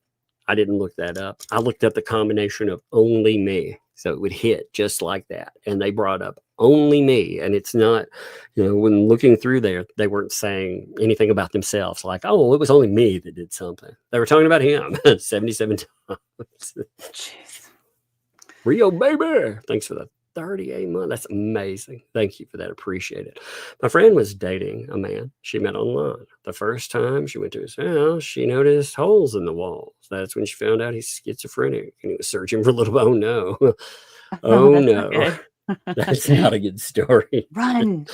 I didn't look that up. I looked up the combination of only me. So it would hit just like that. And they brought up only me. And it's not, you know, when looking through there, they weren't saying anything about themselves. Like, oh, it was only me that did something. They were talking about him 77 times. Jeez. Rio, baby. Thanks for the 38 months. That's amazing. Thank you for that. Appreciate it. My friend was dating a man she met online. The first time she went to his house, she noticed holes in the walls. That's when she found out he's schizophrenic and he was searching for a little. Oh no. Oh no. That's not a good story. Run.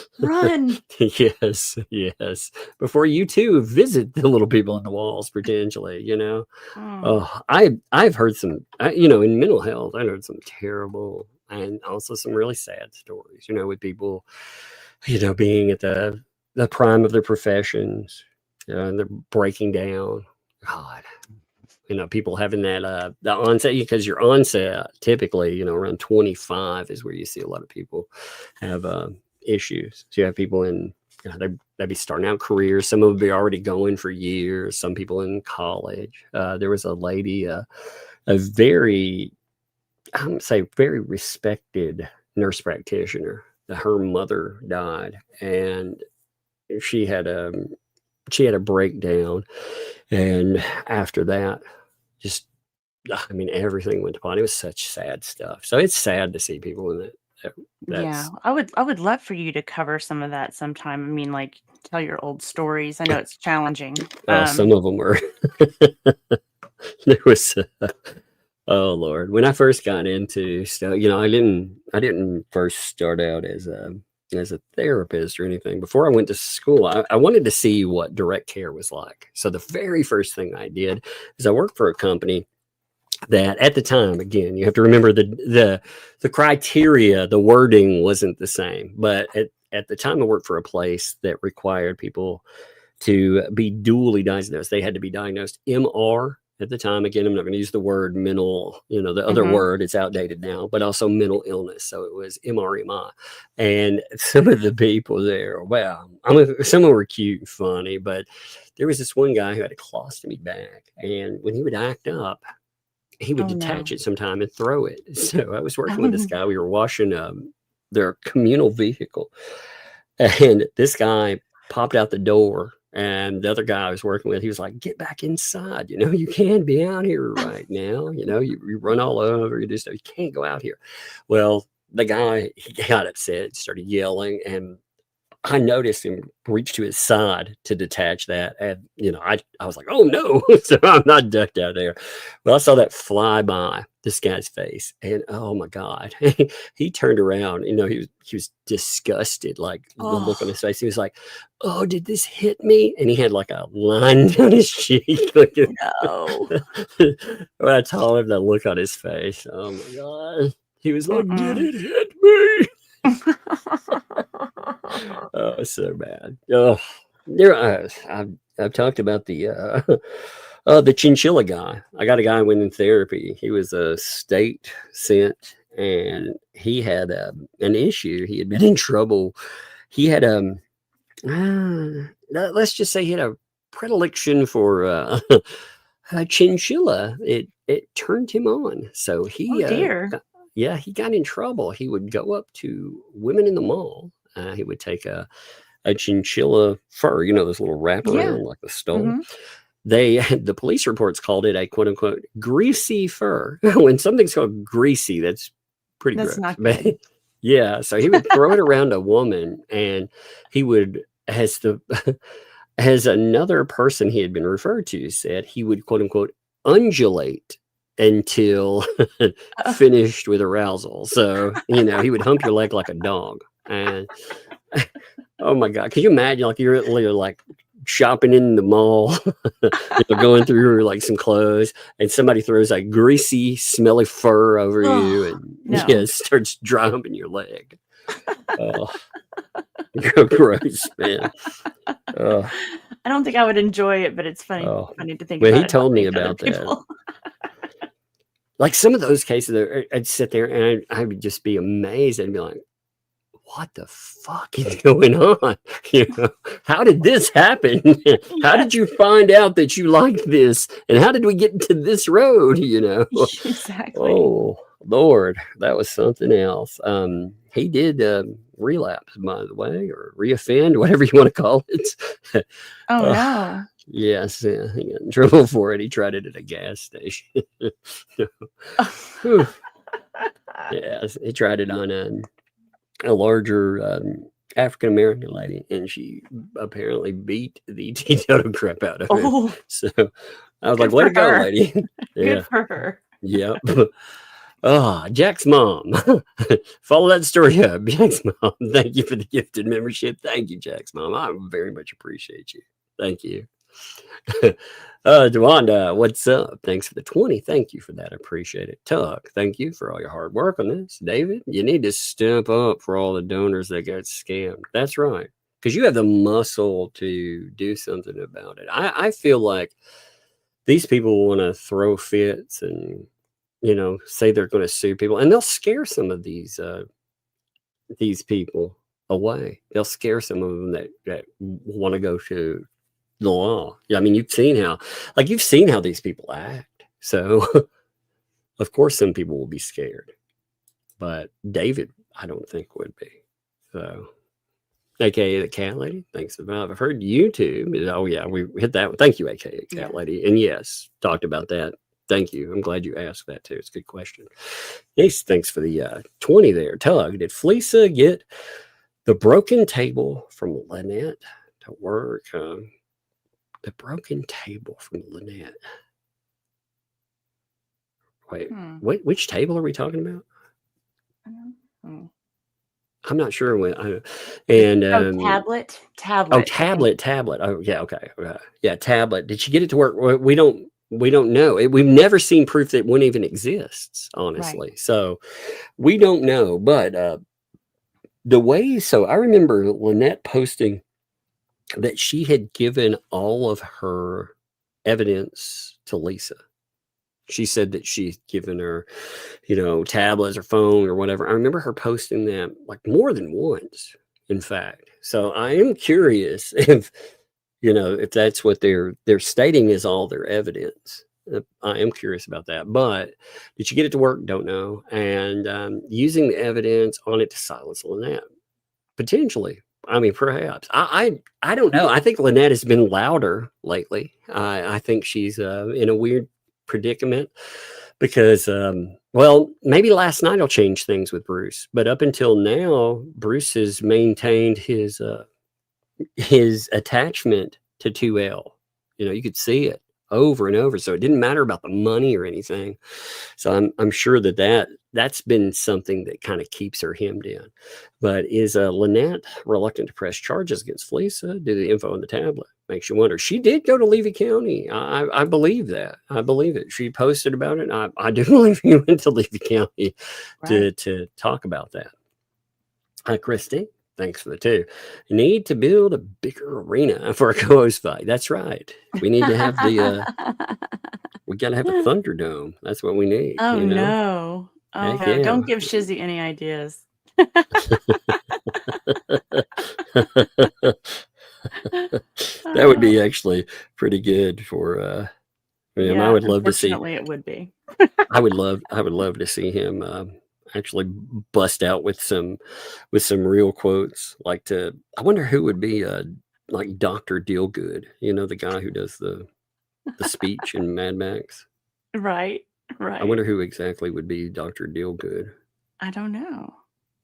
Yes. Before you too visit the little people in the walls, potentially, you know. Oh, I've heard some, you know, in mental health, I heard some terrible and also some really sad stories, you know, with people, you know, being at the prime of their professions, and they're breaking down. God, you know, people having that the onset, because your onset typically, you know, around 25 is where you see a lot of people have issues. So you have people in, you know, they'd be starting out careers. Some of them be already going for years. Some people in college. There was a lady, a very, I would say, very respected nurse practitioner. Her mother died, and she had a breakdown, and after that, just, I mean, everything went to pot. It was such sad stuff. So it's sad to see people in that. Yeah, I would love for you to cover some of that sometime. I mean, like, tell your old stories. I know it's challenging. Some of them were. There was Oh Lord. When I first got into stuff, you know, I didn't first start out as a therapist or anything. Before I went to school, I wanted to see what direct care was like. So the very first thing I did is I worked for a company that at the time, again, you have to remember the criteria, the wording wasn't the same. But at the time I worked for a place that required people to be dually diagnosed. They had to be diagnosed MR at the time. Again, I'm not going to use the word mental, you know, the other word, it's outdated now, but also mental illness. So it was MRMI. And some of the people there, well, some were cute and funny, but there was this one guy who had a colostomy bag. And when he would act up, he would detach it sometime and throw it. So I was working with this guy. We were washing their communal vehicle. And this guy popped out the door. And the other guy I was working with, he was like, get back inside. You know, you can't be out here right now. You know, you run all over, you do stuff. You can't go out here. Well, the guy, he got upset, started yelling. And I noticed him reach to his side to detach that. And, you know, I was like, oh no. So I'm not ducked out there. Well, I saw that fly by this guy's face. And oh my God, he turned around. You know, he was disgusted, like the look on his face. He was like, oh, did this hit me? And he had like a line down his cheek. No. When I told him that look on his face, oh my God. He was like, did it hit me? Oh, so bad. Oh, I've talked about the chinchilla guy. I got a guy who went in therapy. He was a state sent, and he had an issue. He had been in trouble. He had let's just say he had a predilection for a chinchilla. It turned him on. So he he got in trouble. He would go up to women in the mall. He would take a chinchilla fur, you know, this little wraparound like a stole. The police reports called it a quote unquote greasy fur. When something's called greasy, that's pretty gross. Not good. Yeah. So he would throw it around a woman, and he would, as another person he had been referred to said, he would quote unquote undulate until finished with arousal. So, you know, he would hump your leg like a dog. And oh my God, can you imagine, like you're like shopping in the mall, you're going through like some clothes, and somebody throws a greasy, smelly fur over you, and starts drumming your leg. Oh, gross, man. I don't think I would enjoy it, but it's funny. Funny to think. Well, about he told me about that. Like some of those cases, I'd sit there and I would just be amazed and be like, what the fuck is going on? You know, how did this happen? How did you find out that you liked this? And how did we get into this road? You know? Exactly. Oh, Lord, that was something else. He did relapse, by the way, or reoffend, whatever you want to call it. Oh, no. Yes, he got in trouble for it. He tried it at a gas station. Yes, he tried it on a larger African-American lady, and she apparently beat the teetotum crap out of her. So I was like, way to go, lady. Good for her. Yep. Jack's mom. Follow that story up. Jack's mom. Thank you for the gifted membership. Thank you, Jack's mom. I very much appreciate you. Thank you. DeWanda, what's up? Thanks for the 20. Thank you for that. I appreciate it. Tuck, thank you for all your hard work on this. David, you need to step up for all the donors that got scammed. That's right. Because you have the muscle to do something about it. I feel like these people want to throw fits and, you know, say they're going to sue people, and they'll scare some of these people away. They'll scare some of them that want to go to the law. Yeah, I mean, you've seen how these people act. So of course some people will be scared, but David, I don't think would be. So AKA the cat lady, thanks for that. I've heard YouTube. Oh yeah, we hit that one. Thank you, AKA cat lady. And yes, talked about that. Thank you. I'm glad you asked that too. It's a good question. Yes, thanks for the 20 there. Tug, did Fleesa get the broken table from Lynette to work? The broken table from Lynette. Wait, which table are we talking about? I'm not sure when. Tablet. Oh, tablet. Oh, yeah. Okay. Yeah, tablet. Did she get it to work? We don't know. We've never seen proof that one even exists, honestly. Right. So we don't know. But so I remember Lynette posting that she had given all of her evidence to Lisa. She said that she'd given her, tablets or phone or whatever. I remember her posting that like more than once, in fact. So I am curious if that's what they're stating is all their evidence. I am curious about that. But did she get it to work? Don't know. And using the evidence on it to silence Lynette, potentially. I mean, perhaps. I don't know. I think Lynette has been louder lately. I think she's in a weird predicament because maybe last night will change things with Bruce, but up until now Bruce has maintained his attachment to 2L. You could see it over and over, so it didn't matter about the money or anything. So I'm sure that's been something that kind of keeps her hemmed in. But is Lynette reluctant to press charges against Lisa due to the info on the tablet? Makes you wonder. She did go to Levy County. I believe that. I believe it. She posted about it. I do believe you went to Levy County to talk about that. Christy, thanks for the 2. You need to build a bigger arena for a co-host fight. That's right. We need to have we got to have a Thunderdome. That's what we need. Oh, no. Oh, no. Yeah. Don't give Shizzy any ideas. That would be actually pretty good for him. I would love to see. It would be. I would love to see him actually bust out with some real quotes. I wonder who would be like Dr. Dealgood, the guy who does the speech in Mad Max. Right. I wonder who exactly would be Dr. Dealgood. I don't know.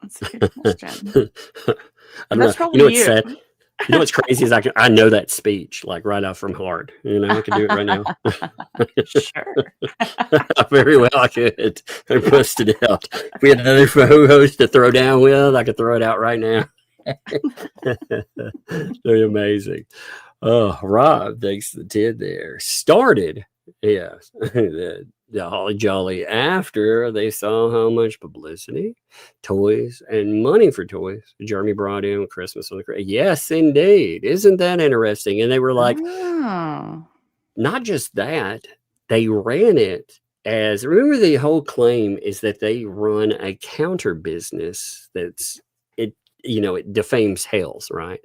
That's a good question. I don't That's know. probably What's sad? What's crazy is I know that speech like right out from heart. I can do it right now. Sure. Very well I could. I bust it out. If we had another co-host to throw down with, I could throw it out right now. Very amazing. Oh, Rob, thanks to the Tid there. Started, yes, the Holly Jolly after they saw how much publicity, toys, and money for toys Jeremy brought in Christmas on the Crazy. Yes, indeed. Isn't that interesting? And they were like, not just that, they ran it as, remember the whole claim is that they run a counter business it defames Hales, right?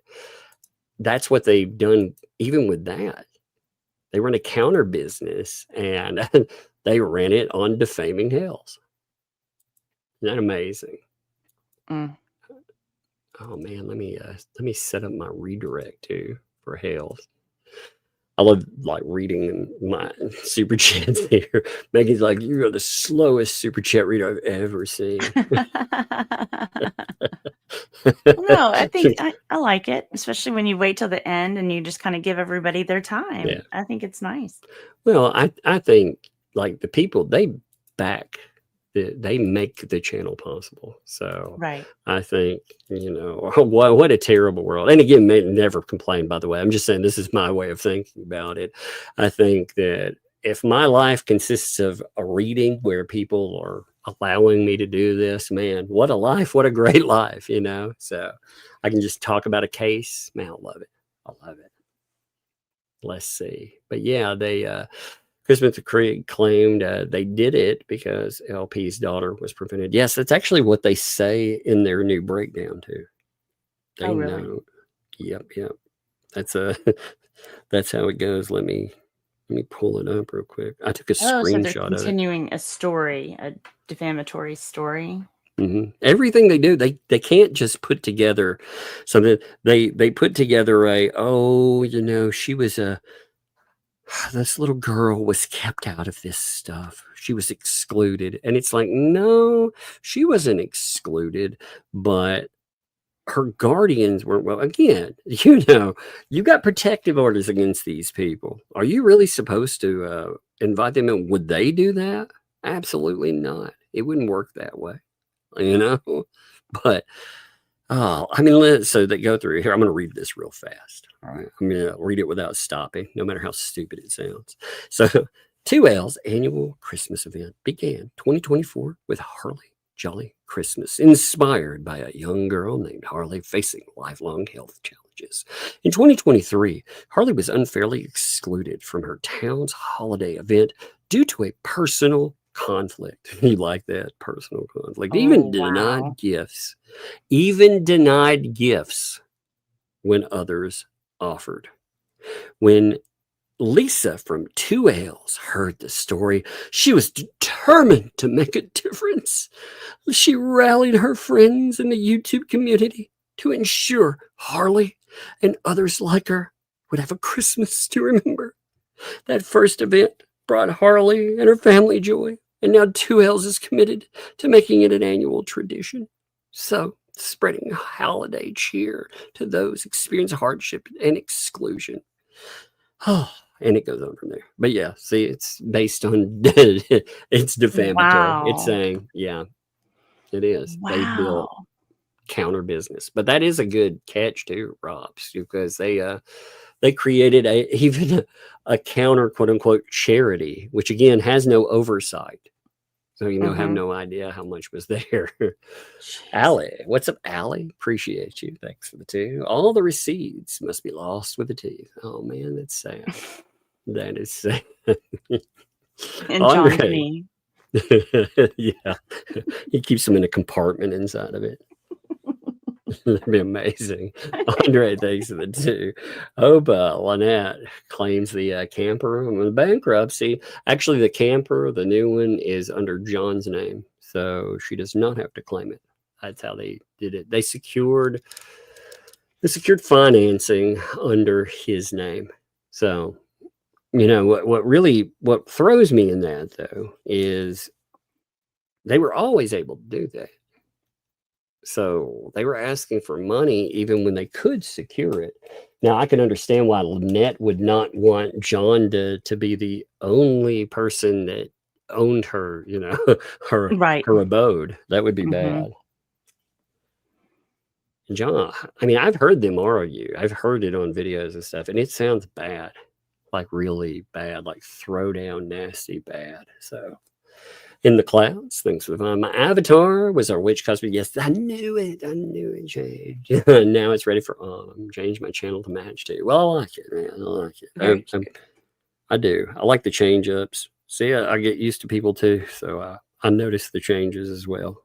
That's what they've done even with that. They run a counter business and they ran it on defaming Hales. Isn't that amazing? Oh man, let me set up my redirect too for Hales. I love reading my super chats here. Megan's like, "You are the slowest super chat reader I've ever seen." No, I think I like it, especially when you wait till the end and you just kind of give everybody their time. Yeah. I think it's nice. Well, I think the people they make the channel possible. So right. I think, what a terrible world. And again, they never complain, by the way. I'm just saying this is my way of thinking about it. I think that if my life consists of a reading where people are allowing me to do this, man, what a life, what a great life, So I can just talk about a case. Man, I love it. Let's see. But yeah, they Christmas Creek claimed they did it because LP's daughter was prevented. Yes, that's actually what they say in their new breakdown too. They really? know. Yep. That's that's how it goes. Let me pull it up real quick. I took a screenshot so they're of it. Continuing a story, a defamatory story. Mm-hmm. Everything they do, they can't just put together something. They put together she was this little girl was kept out of this stuff. She was excluded. And it's like, no, she wasn't excluded, but her guardians weren't. Well, again, you got protective orders against these people. Are you really supposed to invite them in? Would they do that? Absolutely not. It wouldn't work that way, you know? But, oh, I mean, so they go through here. I'm going to read this real fast. All right. I'm going to read it without stopping, no matter how stupid it sounds. So, 2L's annual Christmas event began 2024 with Harley Jolly Christmas, inspired by a young girl named Harley facing lifelong health challenges. In 2023, Harley was unfairly excluded from her town's holiday event due to a personal conflict. You like that? Personal conflict. Even denied gifts. Even denied gifts when others offered. When Lisa from 2L's heard the story, she was determined to make a difference. She rallied her friends in the YouTube community to ensure Harley and others like her would have a Christmas to remember. That first event brought Harley and her family joy, and now 2L's is committed to making it an annual tradition. So, spreading holiday cheer to those experiencing hardship and exclusion. Oh, and it goes on from there. But yeah, see, it's based on it's defamatory. Wow. It's saying, yeah, it is. Wow. They built counter business. But that is a good catch too, Robs, because they created even a counter quote unquote charity, which again has no oversight. So, have no idea how much was there. Allie, what's up, Allie? Appreciate you. Thanks for the 2. All the receipts must be lost with the teeth. Oh, man, that's sad. That is sad. And John's me. Yeah. He keeps them in a compartment inside of it. That'd be amazing. Andre, thanks for the 2. Opa Lynette claims the camper in bankruptcy. Actually, the camper, the new one, is under John's name, so she does not have to claim it. That's how they did it. They secured financing under his name. So, what throws me in that though is they were always able to do that. So they were asking for money even when they could secure it. Now, I can understand why Lynette would not want John to be the only person that owned her, her abode. That would be bad. John, I mean, I've heard them argue. I've heard it on videos and stuff, and it sounds bad, like really bad, like throw down nasty bad. So. In the clouds, thanks for the my avatar was our witch cosplay. Yes, I knew it, Change. Now it's ready for change my channel to match too. Well, I like it, man. I like it. I do. I like the change ups. See, I get used to people too, so I notice the changes as well.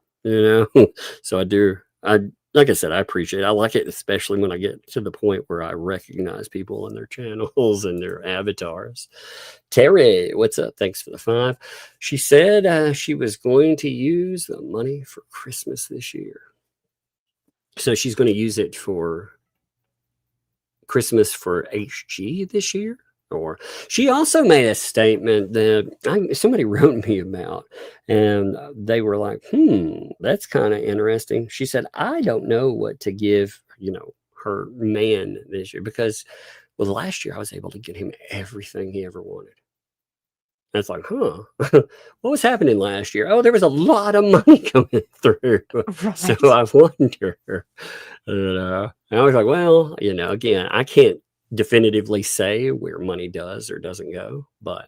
So I do. Like I said, I appreciate it. I like it, especially when I get to the point where I recognize people and their channels and their avatars. Terry, what's up? Thanks for the 5. She said she was going to use the money for Christmas this year. So she's going to use it for Christmas for HG this year. Or she also made a statement that somebody wrote me about, and they were like, that's kind of interesting. She said, I don't know what to give, her man this year, because last year I was able to get him everything he ever wanted. And it's like, what was happening last year? Oh, there was a lot of money coming through. Right. So I wonder, and I was like, well, again, I can't definitively say where money does or doesn't go, but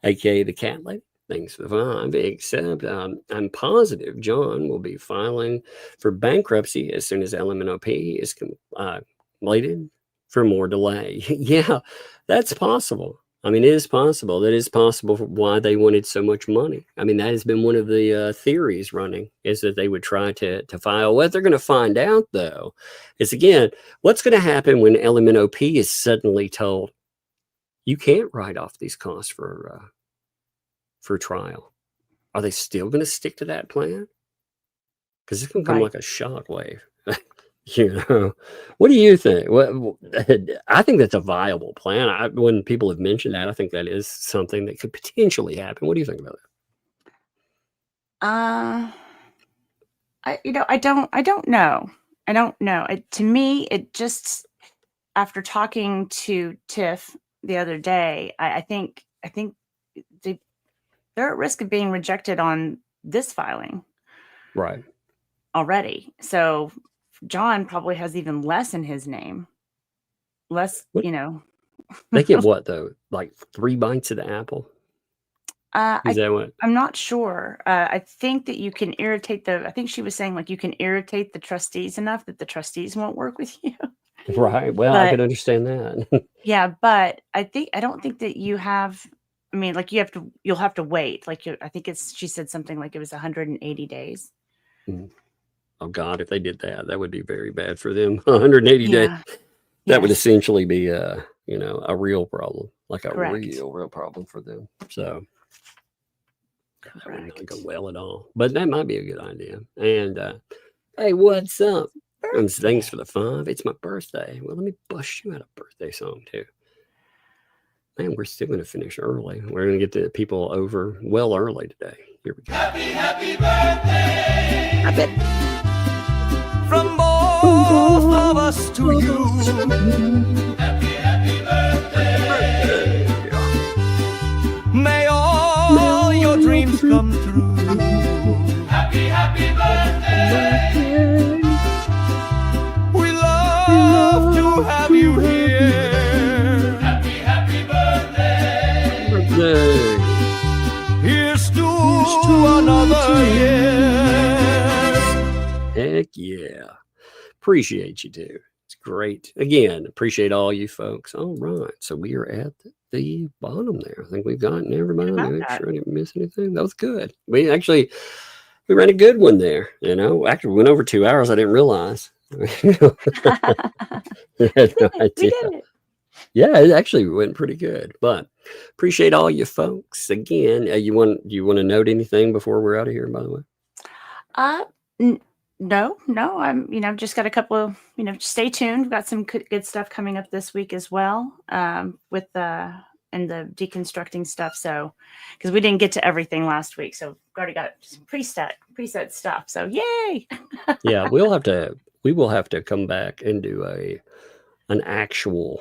aka the cat lady, thanks for the 5. Except I'm positive John will be filing for bankruptcy as soon as LMNOP is completed for more delay. Yeah, that's possible. I mean, it is possible. That is possible for why they wanted so much money. I mean, that has been one of the theories running, is that they would try to file. What they're going to find out, though, is, again, what's going to happen when LMNOP is suddenly told, you can't write off these costs for trial. Are they still going to stick to that plan? Because it's going to come like a shockwave. What do you think? I think that's a viable plan. When people have mentioned that, I think that is something that could potentially happen. What do you think about that? I don't know. I don't know. To me, it just, after talking to Tiff the other day, I think they're at risk of being rejected on this filing Right. already. So John probably has even less in his name. Less, What? you know. They get what though? Like 3 bites of the apple? Is that what? I'm not sure. I think that you can irritate I think she was saying like you can irritate the trustees enough that the trustees won't work with you. Right. Well, I But can understand that. yeah, but I don't think that you have, I mean, like you'll have to wait. Like I think she said something like it was 180 days. Oh God, if they did that, that would be very bad for them. 180 days. Yeah. That would Yes. essentially be a real problem, like a Correct. real problem for them. So that would not Correct. go well at all. But that might be a good idea. And hey, what's up? Thanks for the 5. It's my birthday. Well, let me bust you out a birthday song too. Man, we're still going to finish early. We're going to get the people over well early today. Here we go. Happy birthday! I bet. From both of us to you. Happy birthday. May all your dreams come true. Happy birthday. We love to have you here. Happy birthday. Here's to another year. Heck yeah. Appreciate you too. It's great. Again, appreciate all you folks. All right. So we are at the bottom there. I think we've gotten everybody. Make sure I didn't miss anything. That was good. We ran a good one there. Actually we went over 2 hours. I didn't realize. I had no idea. We did it. Yeah, it actually went pretty good. But appreciate all you folks. Again, you want to note anything before we're out of here, by the way? No, I'm, just got a couple of, stay tuned. We've got some good stuff coming up this week as well, with the deconstructing stuff. So, because we didn't get to everything last week, so we've already got some preset stuff. So, yay! Yeah, we will have to come back and do an actual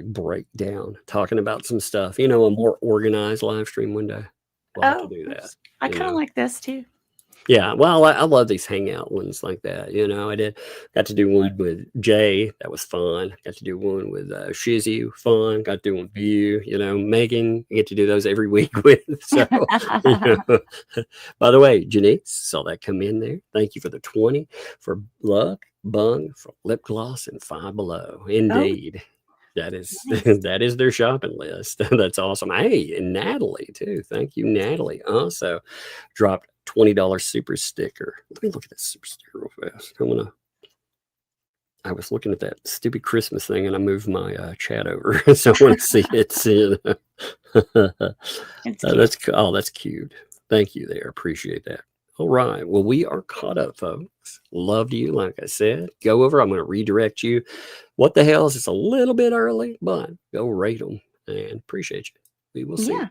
breakdown, talking about some stuff. A more organized live stream one day. We'll have to do that. I kind of like this too. Yeah, well, I love these hangout ones like that. I got to do one with Jay. That was fun. Got to do one with Shizzy. Fun. Got to do one with you. Megan. I get to do those every week with. So, By the way, Janice, saw that come in there. Thank you for the 20 for Luck, Bung, for lip gloss, and Five Below. Indeed. That is that is their shopping list. That's awesome. Hey, and Natalie too. Thank you, Natalie. Also dropped $20 super sticker. Let me look at that super sticker real fast. I was looking at that stupid Christmas thing and I moved my chat over. So I want to see it. That's cute. Thank you there. Appreciate that. All right. Well, we are caught up, folks. Loved you. Like I said, go over. I'm going to redirect you. What the hell is it's a little bit early, but go rate them and appreciate you. We will see. Yeah.